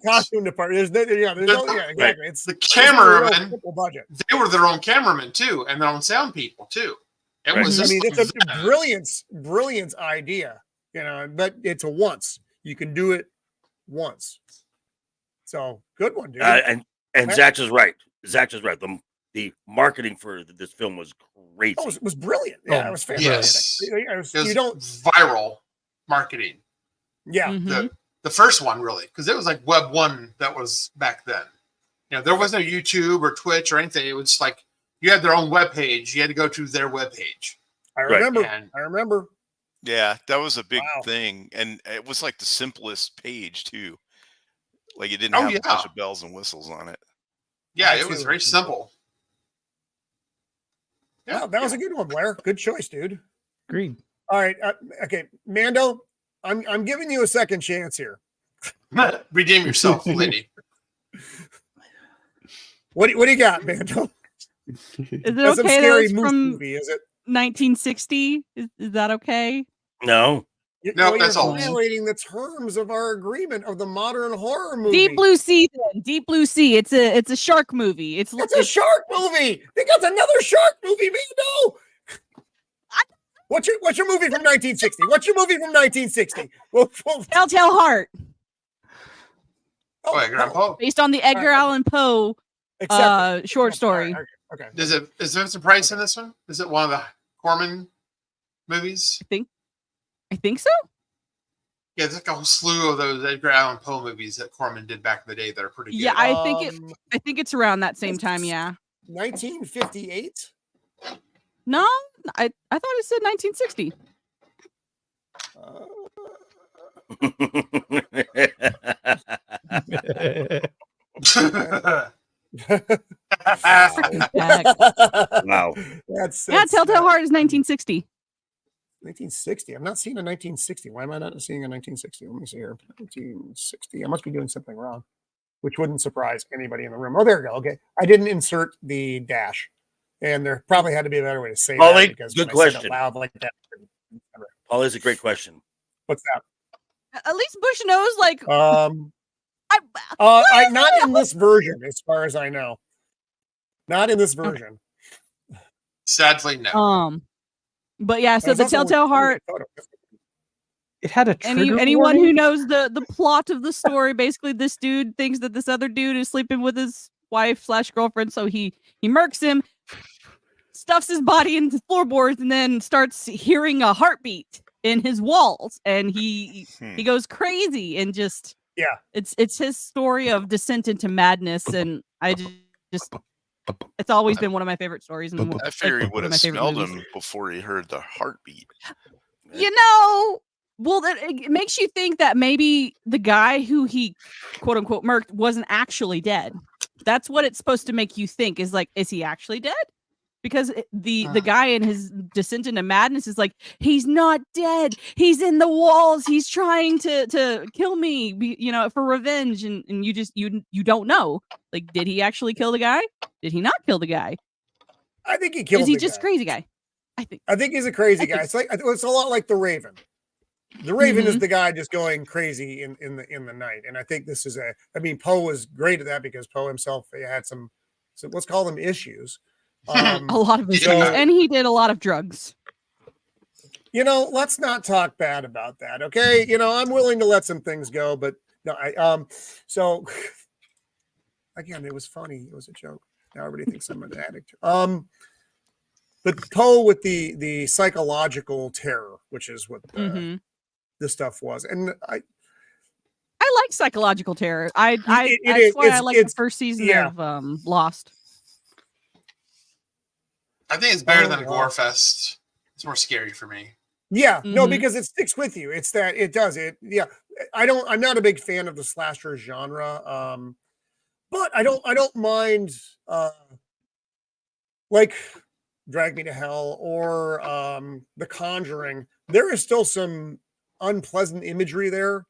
costume department. There's no exactly. It's
the cameramen.
Budget.
They were their own cameramen too, and their own sound people too. It was.
It's a brilliant idea, but it's a once. You can do it once. So good one, dude.
And Zach is right. The marketing for this film was crazy.
Oh, it was brilliant. Yeah, it was fantastic.
Yes. It was viral marketing.
Yeah.
The first one, really, because it was like Web 1 that was back then. There was no YouTube or Twitch or anything. It was like you had their own web page. You had to go to their web page.
I remember.
Yeah, that was a big thing. And it was like the simplest page, too. Like it didn't have a bunch of bells and whistles on it.
Yeah, it was very simple.
Yeah, that was a good one, Blair. Good choice, dude.
Agreed.
All right. Okay, Mando, I'm giving you a second chance here.
Redeem yourself, lady.
What do you got, Mando?
Is it okay that it's from
movie, is it?
1960? Is that okay?
No.
No, that's all.
Violating the terms of our agreement of the modern horror movie.
Deep Blue Sea, then. Deep Blue Sea. It's a shark movie. It's
a shark movie. They got another shark movie, Mando. What's your movie from 1960? What's your movie from 1960?
Telltale Heart.
Grandpa.
Based on the Edgar Allan Poe short story.
Okay.
Is Vincent Price in this one? Is it one of the Corman movies?
I think so.
Yeah, there's like a whole slew of those Edgar Allan Poe movies that Corman did back in the day that are pretty good.
Yeah, I think it's around that same time. Yeah.
1958.
No, I thought it said 1960.
Wow.
That's
Telltale Heart is 1960.
1960. I'm not seeing a 1960. Why am I not seeing a 1960? Let me see here. 1960. I must be doing something wrong, which wouldn't surprise anybody in the room. Oh, there we go. Okay. I didn't insert the dash. And there probably had to be a better way to say
Paulie,
that because
good
when I said it
question.
loud like that.
Paul is a great question.
What's that?
At least Bush knows, like,
not in this version, as far as I know. Not in this version.
Sadly, no.
But yeah, so the Telltale Heart.
It had a trigger
anyone
warning?
who knows the plot of the story, basically, this dude thinks that this other dude is sleeping with his wife/girlfriend, so he murks him, stuffs his body into floorboards, and then starts hearing a heartbeat in his walls, and he goes crazy and just it's his story of descent into madness, and I just it's always been one of my favorite stories. And
I figure he would have smelled
movies.
him before he heard the heartbeat.
You know, well, it makes you think that maybe the guy who he quote unquote murked wasn't actually dead. That's what it's supposed to make you think, is like, is he actually dead? Because the guy in his descent into madness is like, he's not dead. He's in the walls. He's trying to kill me, for revenge. And you just you don't know. Like, did he actually kill the guy? Did he not kill the guy?
I think he killed.
Is he
the
just
guy.
crazy guy?
I think he's a crazy guy. It's a lot like the Raven. The Raven is the guy just going crazy in the night. And I think this is Poe was great at that because Poe himself had some let's call them issues.
A lot of issues. And he did a lot of drugs.
Let's not talk bad about that. Okay. I'm willing to let some things go, but no, so again, it was funny. It was a joke. Now everybody thinks I'm an addict. But Poe with the psychological terror, which is what this stuff was. And I
like psychological terror. That's why I like the first season of Lost.
I think it's better than Gorefest. It's more scary for me.
Yeah, no, because it sticks with you. It's that it does it. Yeah, I'm not a big fan of the slasher genre, but I don't mind like Drag Me to Hell or The Conjuring. There is still some unpleasant imagery there,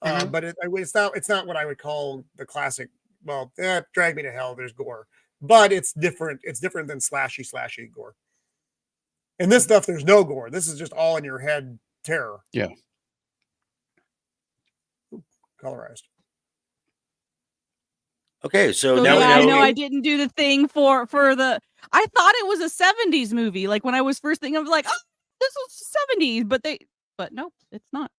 but it's not what I would call the classic. Well, Drag Me to Hell. There's gore. But it's different. It's different than slashy gore. In this stuff, there's no gore. This is just all in your head terror.
Yeah.
Colorized.
Okay, so
now
we know.
I know I didn't do the thing for the. I thought it was a 70s movie. Like when I was first thinking, I was like, oh, this was 70s, but no, it's not.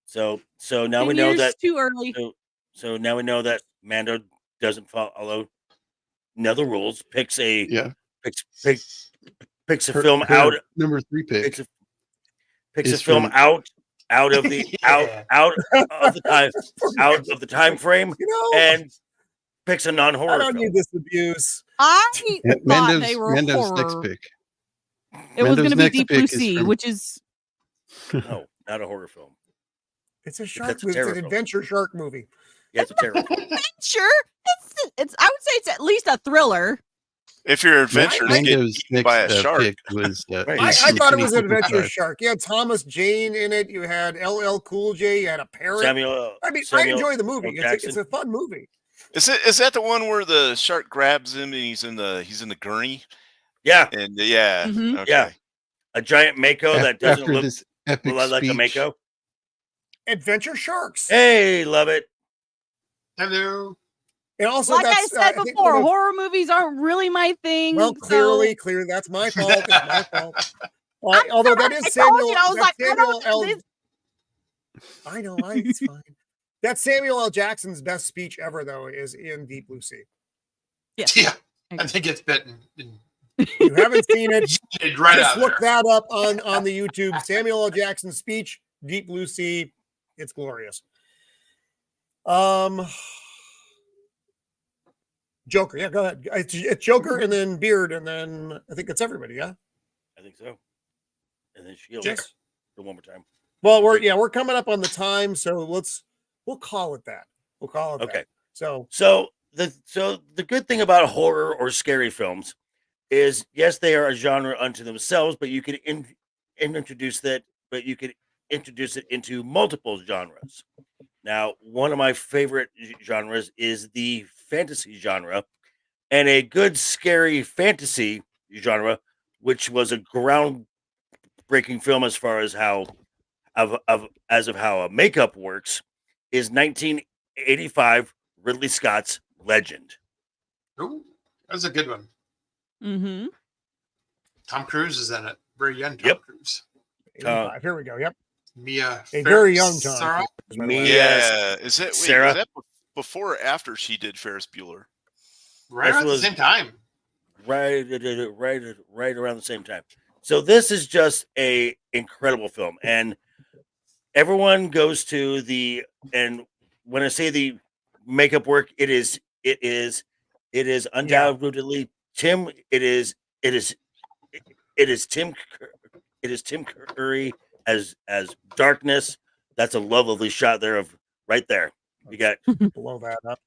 So now we know that
too early.
So now we know that Mando doesn't follow the rules. Picks a film out.
Number 3 pick.
Picks a film out of the time frame, and picks a non-horror.
I don't
film.
need this abuse.
I thought they were
Mando's
horror.
next pick.
It was going to be Deep Blue Sea, which is
no, not a horror film.
It's a shark movie. It's an adventure shark movie.
Yeah, it's a terror film.
Adventure? It's. I would say it's at least a thriller.
If your adventure is getting eaten by a shark,
was,
I thought it was an adventure shark. You had Thomas Jane in it. You had LL Cool J. You had a parrot. I enjoy the movie. It's a fun movie.
Is that the one where the shark grabs him and he's in the gurney?
Yeah,
and
okay.
Yeah,
a giant mako that doesn't look like a
speech.
mako.
Adventure sharks.
Hey, love it.
Hello.
And also,
like I said before, horror movies aren't really my thing.
Well, clearly, that's my fault. It's my fault. Although that is Samuel. I know. It's fine. That's Samuel L. Jackson's best speech ever, though, is in Deep Blue Sea.
Yeah. I think it's bitten.
You haven't seen it.
Just
look that up on the YouTube. Samuel L. Jackson's speech, Deep Blue Sea. It's glorious. Joker. Yeah, go ahead. It's Joker and then Beard and then I think it's everybody. Yeah,
I think so. And then Shield.
Yes.
The one more time.
Well, we're coming up on the time, so we'll call it that. We'll call it
Okay.
that. So
the good thing about horror or scary films is, yes, they are a genre unto themselves, but you can introduce that, but you can introduce it into multiple genres. Now, one of my favorite genres is the fantasy genre, and a good scary fantasy genre, which was a groundbreaking film as far as how how a makeup works, is 1985 Ridley Scott's Legend.
Ooh, that's a good one.
Mm-hmm.
Tom Cruise is in it. Very young Tom Cruise.
85. Here we go. Yep.
Mia.
A very young Tom.
Sarah?
Yeah. Is it
Sarah?
was that before or after she did Ferris Bueller?
Right at the same time.
Right around the same time. So this is just a incredible film, and everyone goes to and when I say the makeup work, it is undoubtedly Tim. It is Tim Curry as Darkness. That's a lovely shot there of right there. You got
blow that up.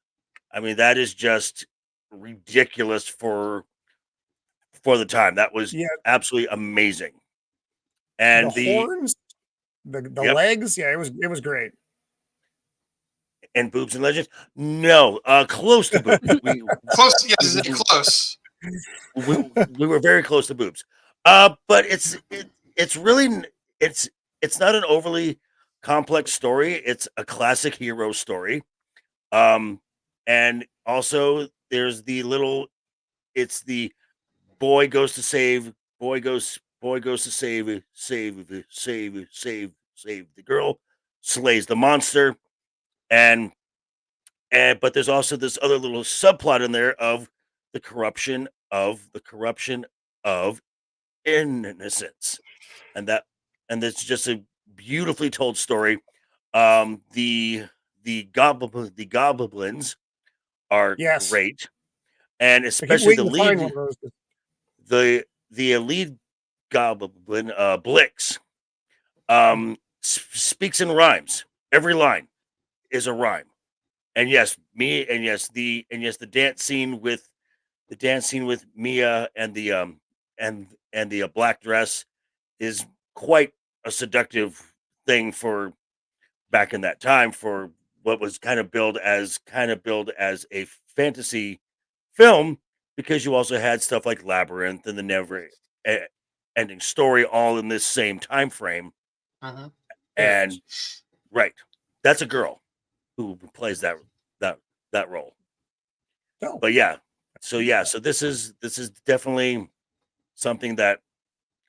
I mean, that is just ridiculous for the time. That was absolutely amazing. And
the horns, the legs, it was great.
And boobs and Legends? No, close to boobs.
Close, yes, close.
We were very close to boobs. But it's really it's not an overly complex story. It's a classic hero story. And also there's it's the boy goes to save the girl, slays the monster, and but there's also this other little subplot in there of the corruption of innocence, and it's just a beautifully told story. The goblins are great, and especially the lead goblin, Blix, speaks in rhymes. Every line is a rhyme. And the dance scene with Mia and the black dress is quite a seductive thing for back in that time, for what was kind of billed as a fantasy film, because you also had stuff like Labyrinth and the Never Ending Story all in this same time frame. And right, that's a girl who plays that role. But so this is definitely something that,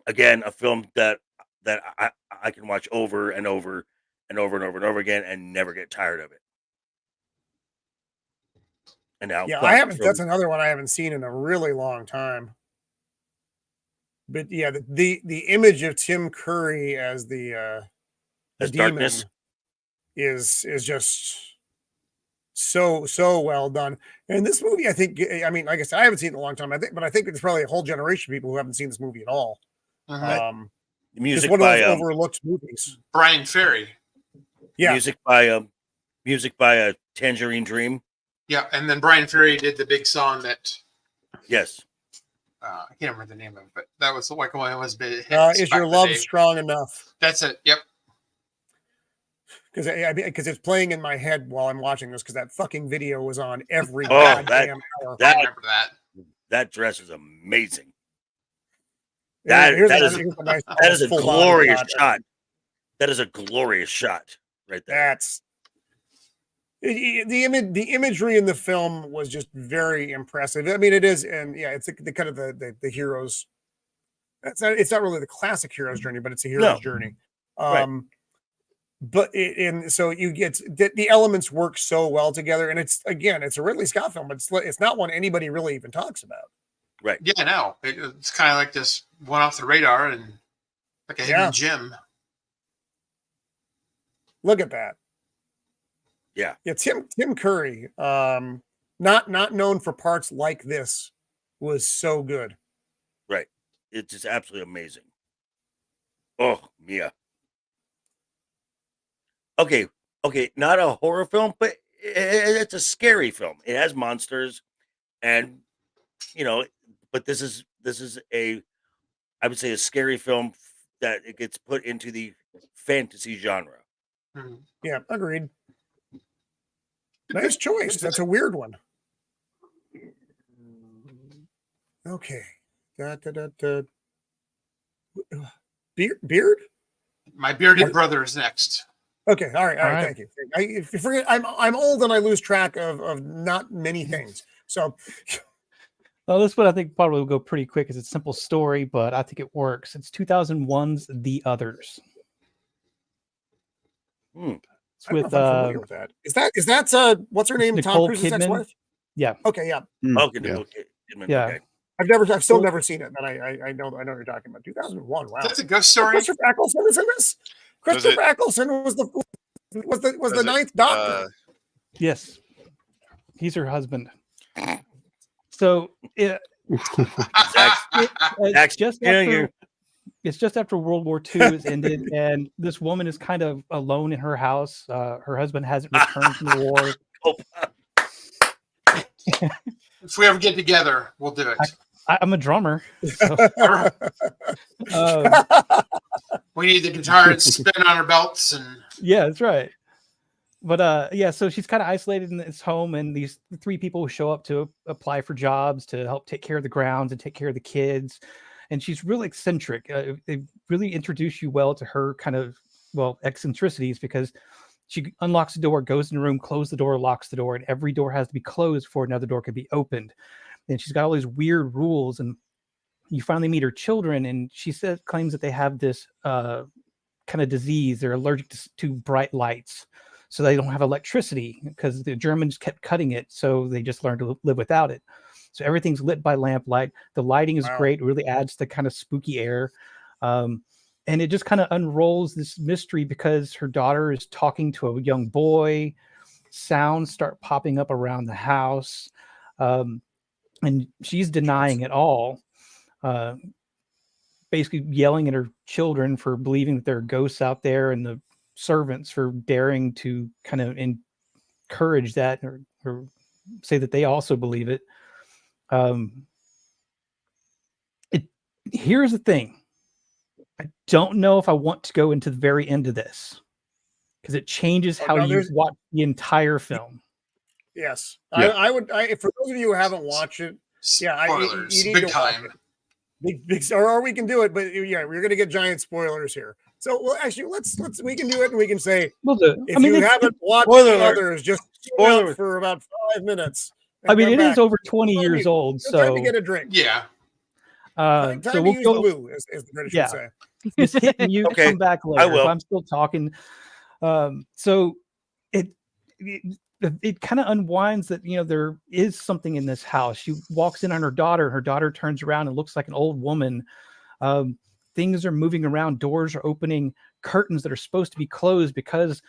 again, a film that I can watch over and over and over and over and over again and never get tired of it. And now,
I haven't. That's another one I haven't seen in a really long time. But yeah, the image of Tim Curry as the demon
Darkness
is just so well done. And this movie, I think, I mean, like I said, I haven't seen it in a long time. I think there's probably a whole generation of people who haven't seen this movie at all.
Music
one
by
of those overlooked movies.
Brian Ferry.
Yeah.
Music by a Tangerine Dream.
Yeah, and then Brian Ferry did the big song that.
Yes.
I can't remember the name of it, but that was like one of his big
hits. Is Your Love Strong Enough?
That's it. Yep.
Because it's playing in my head while I'm watching this, because that fucking video was on every
goddamn
hour.
I remember that.
That dress is amazing.
Yeah,
that is a glorious shot. That is a glorious shot right there.
That's the imagery in the film was just very impressive. I mean, it is, and it's the kind of the heroes. It's not really the classic hero's journey, but it's a hero's journey. But so you get the elements work so well together, and it's a Ridley Scott film, but it's not one anybody really even talks about.
Right.
Yeah, no, it's kind of like this one off the radar and like a hidden gem.
Look at that.
Yeah.
Yeah. Tim Curry. not known for parts like this, was so good.
Right. It's just absolutely amazing. Oh, Mia. Okay. Not a horror film, but it's a scary film. It has monsters, and but this is I would say a scary film that it gets put into the fantasy genre.
Yeah, agreed. Nice choice. That's a weird one. Okay. Beard?
My bearded brother is next.
Okay. All right. Thank you. If you forget, I'm old and I lose track of not many things. So.
Well, this one I think probably will go pretty quick because it's a simple story, but I think it works. It's 2001's The Others. It's with
with that. Is that what's her name?
Nicole
Tom Cruise's
Kidman?
ex-wife?
Yeah.
Okay. Yeah.
Okay.
Yeah.
Yeah.
Yeah.
I've still never seen it, but I know what you're talking about. 2001. Wow.
That's a ghost story.
Christopher Eccleston is in this. Christopher Eccleston was the ninth Doctor.
Yes. He's her husband. So it's just after World War II has ended, and this woman is kind of alone in her house. Her husband hasn't returned from the war.
If we ever get together, we'll do it.
I'm a drummer. So.
We need the guitar and spin on our belts, and
yeah, that's right. But yeah, so she's kind of isolated in this home, and these three people show up to apply for jobs to help take care of the grounds and take care of the kids. And she's really eccentric. They really introduce you well to her kind of, eccentricities, because she unlocks the door, goes in the room, closes the door, locks the door, and every door has to be closed before another door can be opened. And she's got all these weird rules. And you finally meet her children, and she claims that they have this kind of disease. They're allergic to bright lights. So they don't have electricity because the Germans kept cutting it. So they just learned to live without it. So everything's lit by lamplight. The lighting is great. It really adds to kind of spooky air. And it just kind of unrolls this mystery because her daughter is talking to a young boy. Sounds start popping up around the house. And she's denying it all. Basically yelling at her children for believing that there are ghosts out there, and the servants for daring to kind of encourage that or say that they also believe it. Here's the thing. I don't know if I want to go into the very end of this because it changes how you watch the entire film.
Yes.
Yeah.
I would, for those of you who haven't watched it,
spoilers,
you need
big
to
time.
Big, or we can do it, but yeah, we're going to get giant spoilers here. So, well, actually, we can do it, and we can say, if you haven't watched The Others, just spoil for about 5 minutes.
I mean, it is over 20 years old, so
time to get a drink.
Yeah.
Time
so
to
we'll
use
go.
the boo, as the British would say.
Just hit mute,
Okay,
come back later.
I will.
If I'm still talking. So it kind of unwinds that, there is something in this house. She walks in on her daughter. Her daughter turns around and looks like an old woman. Things are moving around. Doors are opening. Curtains that are supposed to be closed because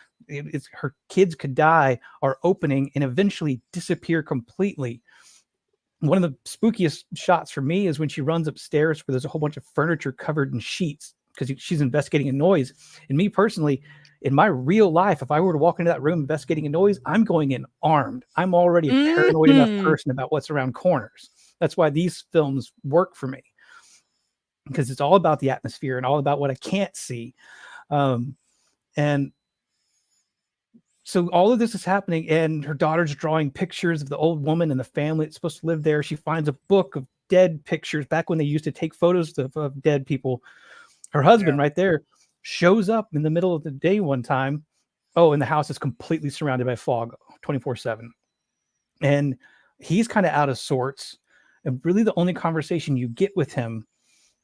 her kids could die are opening and eventually disappear completely. One of the spookiest shots for me is when she runs upstairs where there's a whole bunch of furniture covered in sheets because she's investigating a noise. And me personally, in my real life, if I were to walk into that room investigating a noise, I'm going in armed. I'm already a paranoid enough person about what's around corners. That's why these films work for me, because it's all about the atmosphere and all about what I can't see. And so all of this is happening, and her daughter's drawing pictures of the old woman and the family that's supposed to live there. She finds a book of dead pictures back when they used to take photos of dead people. Her husband right there shows up in the middle of the day one time. Oh, and the house is completely surrounded by fog 24/7. And he's kind of out of sorts. And really the only conversation you get with him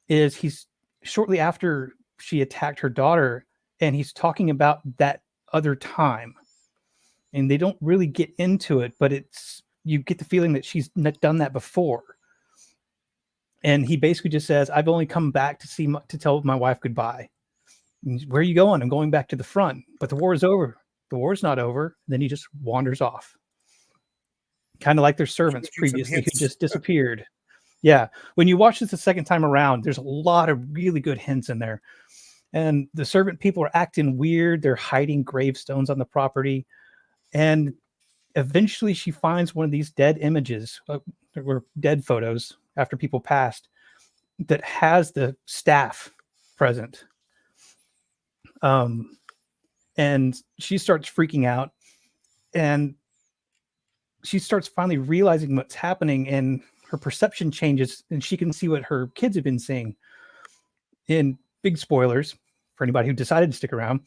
is he's shortly after she attacked her daughter, and he's talking about that other time. And they don't really get into it, but you get the feeling that she's done that before. And he basically just says, I've only come back to tell my wife goodbye. Where are you going? I'm going back to the front, but the war is over. The war's not over. Then he just wanders off. kind of like their servants
Shoot some
previously who
hints.
just disappeared. Yeah, when you watch this the second time around, there's a lot of really good hints in there. And the servant people are acting weird. They're hiding gravestones on the property. And eventually she finds one of these dead images, or dead photos after people passed, that has the staff present. And she starts freaking out. And she starts finally realizing what's happening, and her perception changes, and she can see what her kids have been seeing. In big spoilers for anybody who decided to stick around,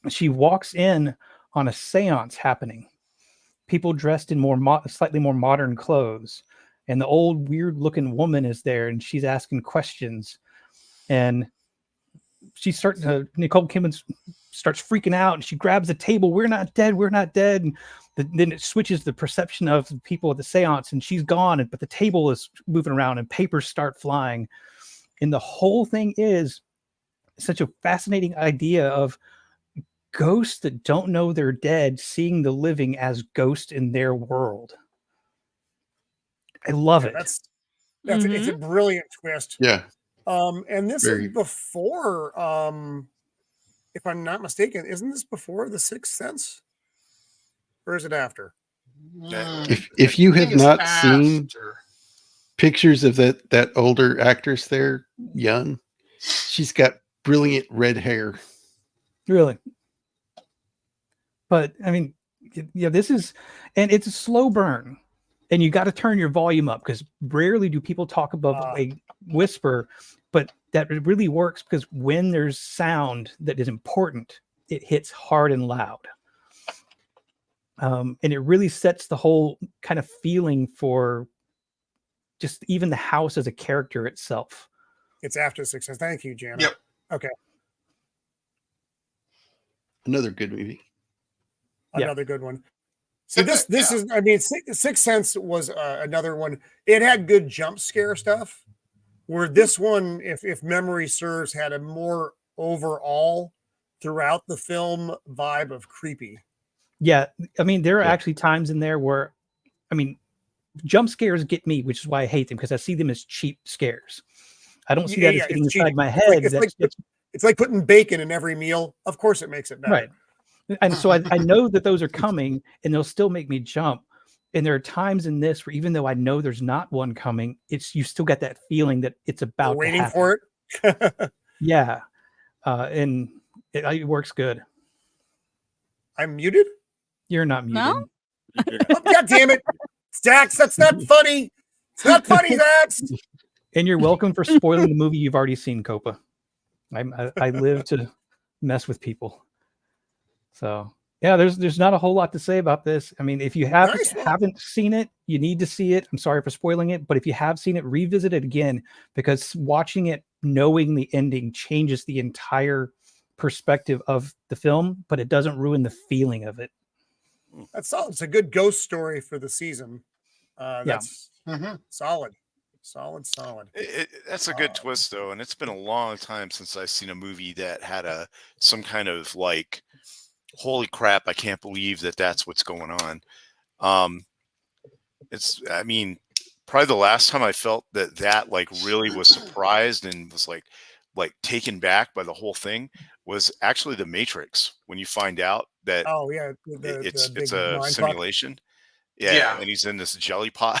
she walks in on a seance happening. People dressed in slightly more modern clothes, and the old weird looking woman is there, and she's asking questions. And she starts Nicole Kidman starts freaking out, and she grabs the table. We're not dead. We're not dead. And then it switches the perception of the people at the seance, and she's gone. But the table is moving around, and papers start flying. And the whole thing is such a fascinating idea of ghosts that don't know they're dead, seeing the living as ghosts in their world. I love it.
That's it's a brilliant twist.
Yeah.
And this is before, if I'm not mistaken, isn't this before The Sixth Sense? Or is it after?
If you have not seen pictures of that older actress there, young, she's got brilliant red hair.
Really? But I mean, yeah, this is, and it's a slow burn, and you got to turn your volume up because rarely do people talk above a whisper, but that really works because when there's sound that is important, it hits hard and loud. And it really sets the whole kind of feeling for just even the house as a character itself.
It's after The Sixth Sense. Thank you, Jana.
Yep.
Okay.
Another good movie.
Another good one. So this is, I mean, Sixth Sense was another one. It had good jump scare stuff, where this one, if memory serves, had a more overall throughout the film vibe of creepy.
Yeah, I mean, there are actually times in there where, I mean, jump scares get me, which is why I hate them, because I see them as cheap scares. I don't see that as getting inside my head.
It's like putting bacon in every meal. Of course, it makes it better.
Right. And so I know that those are coming, and they'll still make me jump. And there are times in this where, even though I know there's not one coming, you still get that feeling that it's about
waiting
to happen.
for it.
Yeah, and it works good.
I'm muted.
You're not muted.
No?
Oh, God damn it, Dax! That's not funny. It's not funny, Dax.
And you're welcome for spoiling the movie you've already seen, Copa. I live to mess with people. So yeah, there's not a whole lot to say about this. I mean, if you haven't seen it, you need to see it. I'm sorry for spoiling it, but if you have seen it, revisit it again, because watching it, knowing the ending, changes the entire perspective of the film, but it doesn't ruin the feeling of it.
That's solid. It's a good ghost story for the season. That's solid.
That's a good twist, though, and it's been a long time since I've seen a movie that had some kind of like, holy crap, I can't believe that's what's going on. I mean, probably the last time I felt that like really was surprised and was like taken back by the whole thing was actually The Matrix, when you find out that it's a simulation. Yeah, and he's in this jelly pod.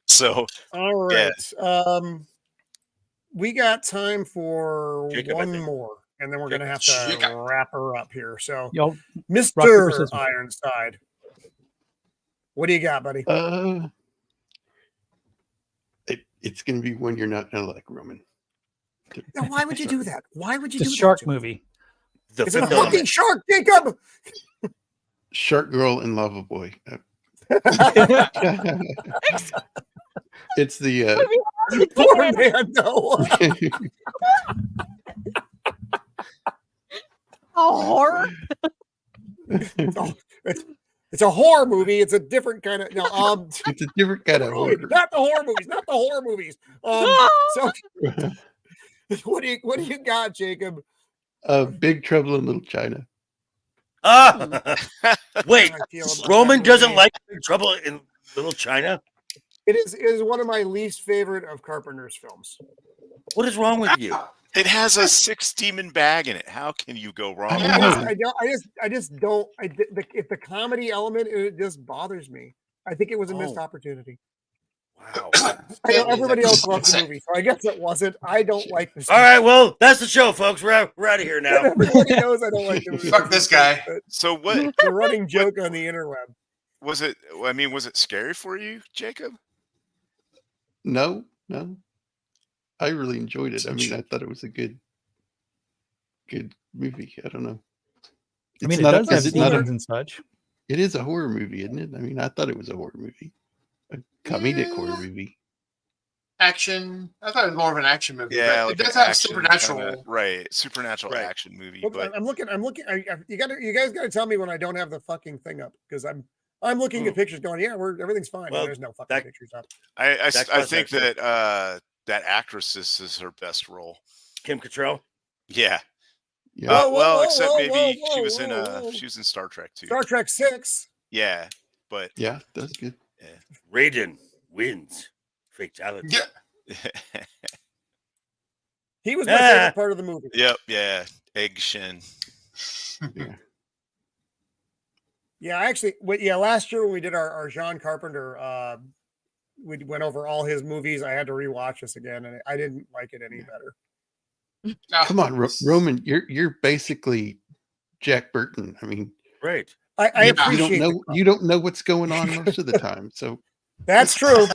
So
all right, we got time for one more, and then we're gonna have to wrap her up here. So, Mr. Ironside, what do you got, buddy?
It's gonna be one you're not gonna like, Roman.
Now, why would you do that? Why would you do
that? The shark
that
movie.
It's a fucking shark, Jacob.
Shark Girl and Lava Boy. It's the
poor man. No.
Horror.
It's a horror movie. It's a different kind of
it's a different kind of horror.
Not the horror movies. Not the horror movies. So what do you got, Jacob?
Big Trouble in Little China.
Wait,
I feel about
Roman
that
doesn't
movie.
like Big Trouble in Little China?
It is one of my least favorite of Carpenter's films.
What is wrong with you?
It has a 6 demon bag in it. How can you go wrong?
I just don't. If the comedy element, it just bothers me. I think it was a missed opportunity.
Wow.
I know everybody else loves the movie, so I guess it wasn't. I don't like this.
All right, well, that's the show, folks. We're out of here now.
Everybody knows I don't like the movie.
Fuck this guy.
So what?
The running joke on the interweb.
Was it? I mean, was it scary for you, Jacob?
No. I really enjoyed it. I mean, I thought it was a good movie. I don't know.
I mean, it does have demons and such.
It is a horror movie, isn't it? I mean, I thought it was a horror movie, a comedic horror movie.
Action. I thought it was more of an action movie.
Yeah,
but
like
it does
an
have
action
supernatural.
kinda- right? Supernatural action movie.
Look,
But
I'm looking. You guys got to tell me when I don't have the fucking thing up because I'm looking at pictures, going, yeah, everything's fine.
Well,
there's no fucking pictures up.
I think that that actress is her best role.
Kim Cattrall.
Yeah.
Yeah.
Except maybe she was in Star Trek too.
Star Trek 6.
Yeah, but
Yeah, that's good.
Raiden wins. Fatality.
Yeah.
He was my favorite part of the movie.
Yep. Yeah. Egg Shin.
Yeah, actually, last year when we did our John Carpenter, we went over all his movies. I had to rewatch this again, and I didn't like it any better.
Come on, Roman, you're basically Jack Burton. I mean,
right.
I appreciate
you don't know what's going on most of the time. So
that's true.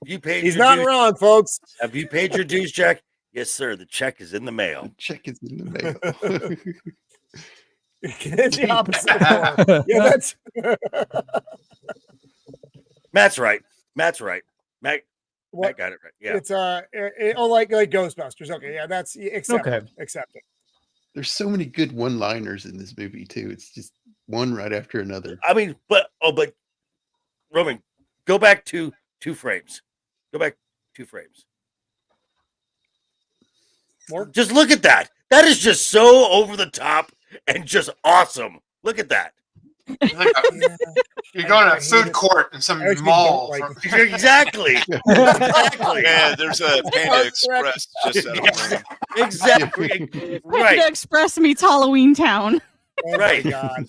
He's not wrong, folks.
Have you paid your dues, check? Yes, sir. The check is in the mail.
The check is in the mail.
It's the opposite of horror. Yeah, that's
Matt's right. Matt got it right. Yeah.
It's like Ghostbusters. Okay, yeah, that's accept it.
There's so many good one-liners in this movie too. It's just one right after another.
I mean, but Roman, go back 2 frames. Go back 2 frames.
More?
Just look at that. That is just so over the top and just awesome. Look at that.
You're going to a food court in some mall.
Exactly.
Yeah, there's a Panda Express just out of the
Exactly. Right.
Panda Express meets Halloween Town.
Oh
right.
My God.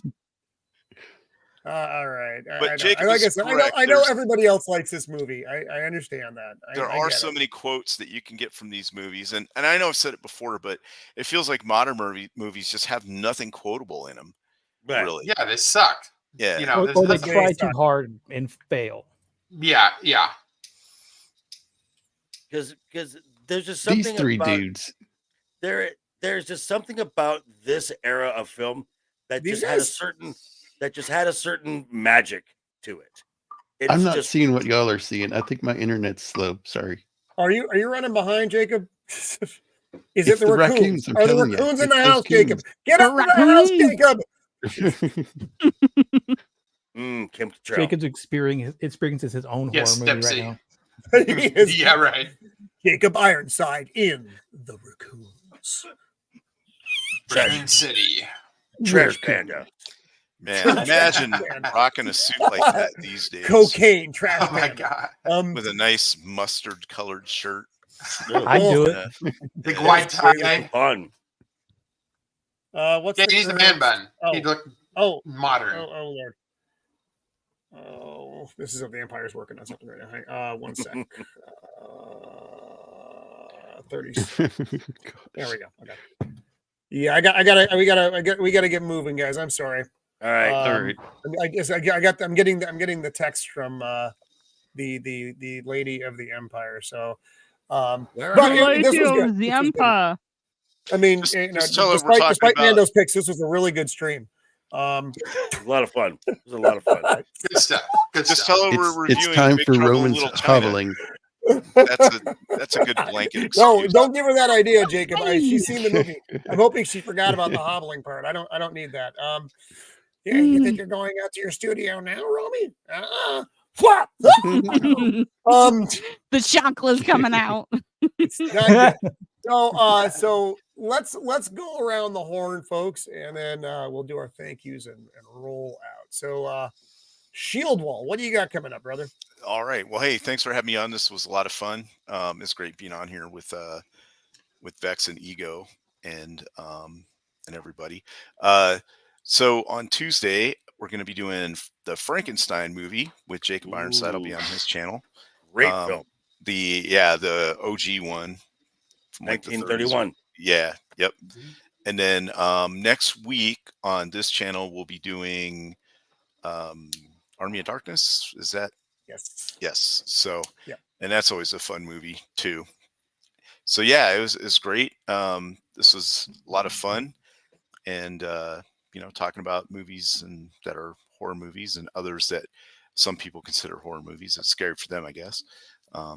All right.
But Jacob
like I
is
said,
correct.
I know everybody else likes this movie. I understand that.
There are so many quotes that you can get from these movies, and I know I've said it before, but it feels like modern movies just have nothing quotable in them.
Right.
Really.
Yeah, they suck.
Yeah.
You know,
or they try too hard and fail.
Yeah.
Because there's just something
These three
about,
dudes.
There's just something about this era of film that just had a certain magic to it.
I'm not seeing what y'all are seeing. I think my internet's slow. Sorry.
Are you running behind, Jacob? Is
It's
it the raccoons?
I'm
Are the
telling you.
raccoons in
It's
the
those
house, Jacob?
coons.
Get up in the house, Jacob.
Kim Cattrall.
Jacob's experiences his own
Yes,
horror movie
Dempsey.
right now.
He is
Yeah, right.
Jacob Ironside in The Raccoons.
Raccoon City.
Trash Panda.
Man, imagine rocking a suit like that these days.
Cocaine, trash.
Oh my
panda.
God.
With a nice mustard colored shirt.
I do it.
Big white tie.
Fun.
What's
Yeah,
the
he's the
current-
man bun.
Oh.
He looked
Oh,
modern.
oh, Lord. Oh, this is what the Empire's working on something right now. Hang, 1 sec. 30. There we go. Okay. Yeah, we gotta get moving, guys. I'm sorry.
All right.
All right.
I guess I'm getting the text from the lady of the Empire. So, but this was good.
The Empire.
I mean,
just tell her we're talking
despite
about-
Mando's picks, this was a really good stream.
It was a lot of fun. It was a lot of fun.
Good stuff. Good
Just
stuff.
tell her we're reviewing
It's time
Big
for
Trouble in
Roman's
Little China.
hoveling.
That's a good blanket excuse.
No, don't give her that idea, Jacob. She's seen the movie. I'm hoping she forgot about the hobbling part. I don't need that. Yeah, you think you're going out to your studio now, Romy? What?
The chocolate's coming out.
It's not good. So let's go around the horn, folks, and then we'll do our thank yous and roll out. So Shieldwall, what do you got coming up, brother?
All right. Well, hey, thanks for having me on. This was a lot of fun. It's great being on here with Vex and Ego and everybody. So on Tuesday, we're going to be doing the Frankenstein movie with Jacob Ironside. I'll be on his channel.
Great film.
The OG one from like the
1931.
30s. Yeah. Yep. And then next week on this channel, we'll be doing Army of Darkness. Is that? Yes. So,
yeah.
And that's always a fun movie too. So yeah, it was great. This was a lot of fun, and talking about movies and that are horror movies and others that some people consider horror movies. It's scary for them, I guess.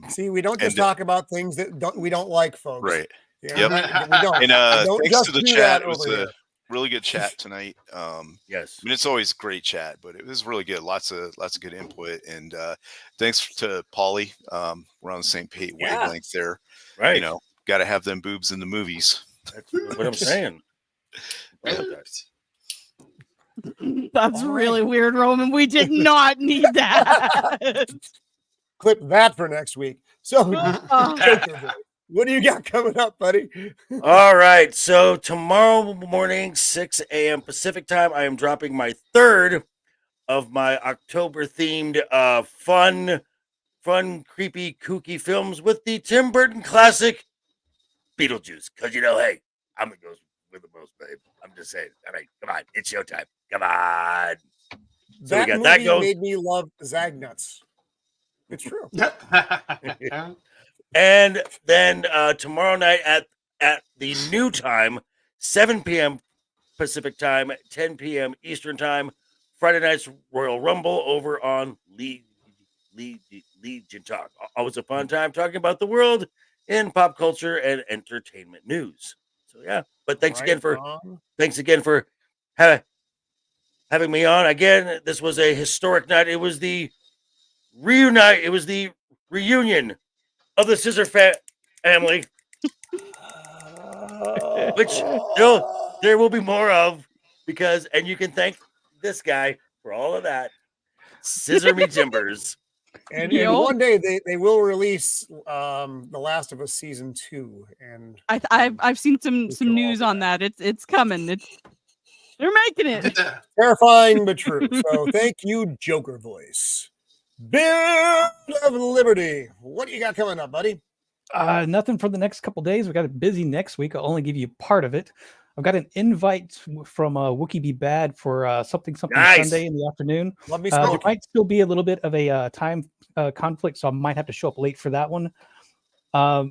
See, we don't just talk about things that we don't like, folks.
Right.
Yeah,
yep.
we don't.
And
don't
thanks to the chat. It was
a
really good chat tonight.
Yes.
I mean, it's always great chat, but it was really good. Lots of good input, and thanks to Paulie. We're on the same wavelength there.
Right.
Got to have them boobs in the movies.
That's what I'm saying.
That's really weird, Roman. We did not need that.
Clip that for next week. So, what do you got coming up, buddy?
All right. So tomorrow morning, 6 a.m. Pacific time, I am dropping my third of my October-themed fun, creepy, kooky films with the Tim Burton classic Beetlejuice. Because, hey, I'm going to go with the most, babe. I'm just saying. All right, come on. It's showtime. Come on. So
That movie made me love Zagnuts. It's true.
And then tomorrow night at the new time, 7 p.m. Pacific time, 10 p.m. Eastern time, Friday night's Royal Rumble over on Legion Talk. Always a fun time talking about the world in pop culture and entertainment news. So yeah, but thanks again for having me on again. This was a historic night. It was the reunion of the Scissor family, which there will be more of and you can thank this guy for all of that. Scissor me timbers.
And one day they will release The Last of Us season 2, and
I've seen some news on that. It's coming. They're making it.
Terrifying but true. So thank you, Joker Voice. Beard of Liberty. What do you got coming up, buddy?
Nothing for the next couple days. We got it busy next week. I'll only give you part of it. I've got an invite from Wookie Be Bad for something
nice.
Sunday in the afternoon.
Let me
there might still be a little bit of a time conflict, so I might have to show up late for that one.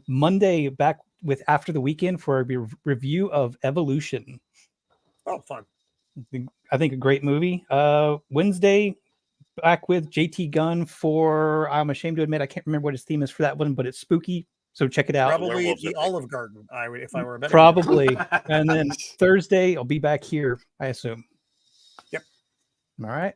Monday, back with After the Weekend for a review of Evolution.
Oh, fun.
I think a great movie. Wednesday, back with JT Gunn for, I'm ashamed to admit, I can't remember what his theme is for that one, but it's spooky. So check it out.
Probably the Olive Garden. If I were a better
probably. And then Thursday, I'll be back here, I assume.
Yep.
All right.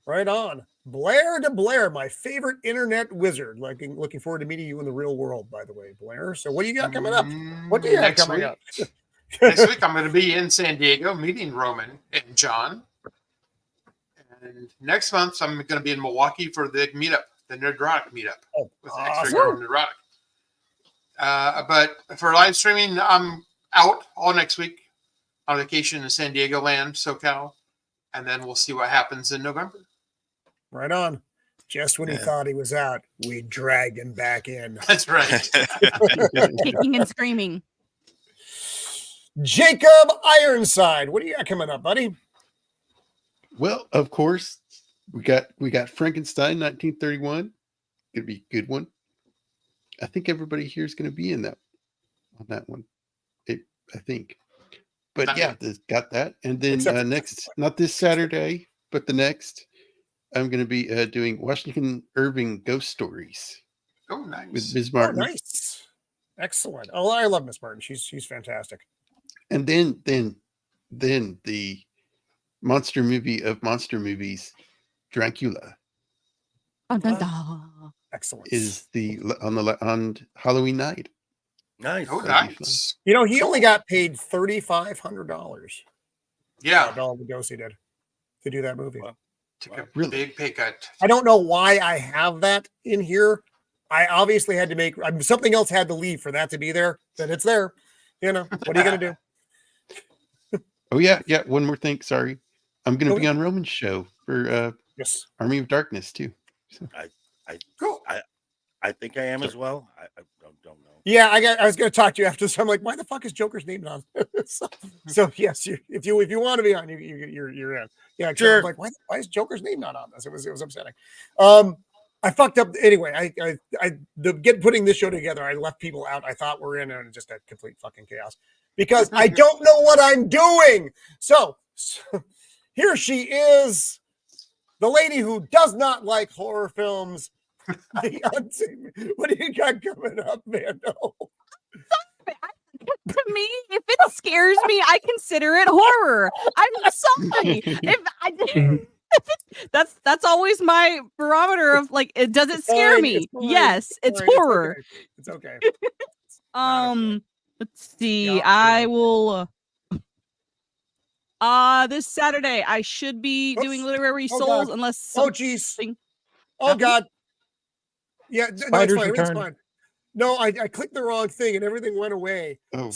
Right on. Blair de Blair, my favorite internet wizard. Looking forward to meeting you in the real world, by the way, Blair. So what do you got coming up? What do you have coming up?
Next week, I'm going to be in San Diego meeting Roman and John. And next month, I'm going to be in Milwaukee for the meetup, the Nerdrotic meetup.
Oh,
with Extra Girl Nerdrotic. But for live streaming, I'm out all next week on vacation in San Diego land, SoCal. And then we'll see what happens in November.
Right on. Just when he thought he was out, we dragged him back in.
That's right.
Kicking and screaming.
Jacob Ironside, what do you got coming up, buddy?
Well, of course, we got Frankenstein 1931. Gonna be a good one. I think everybody here is going to be on that one. I think. But yeah, got that. And then next, not this Saturday, but the next, I'm going to be doing Washington Irving Ghost Stories.
Oh, nice.
With Ms. Martin.
Oh, nice. Excellent. Oh, I love Miss Martin. She's fantastic.
And then the monster movie of monster movies, Dracula.
Dun, dun, dun.
Excellent.
Is on Halloween night.
Nice.
Oh,
That'd be
nice.
You know, he only got paid $3,500.
Yeah.
Bela Lugosi did to do that movie.
Wow.
Took a
Really?
big pay cut.
I don't know why I have that in here. I obviously had to make something else had to leave for that to be there. Then it's there. You know, what are you going to do?
Oh yeah, yeah. One more thing. Sorry, I'm going
Go
to be
ahead.
on Roman's show for
Yes.
Army of Darkness too. So.
Cool.
I think I am as well. I don't know.
Yeah, I was going to talk to you after this. I'm like, why the fuck is Joker's name on? so yes, if you want to be on, you're in. Yeah, sure. I was like, why is Joker's name not on this? It was upsetting. I fucked up anyway. Putting this show together, I left people out I thought were in, and just a complete fucking chaos because I don't know what I'm doing. So here she is, the lady who does not like horror films. What do you got coming up, man? No.
To me, if it scares me, I consider it horror. I'm sorry. That's always my barometer of like, does it scare me? Yes, it's horror.
It's okay.
Let's see.
Yeah,
I will. This Saturday I should be doing Literary Souls,
God.
unless
jeez. Oh God. Yeah, no, it's
Spiders
fine. It's
return.
fine. No, I clicked the wrong thing and everything went away.
Oh,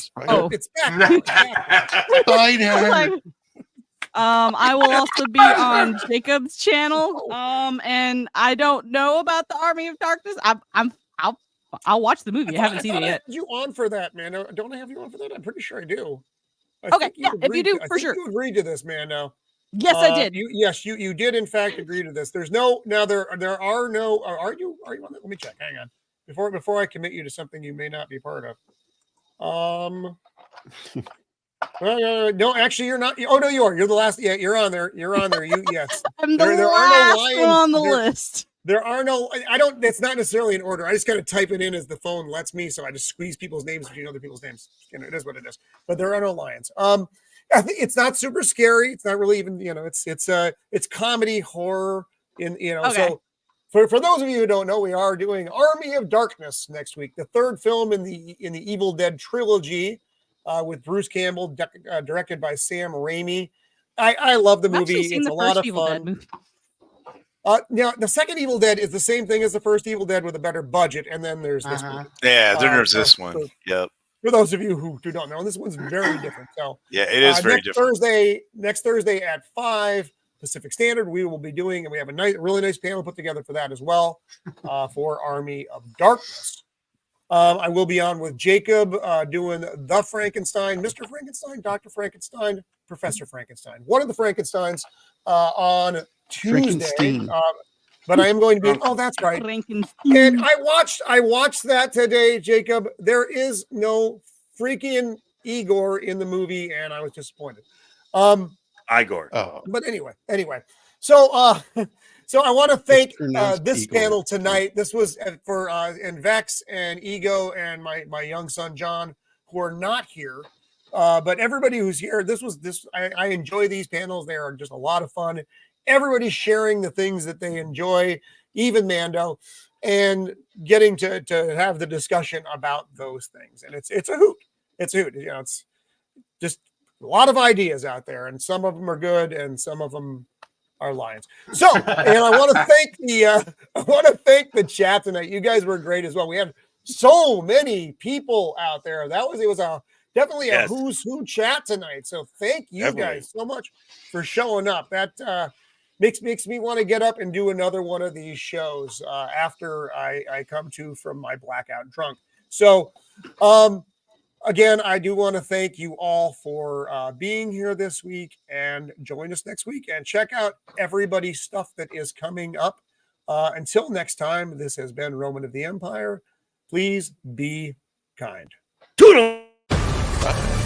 It's back. It's back.
Spider.
I will also be on Jacob's channel. And I don't know about the Army of Darkness. I'll watch the movie. I haven't seen it yet.
I had you on for that, man. Don't I have you on for that? I'm pretty sure I do.
Okay, yeah, if you do, for sure.
You agreed to this, man. Now.
Yes, I did.
You did in fact agree to this. There's no now there are no. Are you on that? Let me check. Hang on. Before I commit you to something you may not be part of. No, actually, you're not. Oh no, you are. You're the last. Yeah, you're on there. You're on there. Yes.
I'm the last one on the list.
There are no. I don't. That's not necessarily in order. I just got to type it in as the phone lets me. So I just squeeze people's names between other people's names. You know, it is what it is. But there are no lions. I think it's not super scary. It's not really even. You know, it's comedy horror. So. For those of you who don't know, we are doing Army of Darkness next week, the third film in the Evil Dead trilogy, with Bruce Campbell, directed by Sam Raimi. I love the movie. It's a lot of fun. Now the second Evil Dead is the same thing as the first Evil Dead with a better budget, and then there's this movie.
Yeah, there's this one. Yep.
For those of you who do not know, this one's very different. So
yeah, it is very different.
Next Thursday at 5 Pacific Standard, we will be doing, and we have a really nice panel put together for that as well, for Army of Darkness. I will be on with Jacob doing the Frankenstein, Mr. Frankenstein, Dr. Frankenstein, Professor Frankenstein, one of the Frankensteins on Tuesday. But I am going to be. Oh, that's right. And I watched that today, Jacob. There is no freaking Igor in the movie, and I was disappointed.
Igor.
But anyway. So I want to thank this
Igor.
panel tonight. This was for and Vex and Ego and my young son John, who are not here. But everybody who's here, I enjoy these panels. They are just a lot of fun. Everybody's sharing the things that they enjoy, even Mando, and getting to have the discussion about those things. And it's a hoot. It's a hoot. You know, it's just a lot of ideas out there, and some of them are good, and some of them are lions. So, and I want to thank the chat tonight. You guys were great as well. We had so many people out there. It was definitely a who's who chat tonight. So thank you guys so much for showing up. That makes me want to get up and do another one of these shows after I come to from my blackout drunk. So again, I do want to thank you all for being here this week, and join us next week and check out everybody's stuff that is coming up. Until next time, this has been Roman of the Empire. Please be kind.
Toodle!
Bye.